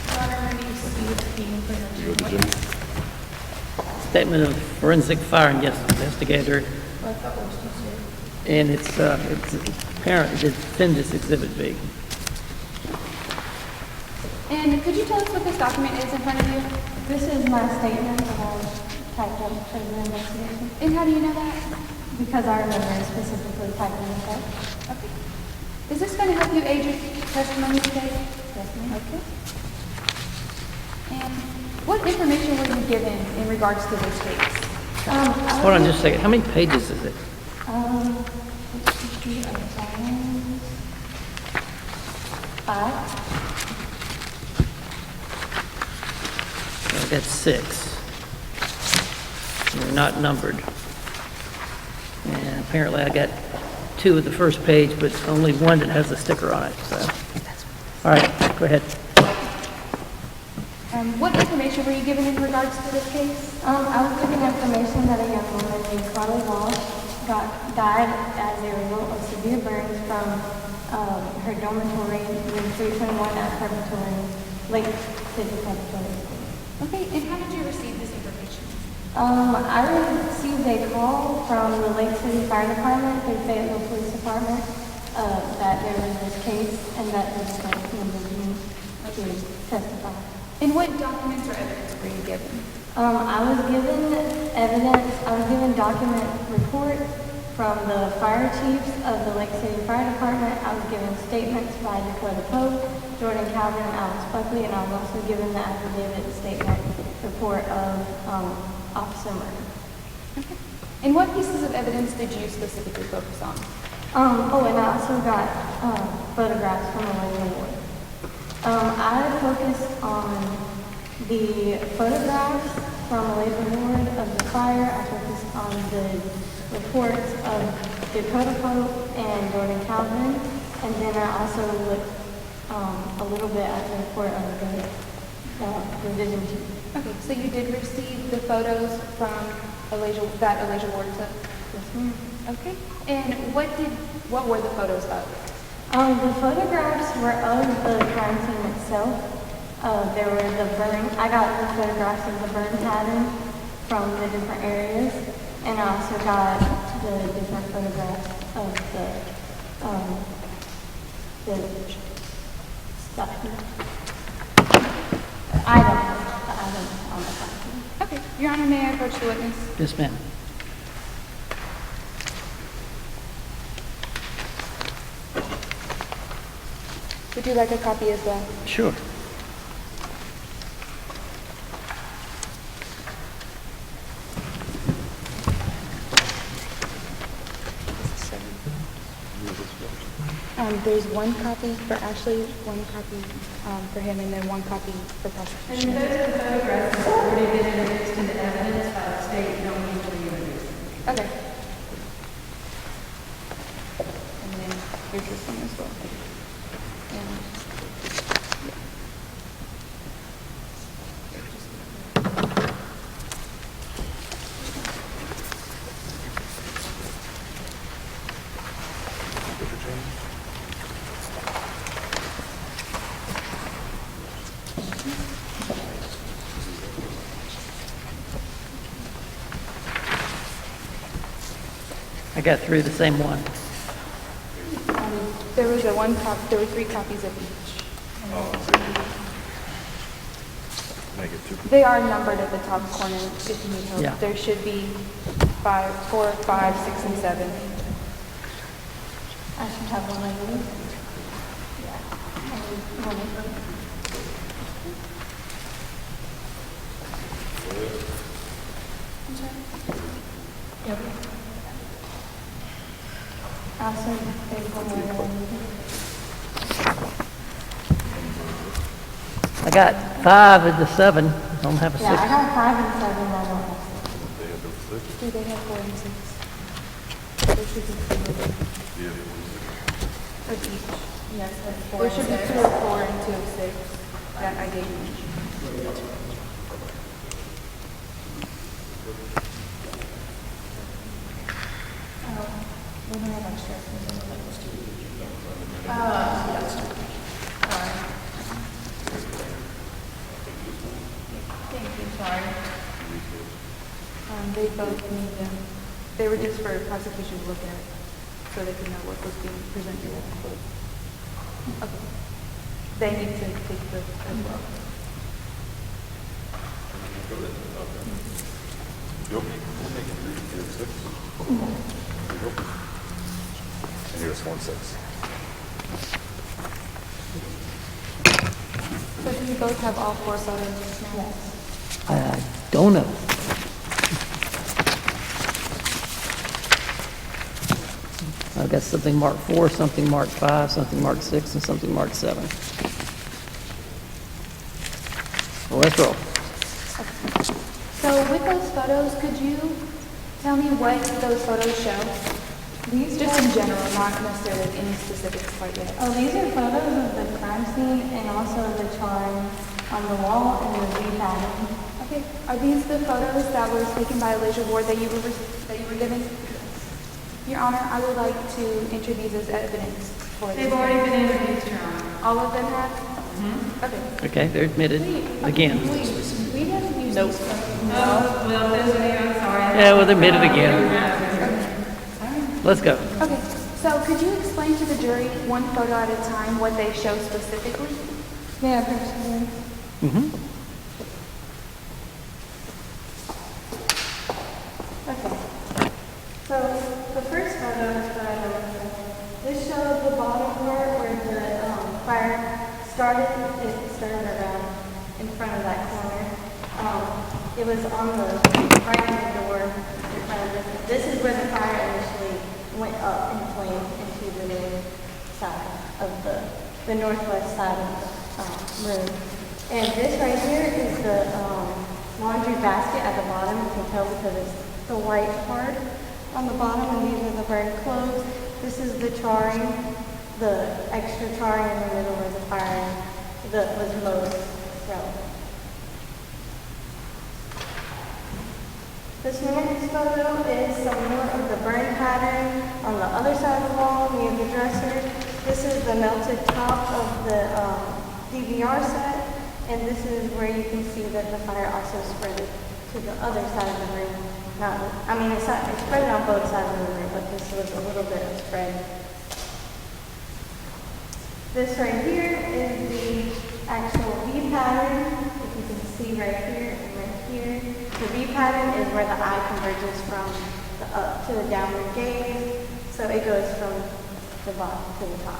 Your Honor, my name is Steve Dean for the Statement of forensic fire investigator, and it's apparent the defendant's Exhibit B. And could you tell us what this document is in front of you? This is my statement that I typed up for the investigation. And how do you know that? Because I remember specifically typing this up. Okay. Is this going to help you aid your testimony today? Yes, ma'am. Okay. And what information were you given in regards to this case? Hold on just a second. How many pages is it? at 6. They're not numbered. And apparently I got 2 of the first page, but only 1 that has a sticker on it, so. All right, go ahead. What information were you given in regards to this case? I was given information that a young woman named Carly Walsh died as a result of severe burns from her dormitory in 321 at Preparatory, Lake City Preparatory School. Okay, and how did you receive this information? I received a call from the Lake City Fire Department through Fayetteville Police Department that there was this case and that the defense needed me to testify. And what documents or evidence were you given? I was given evidence, I was given document report from the fire chiefs of the Lake City Fire Department. I was given statements by Dakota Pope, Jordan Calvin, and Alex Buckley, and I was also given the affidavit statement report of Officer Murray. Okay. And what pieces of evidence did you specifically focus on? And I also got photographs from Elijah Ward. I focused on the photographs from Elijah Ward of the fire. I focused on the reports of Dakota Pope and Jordan Calvin, and then I also looked a little bit at the report of the revision team. Okay, so you did receive the photos from Elijah Ward took? Yes, ma'am. Okay. And what were the photos of? The photographs were of the crime scene itself. There were I got the photographs of the burn pattern from the different areas, and I also got the different photographs of the stuff, the items on the crime scene. Okay. Your Honor, may I approach the witness? Yes, ma'am. Would you like a copy as well? Sure. There's one copy for Ashley, one copy for him, and then one copy for prosecution. And those are the photographs that have already been introduced into evidence by the state. You don't need to reintroduce them. Okay. And then here's this one as well. I got 3 of the same one. There were 3 copies of each. They are numbered at the top corner if you need help. Yeah. There should be 4, 5, 6, and 7. I should have one of these. Yeah. One of them. Yep. Also, there's one more. I got 5 of the 7. I don't have a 6. Yeah, I have 5 and 7. I don't have 6. Do they have 4 and 6? There should be 2 of each. Yes, There should be 2 of 4 and 2 of 6 that I gave you. We don't have extra. Thank you, sorry. They both need them. They were just for prosecution to look at, so they could know what was being presented. Okay. They need to take this as well. And here's 1/6. So do you both have all 4 photos now? Yes. I don't know. I've got something marked 4, something marked 5, something marked 6, and something marked 7. Well, let's roll. Okay. So with those photos, could you tell me what those photos show? These Just in general, not necessarily any specifics quite yet. Oh, these are photos of the crime scene and also the charm on the wall and the V pattern. Okay. Are these the photos that were taken by Elijah Ward that you were given? Your Honor, I would like to enter these as evidence for this. They've already been introduced, Your Honor. All of them have? Okay. Okay, they're admitted again. We haven't used Nope. these photos. Oh, well, there's any, I'm sorry. Yeah, well, they're admitted again. Let's go. Okay, so could you explain to the jury one photo at a time what they show specifically? Yeah, personally. Mm-hmm. Okay. So the first photo is what I looked at. This shows the bottom part where the fire started. It started around in front of that corner. It was on the right of the door in front of this. This is where the fire initially went up in flames into the north side of the northwest side of the room. And this right here is the laundry basket at the bottom. You can tell because it's the white part on the bottom, and these are the burned clothes. This is the charring, the extra charring in the middle where the fire that was most relevant. This next photo is some more of the burn pattern on the other side of the wall near the dresser. This is the melted top of the DVR set, and this is where you can see that the fire also spread to the other side of the room. It's spread on both sides of the room, but this was a little bit of spread. This right here is the actual V pattern. If you can see right here and right here. The V pattern is where the eye converges from the up to the downward gaze. So it goes from the bottom to the top.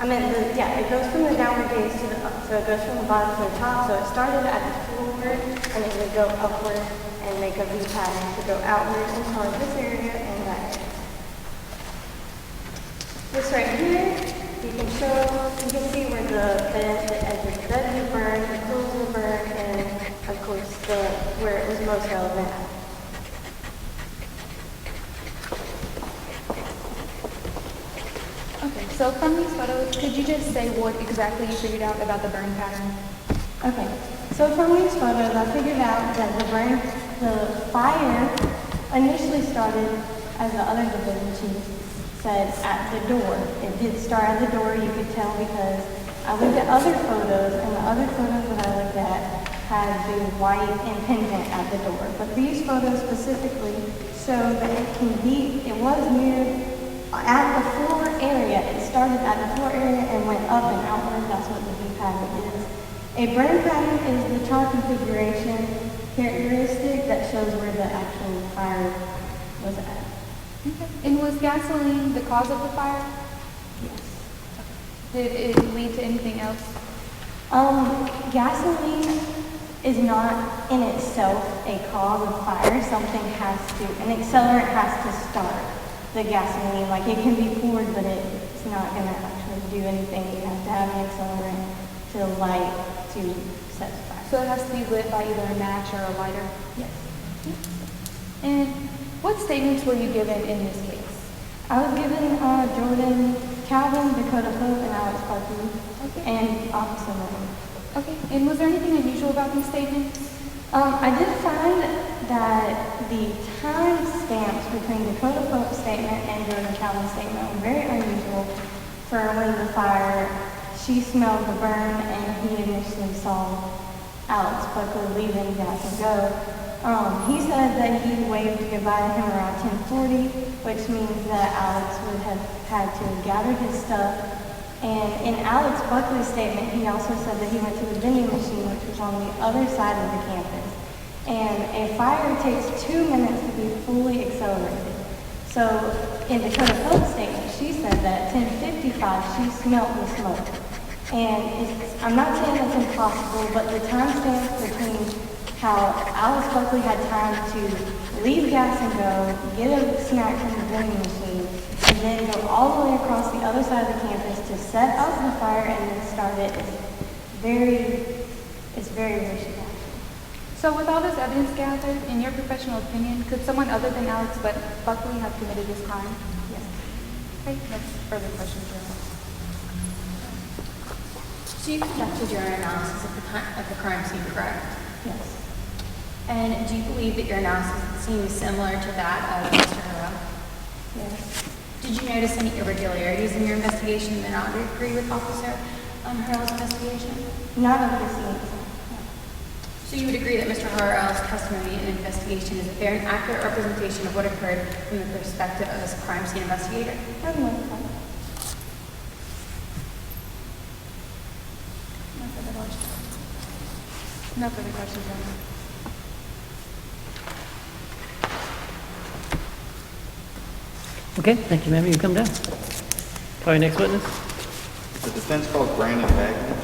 It goes from the downward gaze to the up. So it goes from the bottom to the top. So it started at the floor and it would go upward and make a V pattern to go outward and toward this area and that area. This right here, you can see where the edge of the bed was burned, the clothes were burned, and of course where it was most relevant. Okay, so from these photos, could you just say what exactly you figured out about the burn pattern? Okay, so from these photos, I figured out that the fire initially started, as the other division chief said, at the door. It did start at the door, you could tell, because I looked at other photos, and the other photos that I looked at had the white impingement at the door. But these photos specifically show that it was near, at the floor area. It started at the floor area and went up and outward. That's what the V pattern is. A burn pattern is the char configuration characteristic that shows where the actual fire was at. Okay. And was gasoline the cause of the fire? Yes. Did it lead to anything else? Gasoline is not in itself a cause of fire. An accelerant has to start the gasoline. Like it can be poured, but it's not going to actually do anything. You have to have an accelerant to light to set the fire. So it has to be lit by either a match or a lighter? Yes. And what statements were you given in this case? I was given Jordan Calvin, Dakota Hope, and Alex Parkey, and Officer Miller. Okay, and was there anything unusual about these statements? I did find that the time stamps between Dakota Pope's statement and Jordan Calvin's statement were very unusual for when the fire, she smelled the burn, and he initially saw Alex Buckley leaving Gas and Go. He said that he waved goodbye to him around 10:40, which means that Alex would have had to have gathered his stuff. And in Alex Buckley's statement, he also said that he went to the vending machine, which was on the other side of the campus. And a fire takes 2 minutes to be fully accelerated. So in Dakota Pope's statement, she said that at 10:55, she smelled the smoke. And I'm not saying it's impossible, but the time stamp between how Alex Buckley had time to leave Gas and Go, get a snack from the vending machine, and then go all the way across the other side of the campus to set up the fire and then start it. It's very wishy-washy. So with all this evidence gathered, in your professional opinion, could someone other than Alex Buckley have committed this crime? Yes. Okay, next further questions, Your Honor. So you conducted your own analysis of the crime scene, correct? Yes. And do you believe that your analysis seems similar to that of Mr. Harrell? Yes. Did you notice any irregularities in your investigation that not agree with Officer Harrell's investigation? Not of this nature. So you would agree that Mr. Harrell's testimony and investigation is a fair and accurate representation of what occurred from the perspective of a crime scene investigator? For the most part. No further questions, Your Honor. Okay, thank you, ma'am. You can come down. Call your next witness. The defense called Brandon Bagley.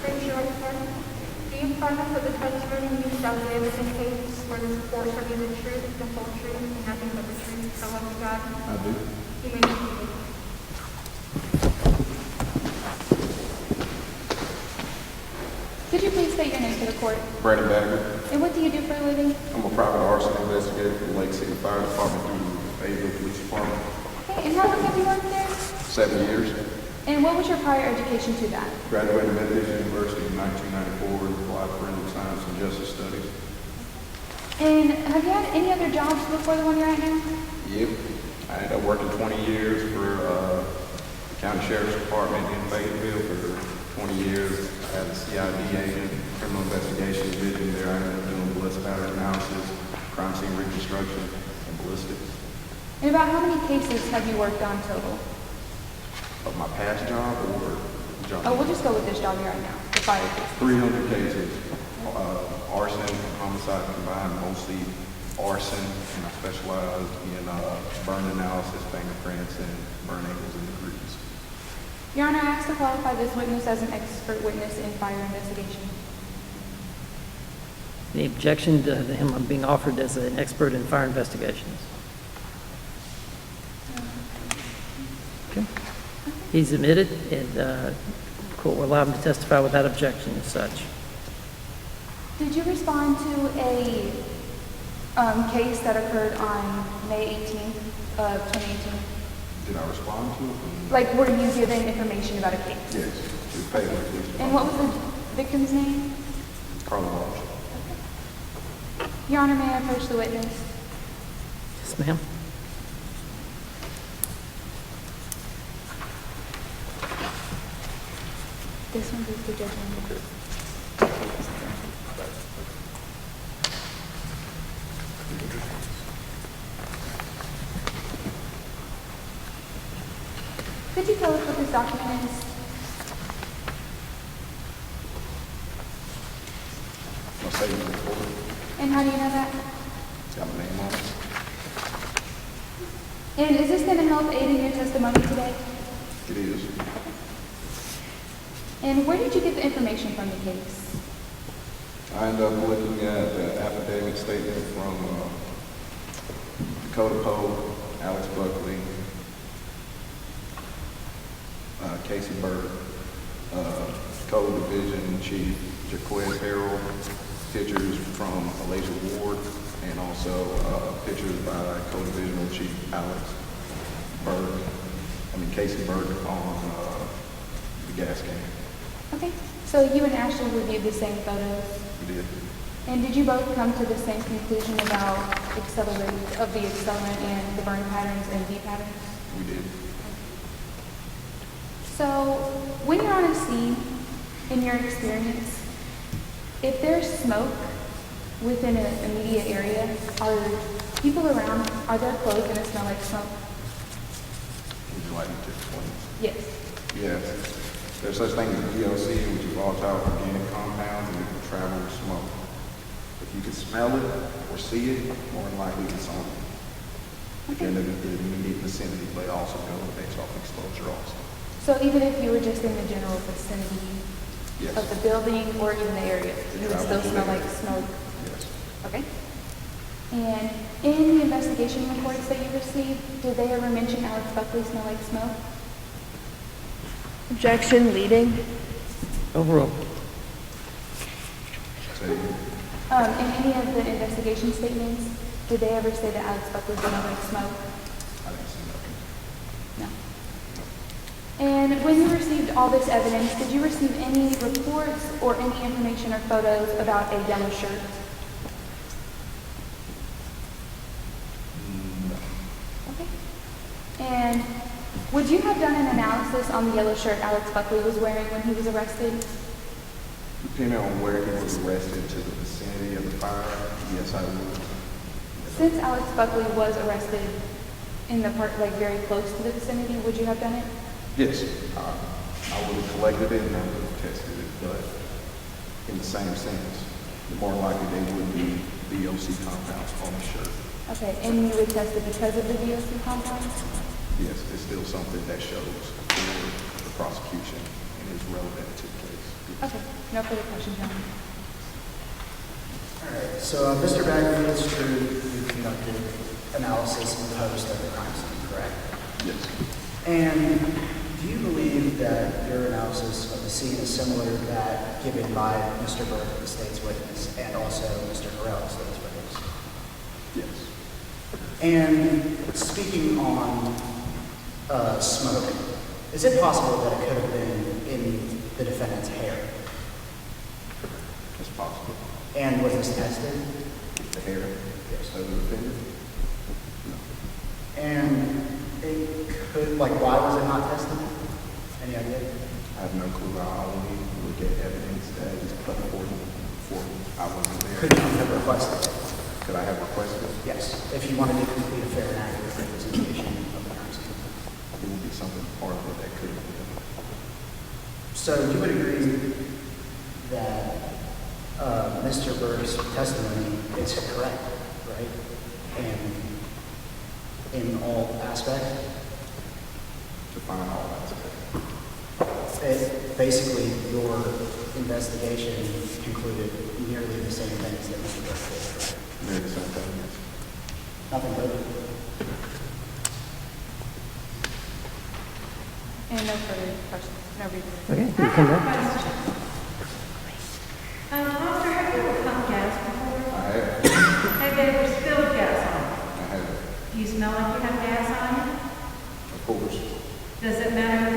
Raise your right hand. Do you promise that the testimony you shall give in the case where this court shall be the truth, the whole truth, and nothing but the truth, so help you God? I do. You may proceed. Could you please state your name for the court? Brandon Bagley. And what do you do for a living? I'm a private arson investigator for the Lake City Fire Department through the Fayetteville Police Department. Okay, and how long have you worked there? 7 years. And what was your prior education to that? Graduated Methodist University in 1994 and applied forensic science and justice studies. And have you had any other jobs before the one you're at now? Yep. I ended up working 20 years for the County Sheriff's Department in Fayetteville for 20 years. I had a CID agent, criminal investigation division there. I ended up doing ballistic pattern analysis, crime scene reconstruction, and ballistics. And about how many cases have you worked on total? Of my past job or job? Oh, we'll just go with this job you're at now, the fire case. 300 cases, arson and homicide combined, mostly arson, and I specialized in burn analysis, fingerprints, and burn angles and degrees. Your Honor, I ask to qualify this witness as an expert witness in fire investigation. Any objection to him being offered as an expert in fire investigations? Okay. He's admitted, and the court will allow him to testify without objection as such. Did you respond to a case that occurred on May 18th of 2018? Did I respond to it? Like, were you given information about a case? Yes, to the Fayetteville Police Department. And what was the victim's name? Carla Walsh. Your Honor, may I approach the witness? Yes, ma'am. This one is the judgment. Could you tell us what this document is? My savings report. And how do you know that? It's got my name on it. And is this going to help aid in your testimony today? It is. And where did you get the information from the case? I ended up looking at the affidavit statement from Dakota Poe, Alex Buckley, Casey Burke, Code Division Chief Jaquez Harrell, pictures from Elijah Ward, and also pictures by Code Divisional Chief Casey Burke on the gas can. Okay, so you and Ashley reviewed the same photos? We did. And did you both come to the same conclusion about the accelerant and the burn patterns and V patterns? We did. So when you're on a scene, in your experience, if there's smoke within an immediate area, are people around, are there clothes going to smell like smoke? Would you like me to explain? Yes. Yes. There's such thing as VOC, which is volatile organic compounds, and it can travel with smoke. If you can smell it or see it, more than likely it's on you. If you're in the immediate vicinity, they also go based off exposure also. So even if you were just in the general vicinity Yes. of the building or even the area, you would still smell like smoke? Yes. Okay. And in the investigation reports that you received, did they ever mention Alex Buckley smell like smoke? Objection, leading. Overruled. In any of the investigation statements, did they ever say that Alex Buckley smelled like smoke? I didn't see nothing. No. And when you received all this evidence, did you receive any reports or any information or photos about a yellow shirt? Okay. And would you have done an analysis on the yellow shirt Alex Buckley was wearing when he was arrested? Depending on where he was arrested to the vicinity of the fire, yes, I would. Since Alex Buckley was arrested in the part, like very close to the vicinity, would you have done it? Yes, I would have collected it and I would have tested it, but in the same sense, more likely they would be VOC compounds on the shirt. Okay, and you would test it because of the VOC compounds? Yes, it's still something that shows for the prosecution and is relevant to the case. Okay, no further questions, John. All right, so Mr. Bagley, it's true you conducted analysis and post of the crime scene, correct? Yes. And do you believe that your analysis of the scene is similar to that given by Mr. Burke, the state's witness, and also Mr. Harrell, the state's witness? Yes. And speaking on smoking, is it possible that it could have been in the defendant's hair? It's possible. And was this tested? The hair? Yes. Of the defendant? No. And it could, like, why was it not tested? Any idea? I have no clue. I only look at evidence that is put forward before I wasn't there. Could you have requested it? Could I have requested? Yes, if you wanted to complete a fair and accurate representation of the crime scene. It would be something part of it that could have been. So you would agree that Mr. Burke's testimony is correct, right? And in all aspects? Define all aspects. Basically, your investigation concluded nearly the same things that Mr. Burke did, correct? Nearly the same thing, yes. Nothing but. And no further questions, no reason. Okay, you come back. Officer, have you ever pumped gas before? I have. Have you ever spilled gas on you? I have. Do you smell like you have gas on you? Of course. Does it matter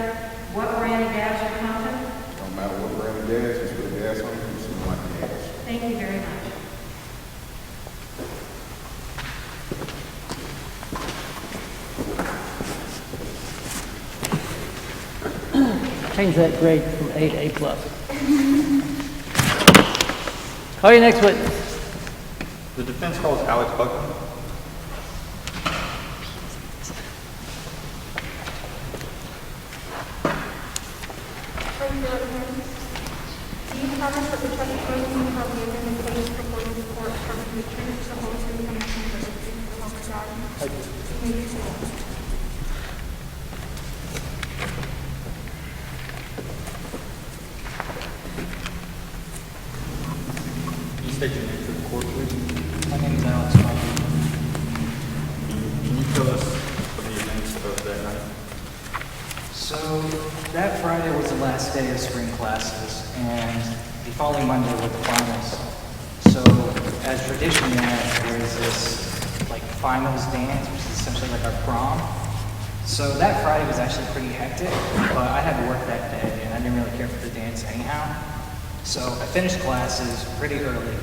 what brand of gas you're pumping? No matter what brand of gas, just put gas on it, you smell like gas. Thank you very much. Change that grade from A to A+. Call your next witness. The defense calls Alex Buckley. Do you promise that the testimony you have given in the case before the court shall be the truth, the whole truth, and nothing but the truth, so help me God? I do. May you say. Can you state your name for the court, please? My name is Alex Buckley. Can you tell us the events of that night? So that Friday was the last day of spring classes, and the following Monday were the finals. So as tradition, there's this like finals dance, which is essentially like our prom. So that Friday was actually pretty hectic, but I had to work that day, and I didn't really care for the dance anyhow. So I finished classes pretty early,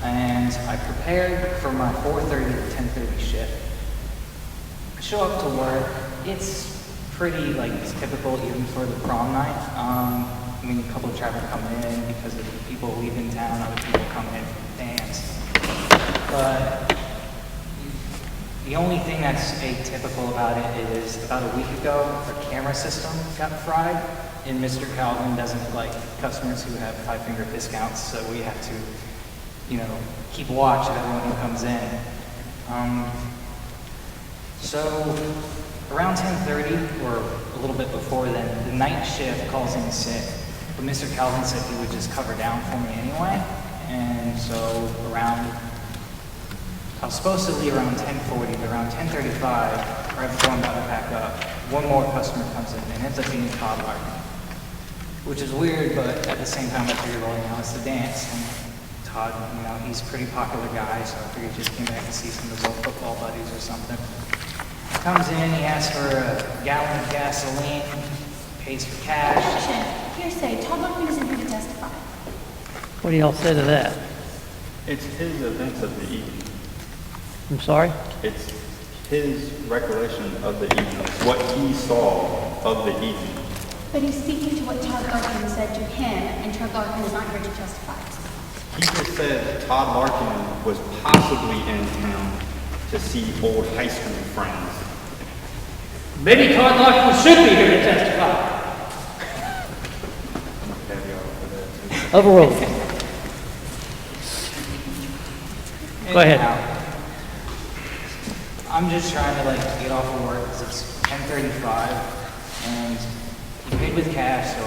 and I prepared for my 4:30 to 10:30 shift. I show up to work. It's pretty like typical even for the prom night. I mean, a couple of traffic coming in because of people leaving town, other people coming in from the dance. But the only thing that's atypical about it is about a week ago, our camera system got fried, and Mr. Calvin doesn't like customers who have 5-finger discounts, so we have to, keep watch of everyone who comes in. So around 10:30, or a little bit before then, the night shift calls in sick, but Mr. Calvin said he would just cover down for me anyway, and so around I was supposed to leave around 10:40, but around 10:35, right before I'm about to pack up, one more customer comes in and ends up being Todd Larkin. Which is weird, but at the same time I figured, well, it's the dance. And Todd, he's a pretty popular guy, so I figured he just came back to see some of his old football buddies or something. Comes in, he asks for a gallon of gasoline, pays for cash. Hearsay, Todd Larkin isn't here to testify. What do y'all say to that? It's his events of the evening. I'm sorry? It's his recollection of the evening. It's what he saw of the evening. But he's speaking to what Todd Larkin said to him, and Todd Larkin is not here to testify. He just said Todd Larkin was possibly in town to see old high school friends. Maybe Todd Larkin should be here to testify. Overruled. Go ahead. I'm just trying to get off of work because it's 10:35 and he paid with cash, so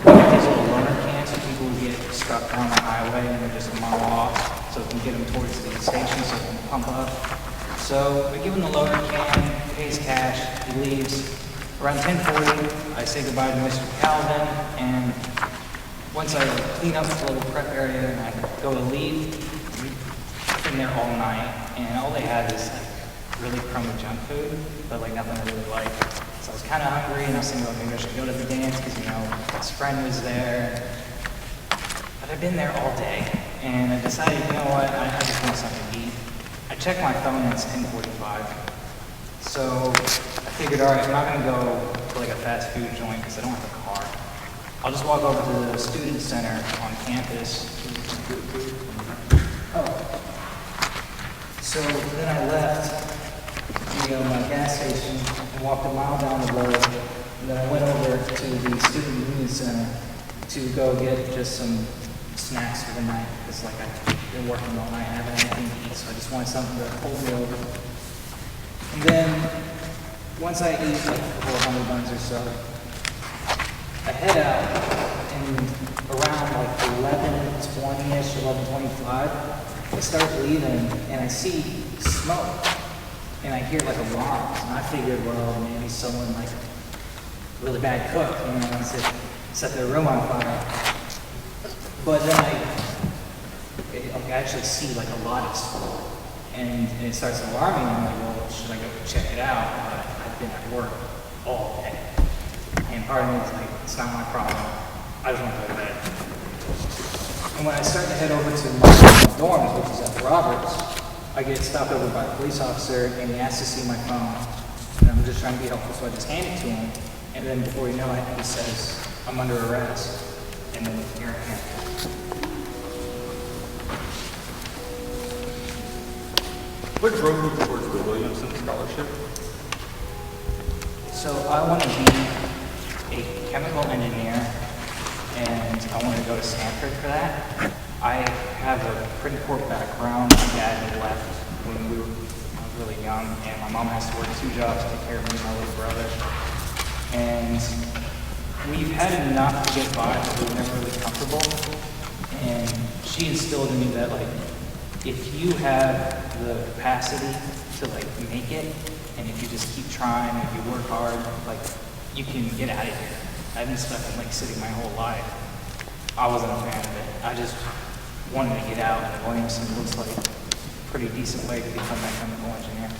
these little loaner cans so people who get stuck on the highway and they're just a mile off so we can get them towards the station so they can pump up. So we give him the loaner can, he pays cash, he leaves. Around 10:40, I say goodbye to Mr. Calvin, and once I clean up the little prep area and I go to leave, I've been there all night, and all they had is really crummy junk food, but nothing I really liked. So I was kind of hungry, and I was thinking, well, maybe I should go to the dance because his friend was there. But I've been there all day, and I decided, you know what, I just want something to eat. I checked my phone, and it's 10:45. So I figured, all right, I'm not going to go to a fast food joint because I don't have a car. I'll just walk over to the student center on campus. Oh. So then I left my gas station and walked a mile down the road. And then I went over to the student union center to go get just some snacks for the night because I've been working all night and I haven't had anything to eat, so I just wanted something to hold me over. And then once I eat a couple of 100 buns or so, I head out and around 11:20-ish, 11:25, I start leaving and I see smoke and I hear alarms and I figured, well, maybe someone really bad cook, set their room on fire. But then I actually see a lot of smoke and it starts alarming me. I'm like, well, should I go check it out? But I've been at work all day. And part of me is it's not my problem. I just want to go to bed. And when I start to head over to my dorms, which is at Roberts, I get stopped over by a police officer and he asks to see my phone. And I'm just trying to be helpful, so I just hand it to him. And then before you know it, he says, I'm under arrest. And then here I am. What drove you towards the Williamson Scholarship? So I want to be a chemical engineer, and I want to go to Stanford for that. I have a pretty poor background. My dad had left when I was really young, and my mom has to work 2 jobs to take care of me and my little brother. And we've had enough to get by, but we were never really comfortable. And she instilled in me that if you have the capacity to make it, and if you just keep trying, if you work hard, you can get out of here. I've been stuck in city my whole life. I wasn't a fan of it. I just wanted to get out, and Williamson looks like a pretty decent way to become a chemical engineer.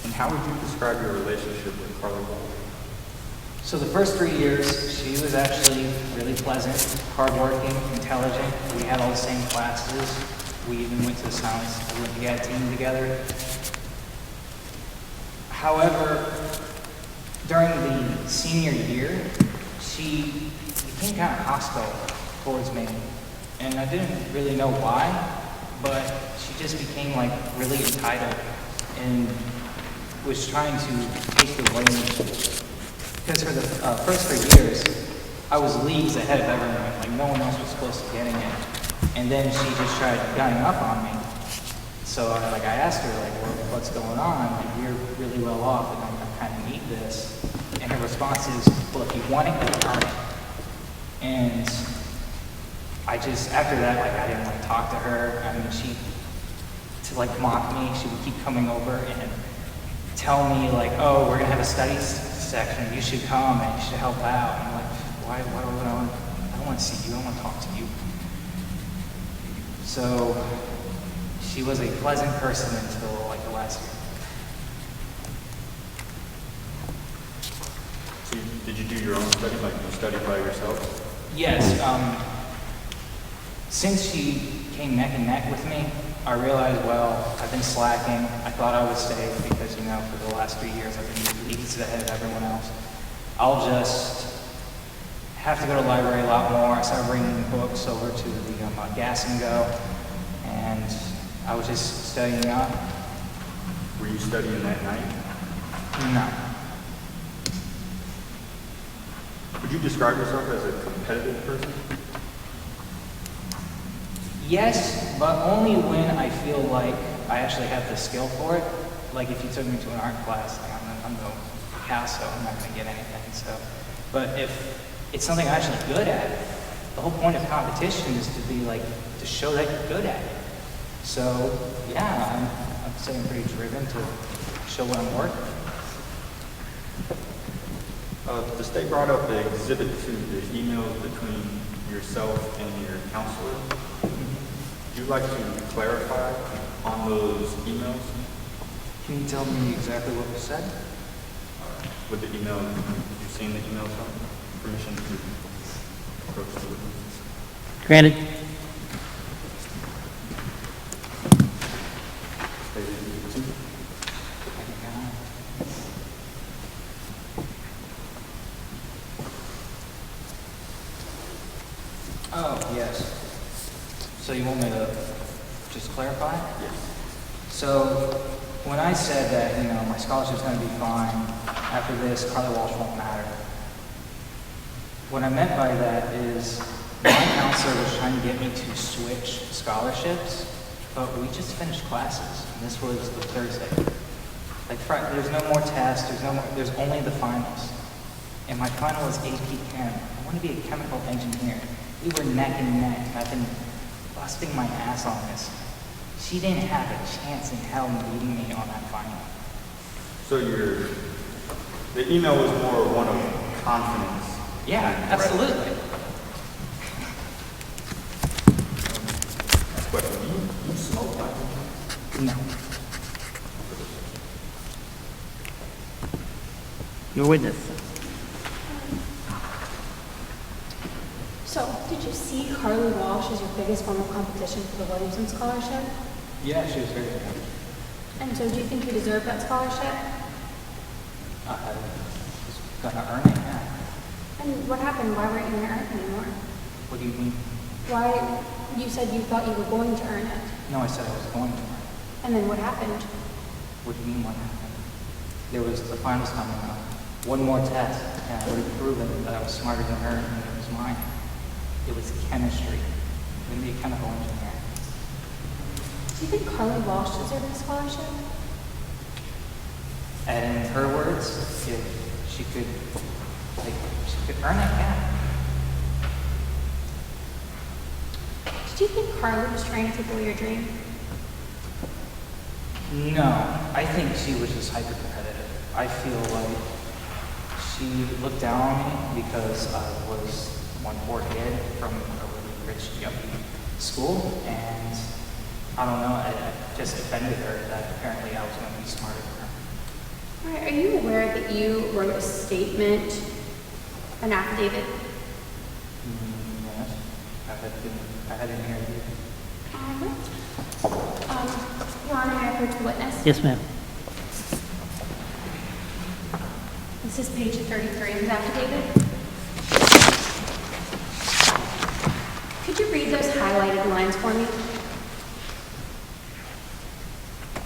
And how would you describe your relationship with Carly Wall? So the first 3 years, she was actually really pleasant, hardworking, intelligent. We had all the same classes. We even went to the science Olympiad team together. However, during the senior year, she became kind of hostile towards me. And I didn't really know why, but she just became really entitled and was trying to take the reins. Because for the first 3 years, I was leagues ahead of everyone. No one else was close to getting it. And then she just tried gunning up on me. So I asked her, what's going on? You're really well off, and I kind of need this. And her response is, well, if you want it, you'll earn it. And I just, after that, I didn't talk to her. To to like mock me. She would keep coming over and tell me like, oh, we're gonna have a studies section. You should come and you should help out. And I'm like, why would I don't want to see you. I don't want to talk to you. So she was a pleasant person until like the last year. So did you do your own study, like you studied by yourself? Yes. Since she came neck and neck with me, I realized, well, I've been slacking. I thought I was safe because, you know, for the last 3 years I've been leagues ahead of everyone else. I'll just have to go to the library a lot more. I started bringing books over to the Gas and Go, and I was just studying up. Were you studying that night? No. Would you describe yourself as a competitive person? Yes, but only when I feel like I actually have the skill for it. Like if you took me to an art class, like I'm no Picasso, I'm not going to get anything. So, but if it's something I'm actually good at, the whole point of competition is to be like, to show that you're good at it. So, yeah, I'm saying pretty driven to show what I'm worth. The state brought up the exhibit 2, the emails between yourself and your counselor. Would you like to clarify on those emails? Can you tell me exactly what was said? With the email, you've seen the email from permission to approach the witness? Granted. Oh, yes. So you want me to just clarify? Yes. So when I said that, you know, my scholarship's going to be fine, after this, Carly Walsh won't matter. What I meant by that is my counselor was trying to get me to switch scholarships, but we just finished classes, and this was the Thursday. Like, there's no more tests, there's only the finals. And my final was AP Chem. I want to be a chemical engineer. We were neck and neck, and I've been busting my ass on this. She didn't have a chance in hell beating me on that final. So the email was more one of confidence. Yeah, absolutely. Question, you smoke like No. Your witness. So, did you see Carly Walsh as your biggest form of competition for the Williamson Scholarship? Yeah, she was very good. And so, do you think you deserve that scholarship? I was gonna earn it, yeah. And what happened? Why weren't you going to earn it anymore? What do you mean? Why, you said you thought you were going to earn it. No, I said I was going to earn it. And then what happened? What do you mean what happened? There was the finals coming up. One more test, and I would have proven that I was smarter than her, and it was mine. It was chemistry. I'm going to be a chemical engineer. Do you think Carly Walsh deserved the scholarship? And in her words, if she could earn it, yeah. Did you think Carly was trying to take away your dream? No, I think she was just hyper-competitive. I feel like she looked down on me because I was one poor kid from a really rich, yuppie school, and I don't know, I just offended her that apparently I was going to be smarter than her. All right, are you aware that you wrote a statement, an affidavit? Yes, I had an interview. Your Honor, may I approach the witness? Yes, ma'am. This is page 33 of his affidavit. Could you read those highlighted lines for me?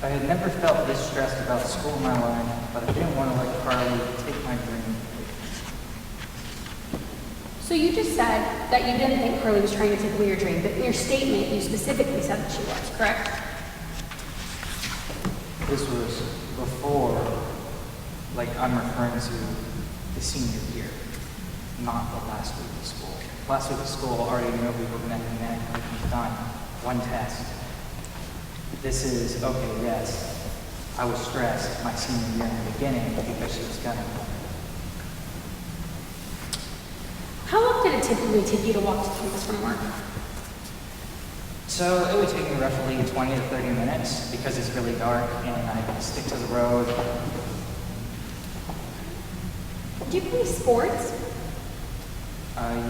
I had never felt this stressed about school in my life, but I didn't want to let Carly take my dream. So you just said that you didn't think Carly was trying to take away your dream, but in your statement you specifically said that she was, correct? This was before, like I'm referring to the senior year, not the last week of school. Last week of school, I already knew we were neck and neck, like we've done one test. This is, okay, yes, I was stressed my senior year in the beginning because she was gonna. How long did it typically take you to walk to campus from work? So it would take me roughly 20 to 30 minutes because it's really dark and I stick to the road. Do you play sports?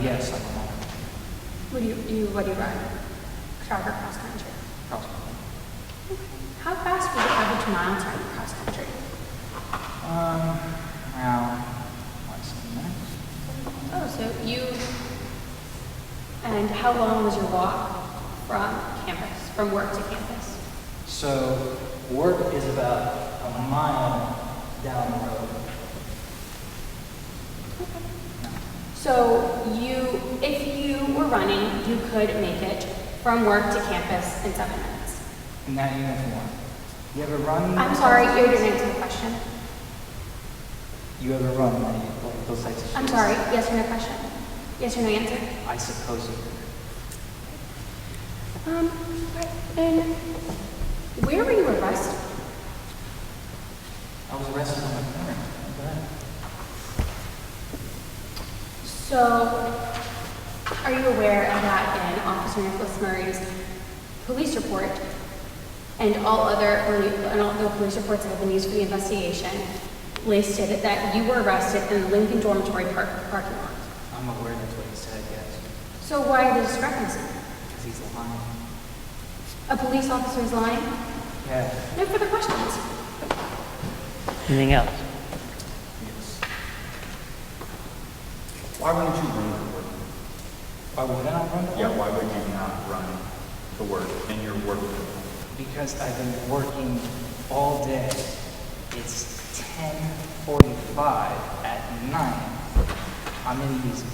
Yes, I'm a What do you run? Track or cross country? cross country. How fast was the average mile time cross country? Around 7 minutes. Oh, so you, and how long was your walk from campus, from work to campus? So work is about a mile down the road. So if you were running, you could make it from work to campus in 7 minutes. In that uniform. You ever run? I'm sorry, you didn't answer the question. You ever run those types of shoes? I'm sorry, yes or no question? Yes or no answer? I suppose you do. And where were you arrested? I was arrested on my car. So, are you aware of that in Officer Nicholas Murray's police report and all the police reports that have been used for the investigation listed that you were arrested in the Lincoln Dormitory parking lot? I'm aware that's what he said, yes. So why the discrepancy? Because he's lying. A police officer is lying? Yeah. No further questions. Anything else? Why wouldn't you run to work? Why would I not run to work? Yeah, why would you not run to work in your work? Because I've been working all day. It's 10:45 at night. I'm in these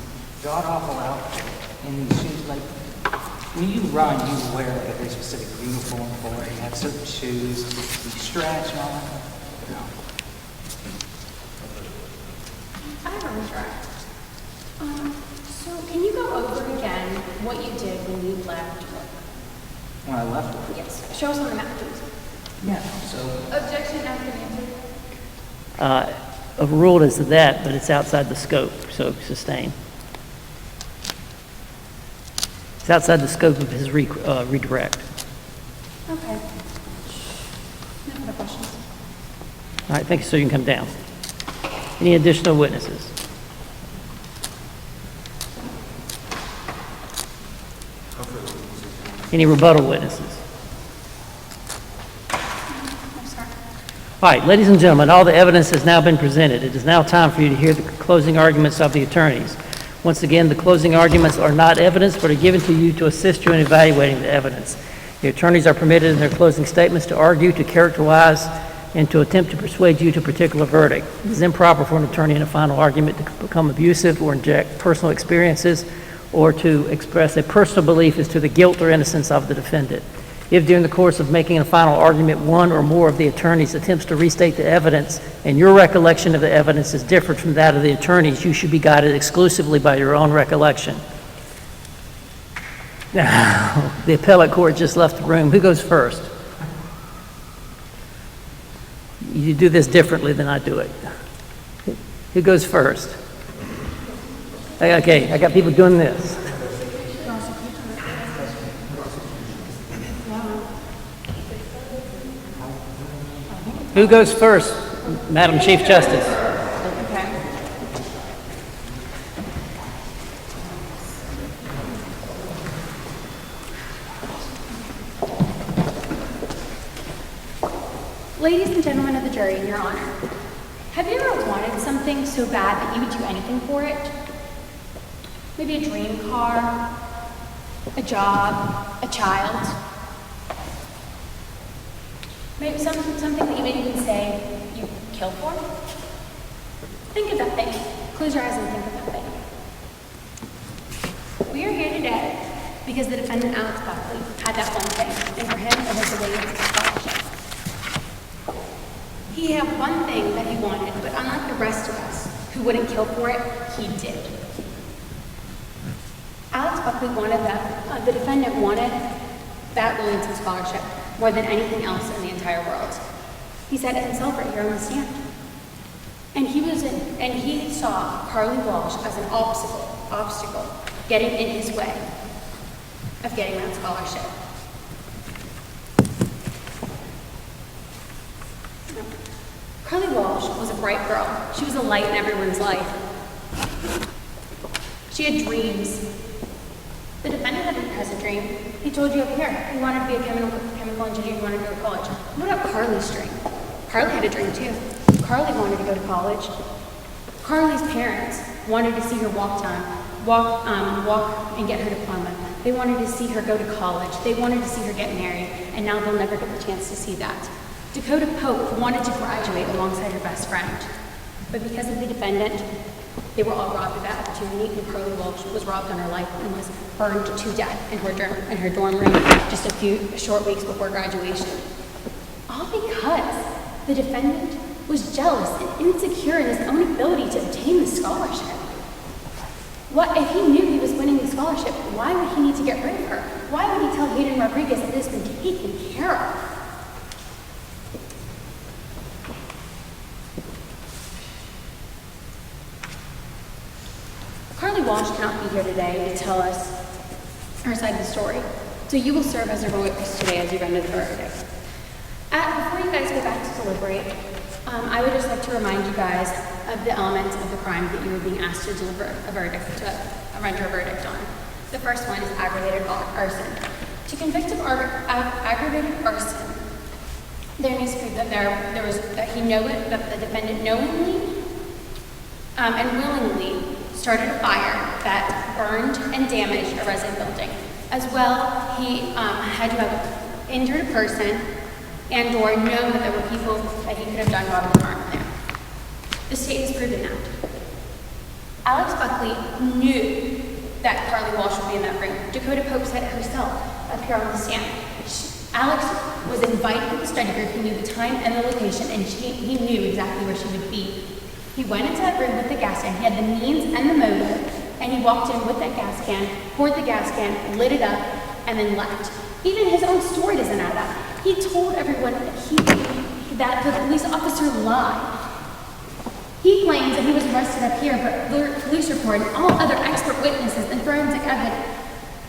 god-awful outfits, in these shoes. Like, when you run, you wear like a very specific uniform for it. You have certain shoes, you stretch and all that. No. I have a retort. So can you go over again what you did when you left work? When I left work? Yes. Show us on the map, please. Yeah, so... Objection after answer. Overruled as to that, but it's outside the scope, so sustain. It's outside the scope of his redirect. Okay. No further questions. All right, thank you, so you can come down. Any additional witnesses? Any rebuttal witnesses? All right, ladies and gentlemen, all the evidence has now been presented. It is now time for you to hear the closing arguments of the attorneys. Once again, the closing arguments are not evidence, but are given to you to assist you in evaluating the evidence. The attorneys are permitted in their closing statements to argue, to characterize, and to attempt to persuade you to a particular verdict. It is improper for an attorney in a final argument to become abusive or inject personal experiences or to express a personal belief as to the guilt or innocence of the defendant. If during the course of making a final argument, one or more of the attorneys attempts to restate the evidence and your recollection of the evidence is different from that of the attorneys, you should be guided exclusively by your own recollection. Now, the appellate court just left the room. Who goes first? You do this differently than I do it. Who goes first? Okay, I got people doing this. Who goes first, Madam Chief Justice? Okay. Ladies and gentlemen of the jury, in your honor, have you ever wanted something so bad that you would do anything for it? Maybe a dream car, a job, a child. Maybe something that you would even say you'd kill for? Think of that thing. Close your eyes and think of that thing. We are here today because the defendant, Alex Buckley, had that one thing, and for him, it was the way to scholarship. He had one thing that he wanted, but unlike the rest of us who wouldn't kill for it, he did. Alex Buckley wanted that, the defendant wanted that Williamson scholarship more than anything else in the entire world. He said it himself right here on the stand. And he saw Carly Walsh as an obstacle getting in his way of getting that scholarship. Carly Walsh was a bright girl. She was a light in everyone's life. She had dreams. The defendant has a dream. He told you up here he wanted to be a chemical engineer, he wanted to go to college. What about Carly's dream? Carly had a dream too. Carly wanted to go to college. Carly's parents wanted to see her walk and get her diploma. They wanted to see her go to college. They wanted to see her get married, and now they'll never get the chance to see that. Dakota Pope wanted to graduate alongside her best friend, but because of the defendant, they were all robbed of that opportunity, and Carly Walsh was robbed on her life and was burned to death in her dorm room just a few short weeks before graduation. All because the defendant was jealous and insecure in his own ability to obtain the scholarship. What if he knew he was winning the scholarship? Why would he need to get rid of her? Why would he tell Hayden Rodriguez that it has been taken care of? Carly Walsh cannot be here today to tell us her side of the story, so you will serve as a witness today as you render the verdict. Before you guys go back to deliberate, I would just like to remind you guys of the elements of the crime that you were being asked to deliver a verdict, to render a verdict on. The first one is aggravated arson. To convict of aggravated arson, there needs to be that that the defendant knowingly and willingly started a fire that burned and damaged a resident building. As well, he had to have injured a person and or know that there were people that he could have done bodily harm there. The state has proven that. Alex Buckley knew that Carly Walsh would be in that room. Dakota Pope said it herself up here on the stand. Alex was invited to the study group. He knew the time and the location, and he knew exactly where she would be. He went into that room with the gas can. He had the means and the motive, and he walked in with that gas can, poured the gas can, lit it up, and then left. Even his own story doesn't add up. He told everyone that the police officer lied. He claims that he was arrested up here, but the police report and all other expert witnesses and forensic evidence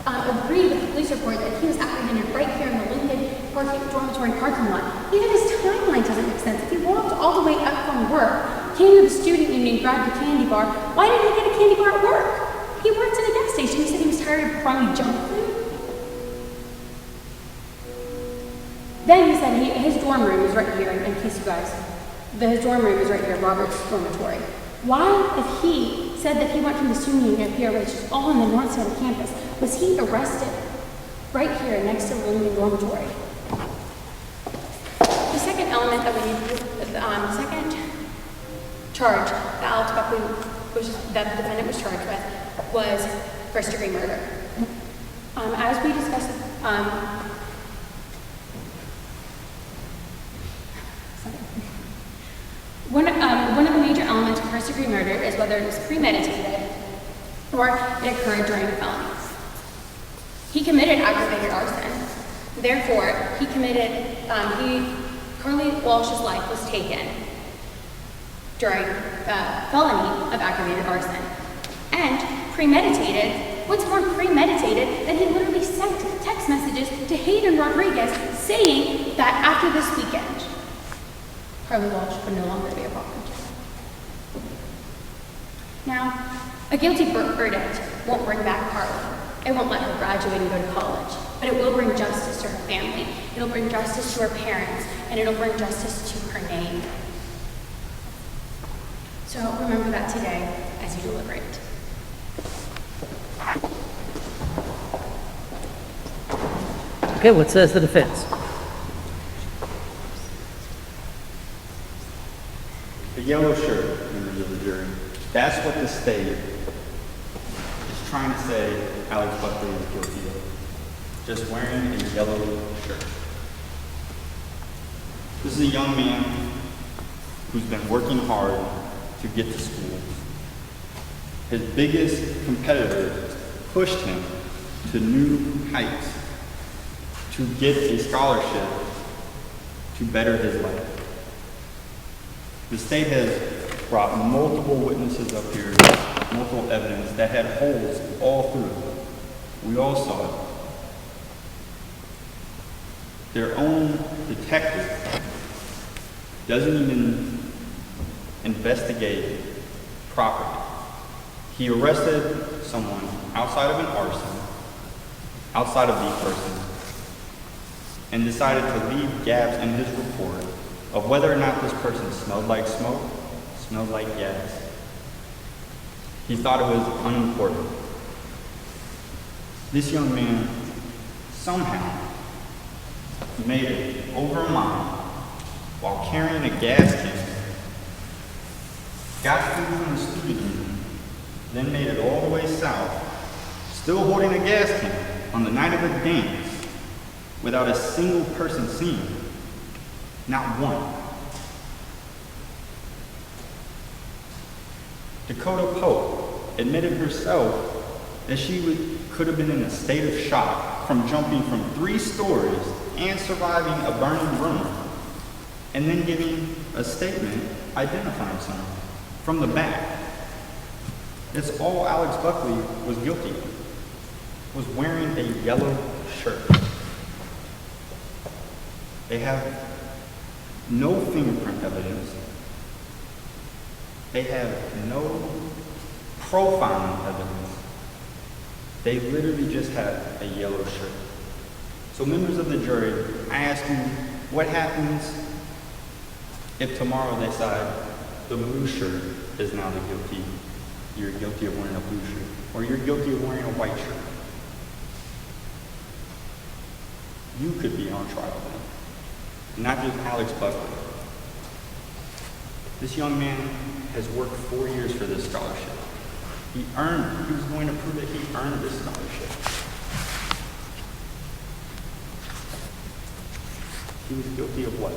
agree with the police report that he was apprehended right here in the Lincoln dormitory parking lot. Even his timeline doesn't make sense. If he walked all the way up from work, came to the student union, grabbed a candy bar, why didn't he get a candy bar at work? He worked at a gas station. He said he was tired of crummy junk food. Then he said his dorm room is right here, in case you guys, his dorm room is right here, Robert's dormitory. Why, if he said that he went from the student union up here, which is all on the north side of campus, was he arrested right here next to the Lincoln dormitory? The second element that we need, the second charge that Alex Buckley that the defendant was charged with was first-degree murder. As we discussed, one of the major elements of first-degree murder is whether it was premeditated or it occurred during a felony. He committed aggravated arson. Therefore, Carly Walsh's life was taken during the felony of aggravated arson. And premeditated, what's more premeditated than he literally sent text messages to Hayden Rodriguez saying that after this weekend, Carly Walsh would no longer be a problem. Now, a guilty verdict won't bring back Carly. It won't let her graduate and go to college, but it will bring justice to her family. It'll bring justice to her parents, and it'll bring justice to her name. So remember that today as you deliberate. Okay, what says the defense? The yellow shirt, members of the jury, that's what the state is trying to say Alex Buckley is guilty of. Just wearing a yellow shirt. This is a young man who's been working hard to get to school. His biggest competitor pushed him to new heights to get a scholarship to better his life. The state has brought multiple witnesses up here, multiple evidence that had holes all through it. We all saw it. Their own detective doesn't even investigate properly. He arrested someone outside of an arson, outside of the person, and decided to leave gaps in his report of whether or not this person smelled like smoke, smelled like gas. He thought it was unimportant. This young man somehow made it over a mile while carrying a gas can, got food from the student union, then made it all the way south, still holding a gas can on the night of the dance without a single person seeing him. Not one. Dakota Pope admitted herself that she could have been in a state of shock from jumping from 3 stories and surviving a burning room, and then giving a statement identifying someone from the back. That's all Alex Buckley was guilty of, was wearing a yellow shirt. They have no fingerprint evidence. They have no profiling evidence. They literally just have a yellow shirt. So members of the jury, I ask you, what happens if tomorrow they decide the blue shirt is now the guilty? You're guilty of wearing a blue shirt, or you're guilty of wearing a white shirt. You could be on trial then, not just Alex Buckley. This young man has worked 4 years for this scholarship. He was going to prove that he earned this scholarship. He was guilty of what?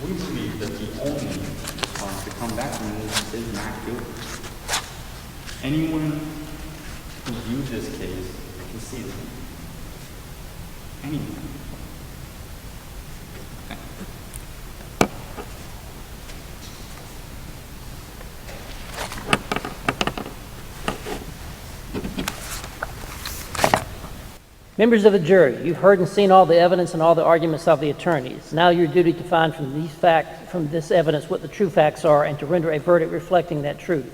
We believe that the only response to come back from this is not guilty. Anyone who viewed this case can see it. Anyone. Members of the jury, you've heard and seen all the evidence and all the arguments of the attorneys. Now your duty to find from this evidence what the true facts are and to render a verdict reflecting that truth.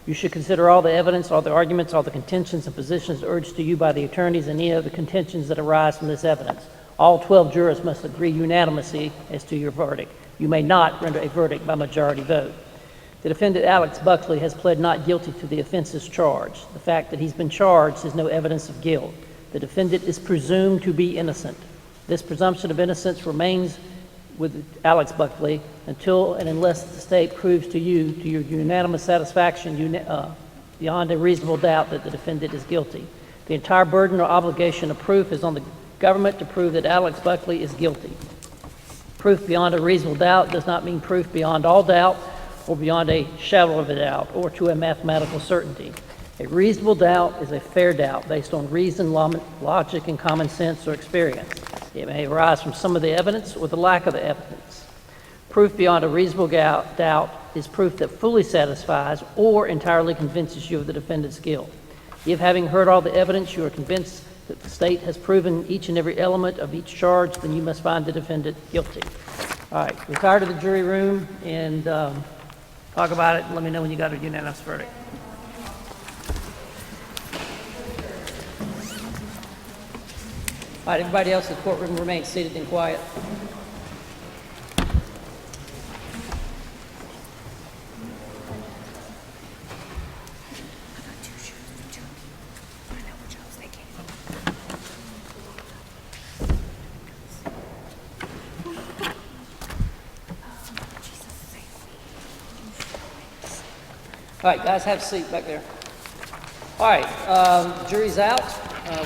You should consider all the evidence, all the arguments, all the contentions and positions urged to you by the attorneys and any of the contentions that arise from this evidence. All 12 jurors must agree unanimously as to your verdict. You may not render a verdict by majority vote. The defendant, Alex Buckley, has pled not guilty to the offenses charged. The fact that he's been charged is no evidence of guilt. The defendant is presumed to be innocent. This presumption of innocence remains with Alex Buckley until and unless the state proves to you, to your unanimous satisfaction, beyond a reasonable doubt, that the defendant is guilty. The entire burden or obligation of proof is on the government to prove that Alex Buckley is guilty. Proof beyond a reasonable doubt does not mean proof beyond all doubt or beyond a shadow of a doubt or to a mathematical certainty. A reasonable doubt is a fair doubt based on reason, logic, and common sense or experience. It may arise from some of the evidence or the lack of the evidence. Proof beyond a reasonable doubt is proof that fully satisfies or entirely convinces you of the defendant's guilt. If, having heard all the evidence, you are convinced that the state has proven each and every element of each charge, then you must find the defendant guilty. All right, retire to the jury room and talk about it. Let me know when you got a unanimous verdict. All right, everybody else in the courtroom remain seated and quiet. All right, guys, have a seat back there. All right, jury's out.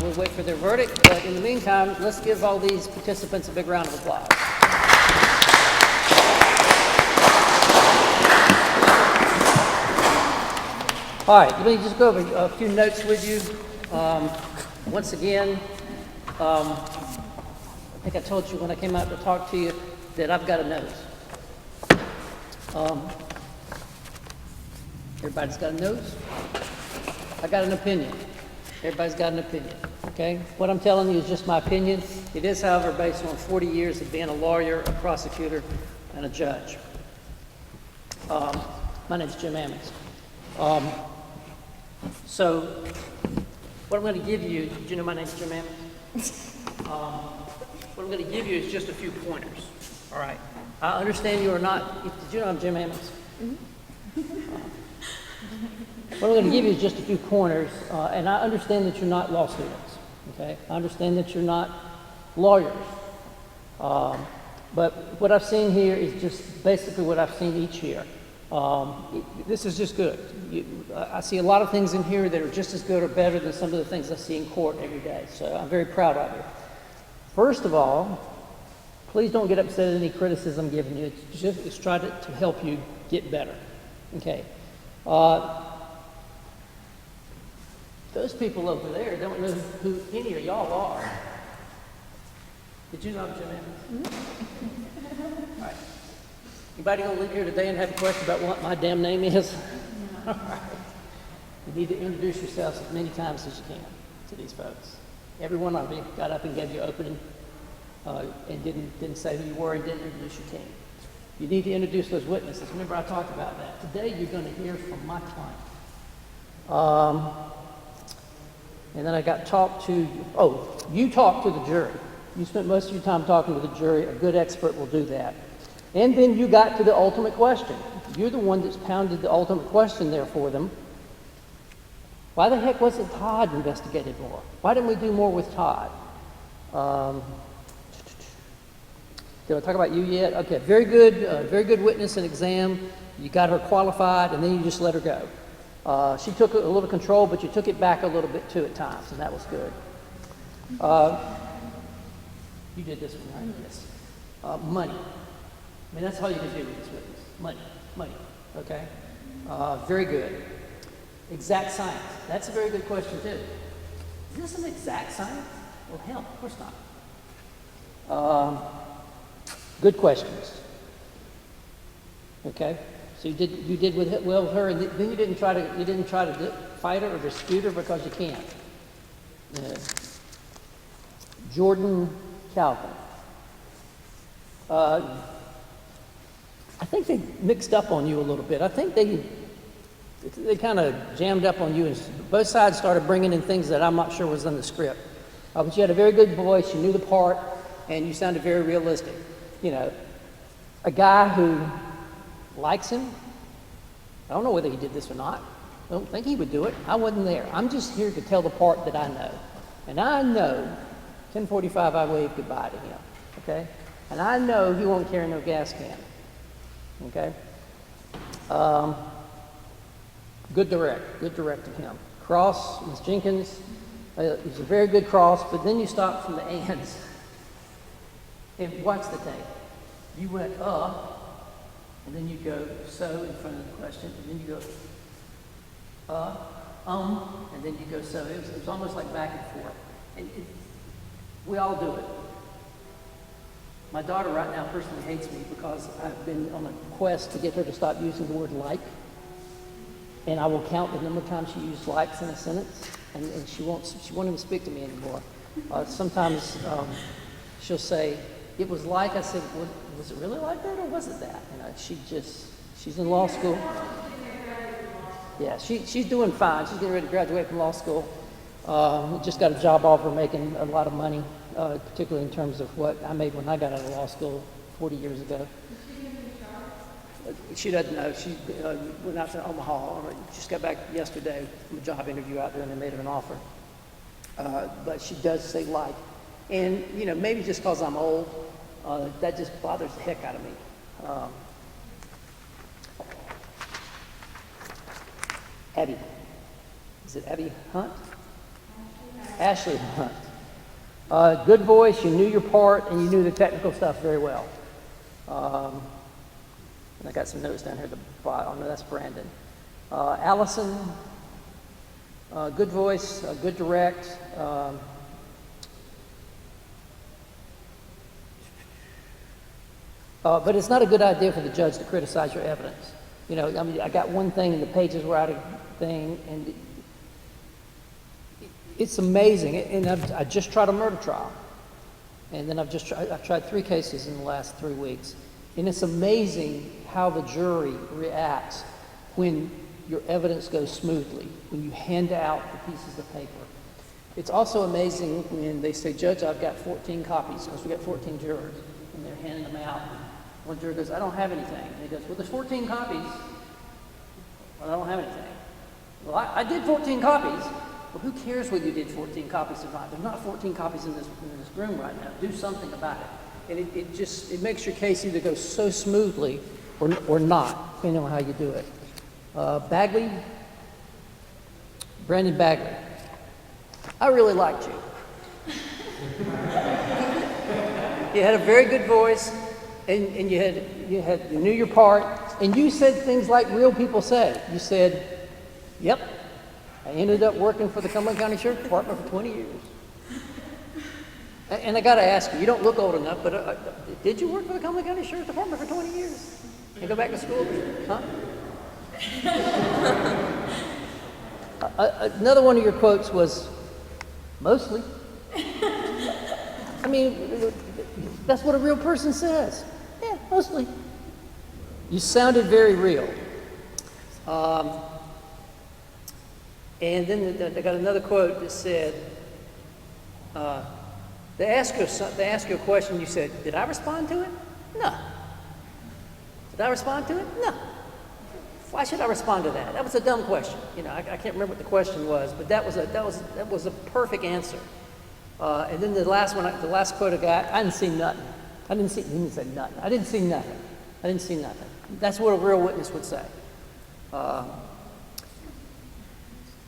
We'll wait for their verdict, but in the meantime, let's give all these participants a big round of applause. All right, let me just go over a few notes with you. Once again, I think I told you when I came out to talk to you that I've got a nose. Everybody's got a nose. I got an opinion. Everybody's got an opinion, okay? What I'm telling you is just my opinion. It is, however, based on 40 years of being a lawyer, a prosecutor, and a judge. My name's Jim Ammons. So, what I'm going to give you, did you know my name's Jim Ammons? What I'm going to give you is just a few pointers, all right? I understand you are not, did you know I'm Jim Ammons? What I'm going to give you is just a few pointers, and I understand that you're not law students, okay? I understand that you're not lawyers. But what I've seen here is just basically what I've seen each year. This is just good. I see a lot of things in here that are just as good or better than some of the things I see in court every day, so I'm very proud of you. First of all, please don't get upset at any criticism given you. It's try to help you get better, okay? Those people over there don't know who any of y'all are. Did you know I'm Jim Ammons? Mm-hmm. All right. Anybody gonna leave here today and have a question about what my damn name is? No. All right. You need to introduce yourselves as many times as you can to these folks. Every one of you got up and gave you opening and didn't say who you were and didn't introduce your team. You need to introduce those witnesses. Remember, I talked about that. Today, you're going to hear from my client. And then I got talked to, you talked to the jury. You spent most of your time talking to the jury. A good expert will do that. And then you got to the ultimate question. You're the one that's pounded the ultimate question there for them. Why the heck wasn't Todd investigated more? Why didn't we do more with Todd? Did I talk about you yet? Okay, very good witness and exam. You got her qualified, and then you just let her go. She took a little control, but you took it back a little bit too at times, and that was good. You did this one, right? Yes. Money. I mean, that's all you can do with this witness. Money, okay? Very good. Exact science. That's a very good question, too. Is this an exact science? Well, hell, of course not. Good questions. Okay? So you did well with her, and then you didn't try to fight her or dispute her because you can't. Jordan Calvin. I think they mixed up on you a little bit. I think they kind of jammed up on you, and both sides started bringing in things that I'm not sure was in the script. But you had a very good voice, you knew the part, and you sounded very realistic. You know, a guy who likes him, I don't know whether he did this or not. I don't think he would do it. I wasn't there. I'm just here to tell the part that I know. And I know, 10:45 I waved goodbye to him, okay? And I know he won't carry no gas can, okay? Good direct to him. Cross, Ms. Jenkins, it was a very good cross, but then you stopped from the ands. And watch the tape. You went and then you go so in front of the question, and then you go and then you go so. It was almost like back and forth. And we all do it. My daughter right now personally hates me because I've been on a quest to get her to stop using the word like. And I will count the number of times she used likes in a sentence, and she won't even speak to me anymore. Sometimes she'll say, it was like, I said, was it really like that or was it that? You know, she's in law school. Yeah, she's doing fine. She's getting ready to graduate from law school. Just got a job offer making a lot of money, particularly in terms of what I made when I got out of law school 40 years ago. She doesn't know. She went out to Omaha. Just got back yesterday from a job interview out there, and they made her an offer. But she does say like. And, you know, maybe just because I'm old, that just bothers the heck out of me. Abby. Is it Abby Hunt? Ashley Hunt. Good voice, you knew your part, and you knew the technical stuff very well. And I got some notes down here at the bottom. Oh, no, that's Brandon. Allison, Good voice, good direct. But it's not a good idea for the judge to criticize your evidence. You know, I mean, I got one thing and the pages were out of thing, and it's amazing. And I just tried a murder trial. And then I've tried 3 cases in the last 3 weeks. And it's amazing how the jury reacts when your evidence goes smoothly, when you hand out the pieces of paper. It's also amazing when they say, Judge, I've got 14 copies, because we got 14 jurors, and they're handing them out. One juror goes, I don't have anything. And he goes, well, there's 14 copies. Well, I don't have anything. Well, I did 14 copies. Well, who cares whether you did 14 copies or not? There's not 14 copies in this room right now. Do something about it. And it makes your case either go so smoothly or not, depending on how you do it. Bagley, Brandon Bagley. I really liked you. You had a very good voice, and you knew your part, and you said things like real people say. You said, yep, I ended up working for the Cumberland County Sheriff's Department for 20 years. And I got to ask you, you don't look old enough, but did you work for the Cumberland County Sheriff's Department for 20 years? And go back to school? Huh? Another one of your quotes was, mostly. I mean, that's what a real person says. Yeah, mostly. You sounded very real. And then I got another quote that said, they ask you a question, you said, did I respond to it? No. Did I respond to it? No. Why should I respond to that? That was a dumb question. You know, I can't remember what the question was, but that was a perfect answer. And then the last quote I got, I didn't see nothing. He didn't say nothing. I didn't see nothing. I didn't see nothing. That's what a real witness would say.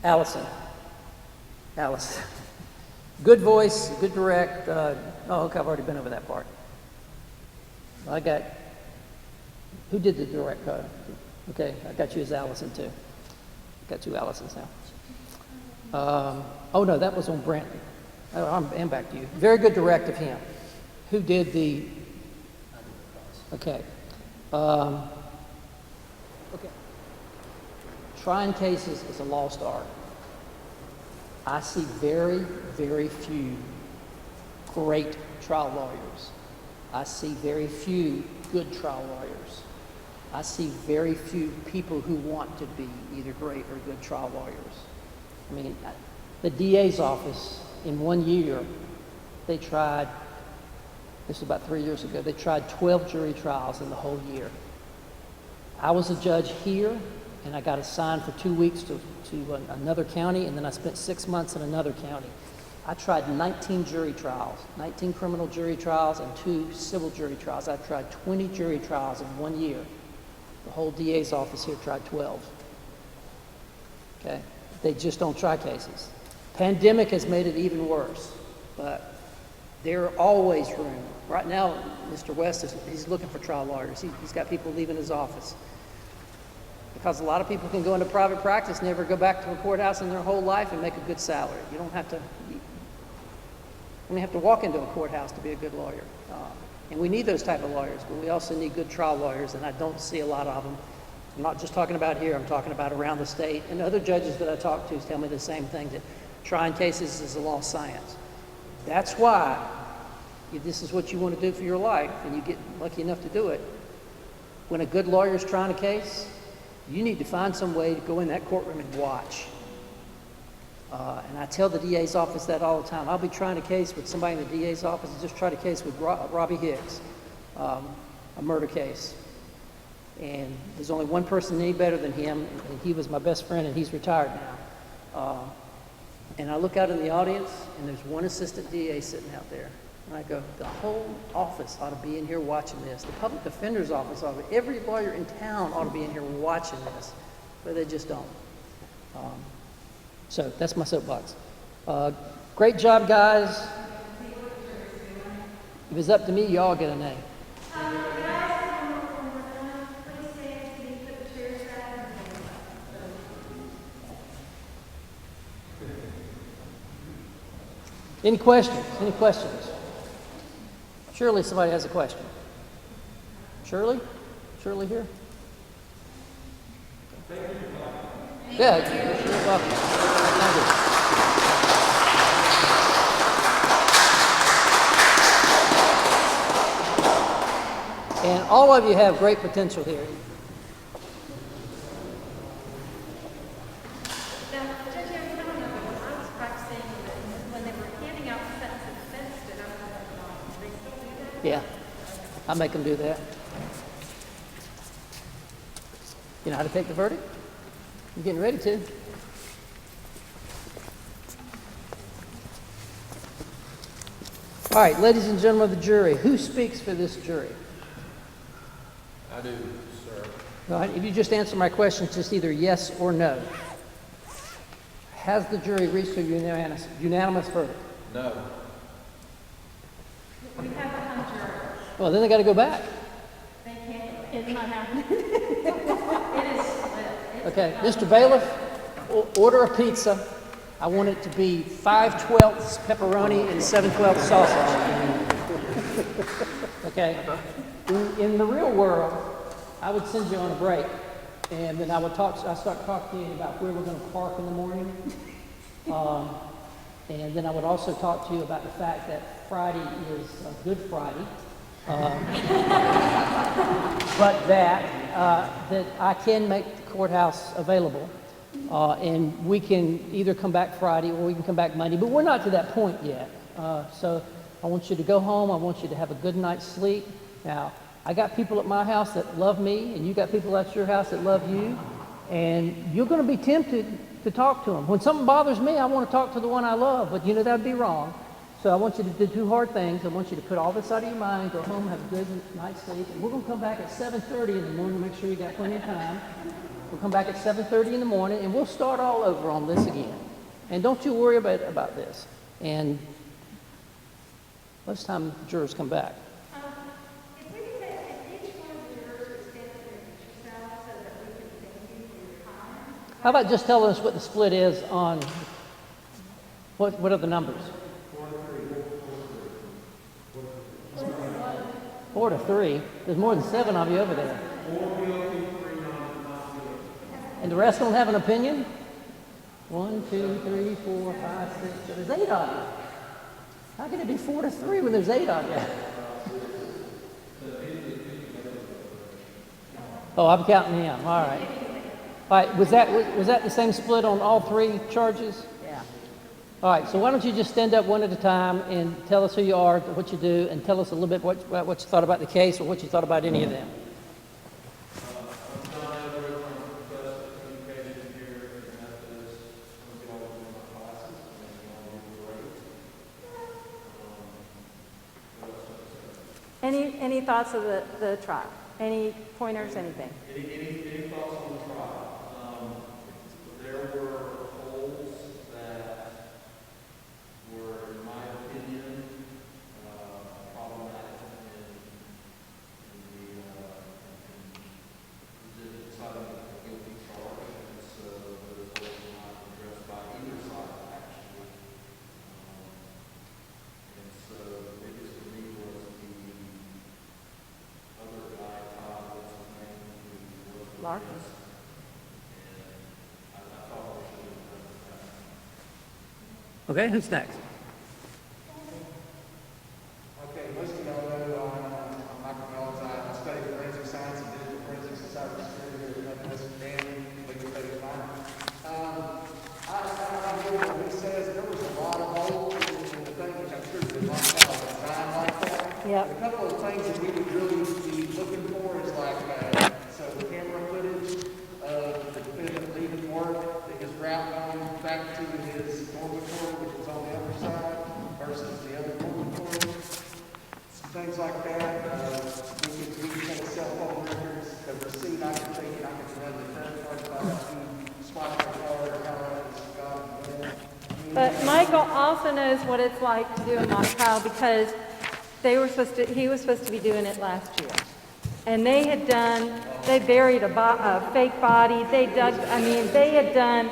Allison. Good voice, good direct. Okay, I've already been over that part. Who did the direct code? Okay, I got you as Allison too. Got 2 Allisons now. Oh no, that was on Brantley. I'm back to you. Very good direct of him. Who did the? Okay. Okay. Trying cases is a lost art. I see very, very few great trial lawyers. I see very few good trial lawyers. I see very few people who want to be either great or good trial lawyers. I mean, the DA's office, in 1 year, they tried, this was about 3 years ago, they tried 12 jury trials in the whole year. I was a judge here, and I got assigned for 2 weeks to another county, and then I spent 6 months in another county. I tried 19 jury trials, 19 criminal jury trials and 2 civil jury trials. I tried 20 jury trials in 1 year. The whole DA's office here tried 12. Okay? They just don't try cases. Pandemic has made it even worse, but there are always room. Right now, Mr. West, he's looking for trial lawyers. He's got people leaving his office. Because a lot of people can go into private practice, never go back to a courthouse in their whole life and make a good salary. You don't have to walk into a courthouse to be a good lawyer. And we need those type of lawyers, but we also need good trial lawyers, and I don't see a lot of them. I'm not just talking about here, I'm talking about around the state. And other judges that I talk to tell me the same thing, that trying cases is a lost science. That's why, if this is what you want to do for your life, and you get lucky enough to do it, when a good lawyer is trying a case, you need to find some way to go in that courtroom and watch. And I tell the DA's office that all the time. I'll be trying a case with somebody in the DA's office. I just tried a case with Robbie Hicks, a murder case. And there's only one person any better than him, and he was my best friend, and he's retired now. And I look out in the audience, and there's one assistant DA sitting out there. And I go, the whole office ought to be in here watching this. The public defender's office ought to be, every lawyer in town ought to be in here watching this, but they just don't. So that's my soapbox. Great job, guys. If it's up to me, y'all get an A. Any questions? Any questions? Surely somebody has a question. Shirley? Shirley here? Yeah, you're welcome. Thank you. And all of you have great potential here. Now, Judge, I don't know, I was practicing when they were handing out sets of defense, did they still do that? Yeah, I make them do that. You know how to take the verdict? I'm getting ready to. All right, ladies and gentlemen of the jury, who speaks for this jury? I do, sir. All right, if you just answer my question, just either yes or no. Has the jury reached a unanimous verdict? No. We have a hunter. Well, then they got to go back. They can't, it's not happening. It is split. Okay, Mr. Bailiff, order a pizza. I want it to be 5/12 pepperoni and 7/12 sausage. Okay? In the real world, I would send you on a break, and then I start talking to you about where we're going to park in the morning. And then I would also talk to you about the fact that Friday is Good Friday. But that I can make the courthouse available. And we can either come back Friday or we can come back Monday, but we're not to that point yet. So I want you to go home. I want you to have a good night's sleep. Now, I got people at my house that love me, and you got people at your house that love you, and you're going to be tempted to talk to them. When something bothers me, I want to talk to the one I love, but you know that'd be wrong. So I want you to do two hard things. I want you to put all this out of your mind, go home, have a good night's sleep, and we're going to come back at 7:30 in the morning to make sure you got plenty of time. We'll come back at 7:30 in the morning, and we'll start all over on this again. And don't you worry about this. And most time the jurors come back. If we could get each one of the jurors to stand up there yourself so that we can thank you for your time. How about just telling us what the split is on, what are the numbers? 4 to 3. There's more than 7 of you over there. And the rest don't have an opinion? 1, 2, 3, 4, 5, 6, 7. There's 8 of you. How can it be 4 to 3 when there's 8 of you? Oh, I'm counting him. All right. All right. Was that the same split on all 3 charges? Yeah. All right. So why don't you just stand up one at a time and tell us who you are, what you do, and tell us a little bit what you thought about the case or what you thought about any of them. Any thoughts of the trial? Any pointers, anything? Any thoughts on the trial? There were holes that were, in my opinion, problematic in the side of the guilty charge, and so those holes were not addressed by either side, actually. And so the biggest for me was the other guy, Todd, what's his name, who was the Larkin. guest. And I thought we should have done that. Okay. Who's next? Okay, most of y'all know I'm Michael Knowles. I studied forensic science and digital forensics and cybersecurity here at West Virginia, legal studies minor. I hear what he says. There was a lot of holes in the thing, which I'm sure there's a lot of design like that. Yep. A couple of things that we would really be looking for is like some camera footage of the defendant leaving work, that his route going back to his dormitory, which was on the other side, versus the other dormitory. Some things like that. We can take cell phone records, the receipt. I can take it. I can run the credit card if I have to swipe the card or how it's got. But Michael also knows what it's like to do a mock trial because he was supposed to be doing it last year. And they buried a fake body, they had done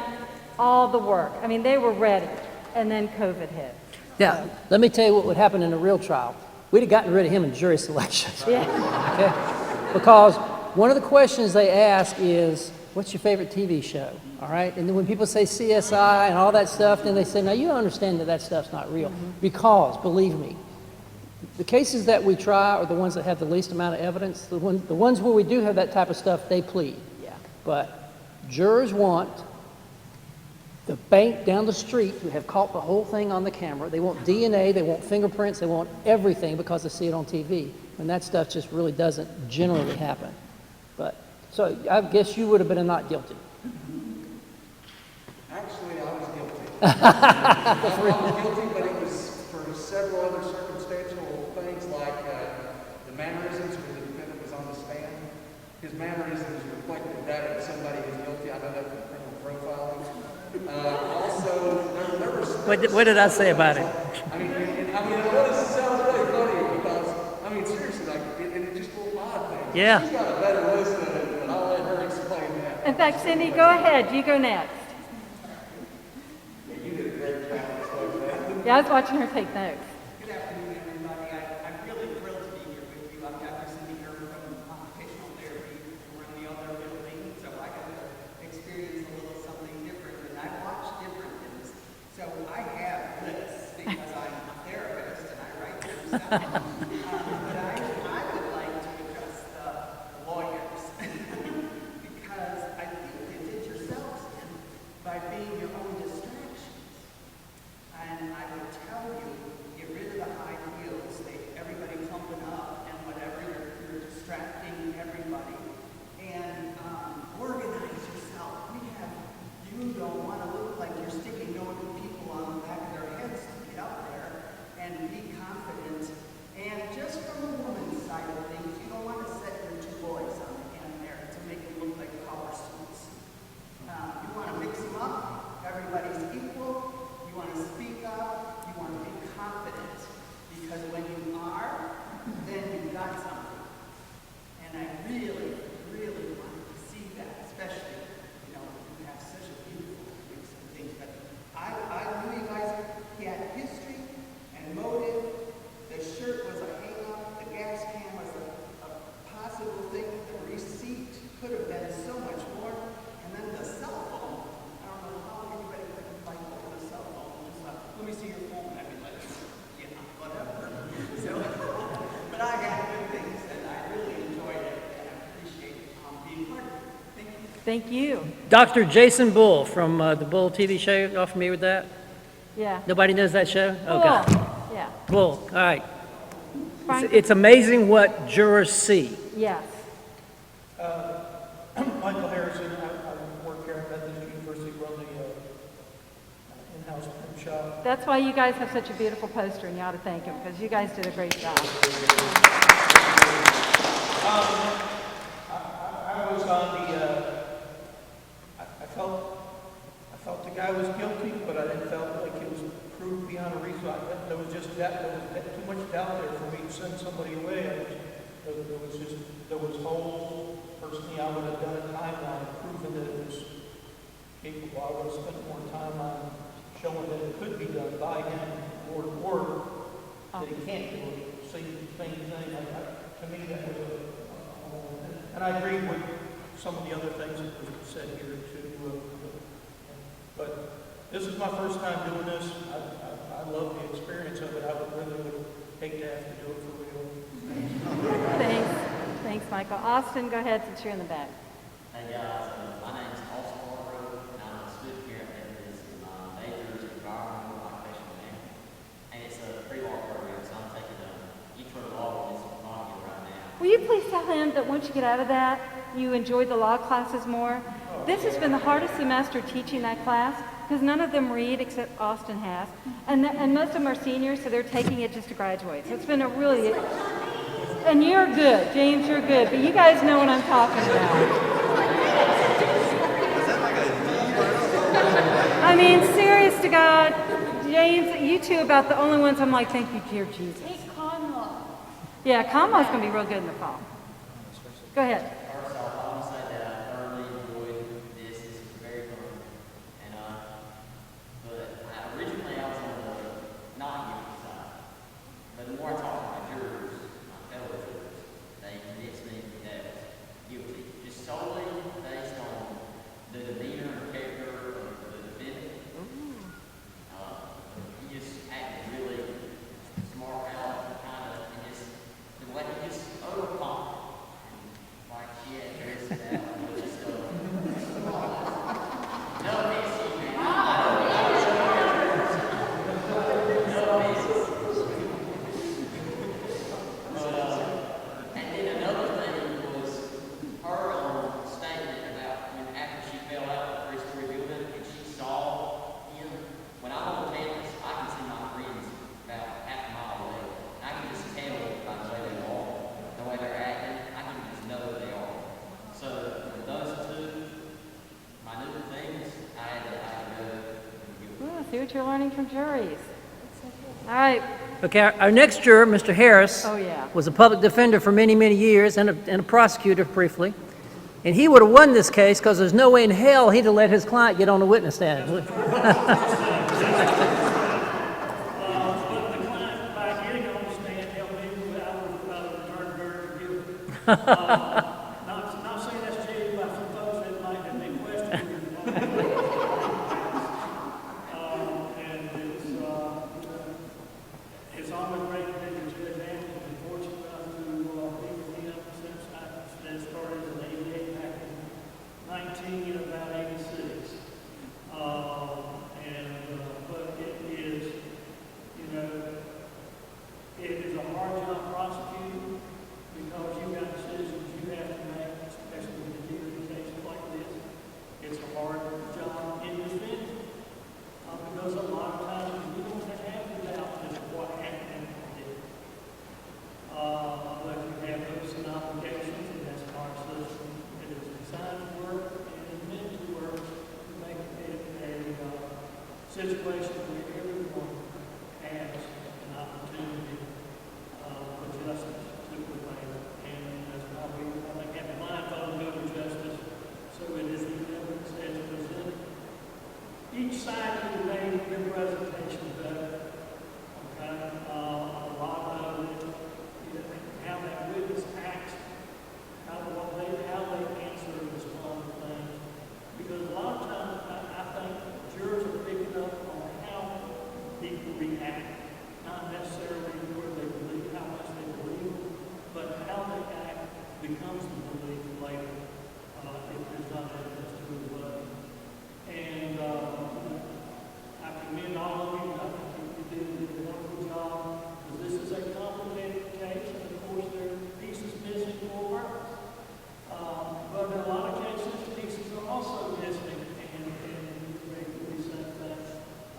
all the work. I mean, they were ready, and then COVID hit. Yeah, let me tell you what would happen in a real trial. We'd have gotten rid of him in jury selection. Okay? Because one of the questions they ask is, what's your favorite TV show? All right? And then when people say CSI and all that stuff, then they say, now you understand that that stuff's not real. Because, believe me, the cases that we try are the ones that have the least amount of evidence. The ones where we do have that type of stuff, they plead. Yeah. But jurors want the bank down the street who have caught the whole thing on the camera. They want DNA, they want fingerprints, they want everything because they see it on TV. And that stuff just really doesn't generally happen. But, so I guess you would have been a not guilty. Actually, I was guilty. I was guilty, but it was for several other circumstantial things like the mannerisms when the defendant was on the stand. His mannerisms reflected that if somebody is guilty. I know that from criminal profiling. Also, there was... What did I say about it? I mean, it sounds really funny because, I mean, seriously, like, it just little odd things. Yeah. She's got a better list than it, but I'll let her explain that. In fact, Cindy, go ahead. You go next. Yeah, you did a great job explaining that. Yeah, I was watching her take notes. Good afternoon, everybody. I'm really thrilled to be here with you. I'm Dr. Cindy Gerber from Occupational Therapy. We're in the other building, so I got to experience a little something different, and I watch different things. So I have lists because I'm a therapist and I write them stuff. But I would like to address the lawyers because I think you did yourselves in by being your own distractions. And I would tell you, get rid of the high heels, everybody clumping up and whatever, you're distracting everybody. And organize yourself. You don't want to look like you're sticking note to people on the back of their heads to get up there and be confident. And just from a woman's side of things, you don't want to set your two boys on the end there to make them look like power suits. You want to mix them up. Everybody's equal. You want to speak up. You want to be confident. Because when you are, then you've got something. And I really, really want to see that, especially, you have such a beautiful mix of things. But I knew you guys had history and motive. The shirt was a hang-up. The gas can was a possible thing. The receipt could have been so much more. And then the cell phone. I don't know how anybody could fight over the cell phone. Just let me see your phone. I'd be like, yeah, whatever. But I got good things, and I really enjoyed it, and I appreciate being part of it. Thank you. Thank you. Dr. Jason Bull from the Bull TV show. Y'all familiar with that? Yeah. Nobody knows that show? Oh, Bull. God. Yeah. Bull. All right. Frank? It's amazing what jurors see. Yes. Michael Harrison, I work here at Methodist University, run the in-house print shop. That's why you guys have such a beautiful poster, and you ought to thank him, because you guys did a great job. I was on the, I felt the guy was guilty, but I didn't felt like it was proved beyond a reason. There was just too much doubt there for me to send somebody away. There was holes. Personally, I would have done a timeline proving that it was capable. I would have spent more time on showing that it could be done by him or that he can't do it. Same thing. To me, that was and I agree with some of the other things that were said here too. But this is my first time doing this. I love the experience of it. I would hate to have to do it for real. Thanks, Michael. Austin, go ahead since you're in the back. Hey guys, my name is Austin Hargrove, and I'm a student here at Methodist. My major is environmental and occupational management, and it's a pre-law program, so I'm taking intro to law in this module right now. Will you please tell him that once you get out of that, you enjoyed the law classes more? This has been the hardest semester teaching that class, because none of them read except Austin has, and most of them are seniors, so they're taking it just to graduate. So it's been a really, and you're good, James, you're good, but you guys know what I'm talking about. I mean, serious to God, James, you two about the only ones I'm like, thank you, dear Jesus. Take con law. Yeah, con law's going to be real good in the fall. Go ahead. First off, I want to say that I thoroughly enjoyed this. This was very fun. And, but originally I was on the not see what you're learning from juries. All right. Okay, our next juror, Mr. Harris, Oh, yeah. was a public defender for many, many years and a prosecutor briefly. And he would have won this case because there's no way in hell he'd have let his client get on the witness stand. Not saying that's changed by some folks that might have been questioning. And it's always great to be with Judge Hamilton. I'm fortunate enough to be with him since I started in '88 back in about '86. But it is, it is a hard job prosecuting because you've got decisions you have to make, especially when you deal with cases like this. It's a hard job in defending because a lot of times we don't have the doubt as to what happened and did. But you have those and obligations, and that's our system. It is designed to work and is meant to work to make it a situation where everyone has an opportunity for justice to prevail. And that's why we, I think, have a blindfold go to justice, so it is the evidence as presented. Each side can make their presentation better. Okay? A lot of it, how that witness acts, how they answer and respond to things. Because a lot of times, I think jurors are picking up on how people react, not necessarily where they believe, how much they believe, but how they act becomes the belief later if there's not evidence to the way. And I commend all of you. I think you did a wonderful job, because this is a complicated case, and of course there are pieces missing for purpose. But in a lot of cases, pieces are also missing, and regularly said that.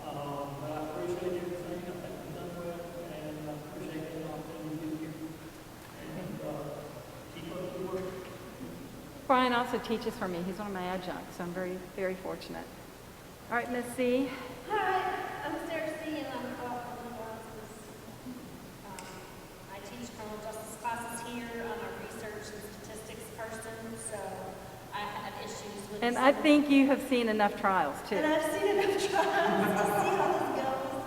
But I appreciate everything. I think you've done well, and I appreciate the opportunity to be here. And keep up the work. Brian also teaches for me. He's one of my adjuncts, so I'm very, very fortunate. All right, Miss C. Hi, I'm Sarah C. and I'm from the Lawrence's. I teach criminal justice classes here. I'm a research and statistics person, so I had issues with. And I think you have seen enough trials, too. And I've seen enough trials to see how this goes.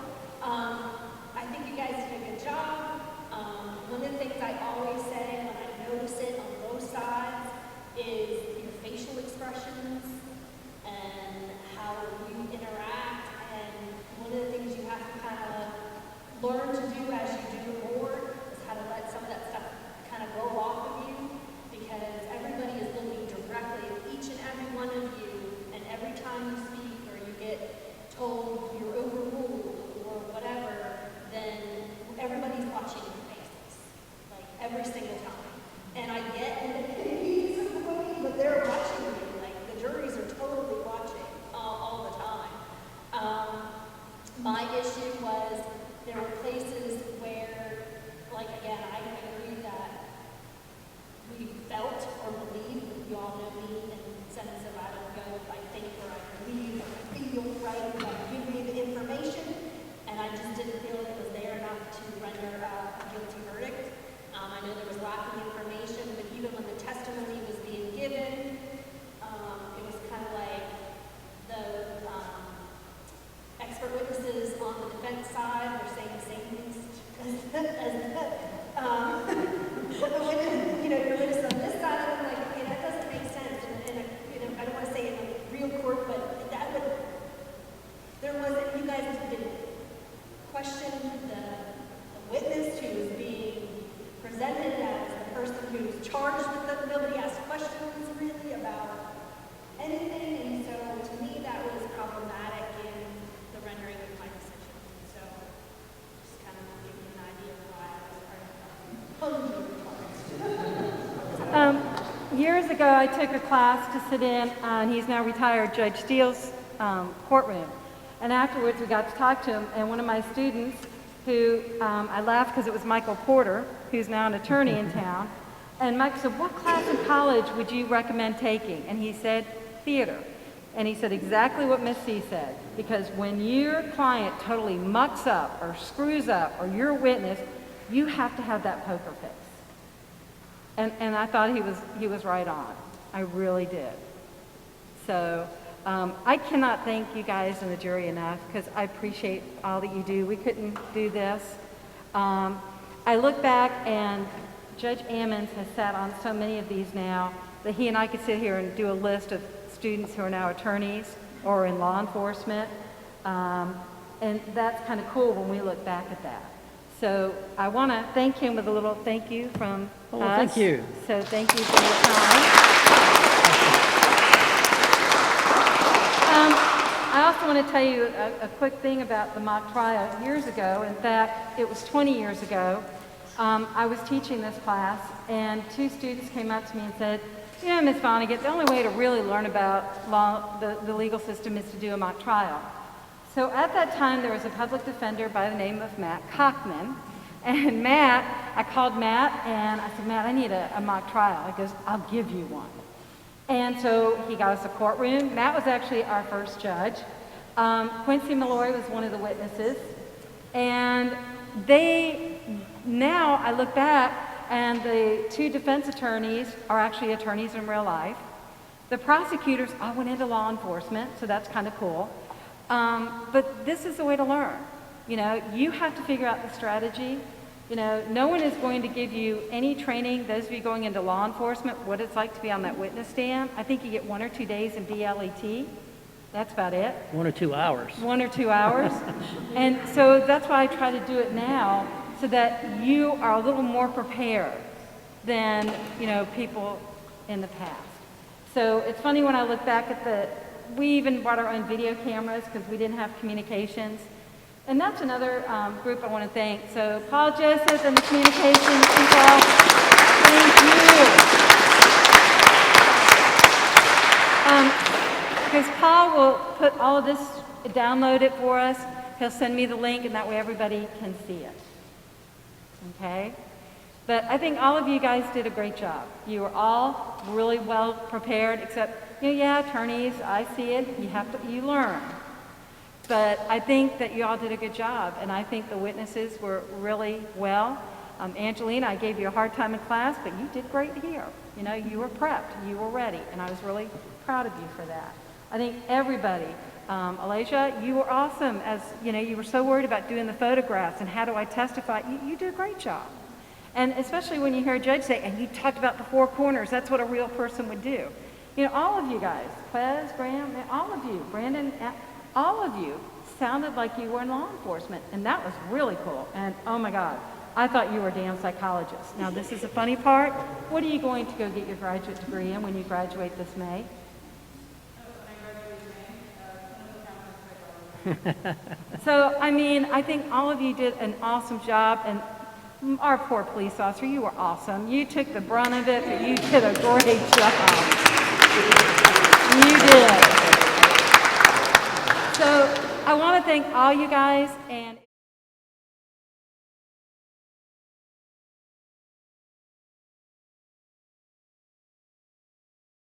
I think you guys did a good job. One of the things I always say when I notice it on both sides is your facial expressions and how you interact. And one of the things you have to kind of learn to do as you do more is how to let some of that stuff kind of roll off of you, because everybody is looking directly at each and every one of you, and every time you speak or you get told you're overruled or whatever, then everybody's watching your faces, like every single time. And I get in the but they're watching you, like the juries are totally watching all the time. My issue was there were places where, like again, I agree that we felt or believed, you all know me in the sense of I don't go if I think or I believe or I feel right, but give me the information, and I just didn't feel it was there enough to render a guilty verdict. I know there was lacking information, but even when the testimony was being given, it was kind of like the expert witnesses on the defense side were saying the same things your witness on this side, I'm like, okay, that doesn't make sense. And I don't want to say it in a real court, but there wasn't, you guys didn't question the witness who was being presented as the person who's charged with it. Nobody asked questions really about anything, and so to me that was problematic in the rendering of my decision. So just kind of give you an idea of why I was part of Years ago, I took a class to sit in on, he's now retired, Judge Steele's courtroom. And afterwards, we got to talk to him, and one of my students, who I laughed because it was Michael Porter, who's now an attorney in town, and Mike said, what class in college would you recommend taking? And he said, theater. And he said exactly what Miss C said, because when your client totally mucks up or screws up or you're a witness, you have to have that poker face. And I thought he was right on. I really did. So I cannot thank you guys and the jury enough, because I appreciate all that you do. We couldn't do this. I look back, and Judge Ammons has sat on so many of these now that he and I could sit here and do a list of students who are now attorneys or in law enforcement. And that's kind of cool when we look back at that. So I want to thank him with a little thank you from us. Well, thank you. So thank you for your time. I also want to tell you a quick thing about the mock trial. Years ago, in fact, it was 20 years ago, I was teaching this class, and two students came up to me and said, you know, Ms. Vonnegut, the only way to really learn about law, the legal system, is to do a mock trial. So at that time, there was a public defender by the name of Matt Cockman. And Matt, I called Matt, and I said, Matt, I need a mock trial. He goes, I'll give you one. And so he got us a courtroom. Matt was actually our first judge. Quincy Malloy was one of the witnesses. And now I look back, and the two defense attorneys are actually attorneys in real life. The prosecutors all went into law enforcement, so that's kind of cool. But this is the way to learn. You know, you have to figure out the strategy. You know, no one is going to give you any training, those of you going into law enforcement, what it's like to be on that witness stand. I think you get 1 or 2 days in BLET. That's about it. 1 or 2 hours. 1 or 2 hours. And so that's why I try to do it now, so that you are a little more prepared than, you know, people in the past. So it's funny when I look back at we even brought our own video cameras because we didn't have communications. And that's another group I want to thank. So Paul Joseph and the communications people, thank you. Because Paul will put all of this, download it for us. He'll send me the link, and that way everybody can see it. Okay? But I think all of you guys did a great job. You were all really well prepared, except, you know, yeah, attorneys, I see it. You learn. But I think that you all did a good job, and I think the witnesses were really well. Angelina, I gave you a hard time in class, but you did great here. You know, you were prepped, you were ready, and I was really proud of you for that. I think everybody, Alasia, you were awesome. As you know, you were so worried about doing the photographs and how do I testify. You did a great job. And especially when you hear a judge say, and you talked about the 4 corners, that's what a real person would do. You know, all of you guys, Quez, Graham, all of you, Brandon, all of you sounded like you were in law enforcement, and that was really cool. And oh my God, I thought you were a damn psychologist. Now this is the funny part. What are you going to go get your graduate degree in when you graduate this May? So, I mean, I think all of you did an awesome job, and our poor police officer, you were awesome. You took the brunt of it, but you did a great job. You did. So, I want to thank all you guys, and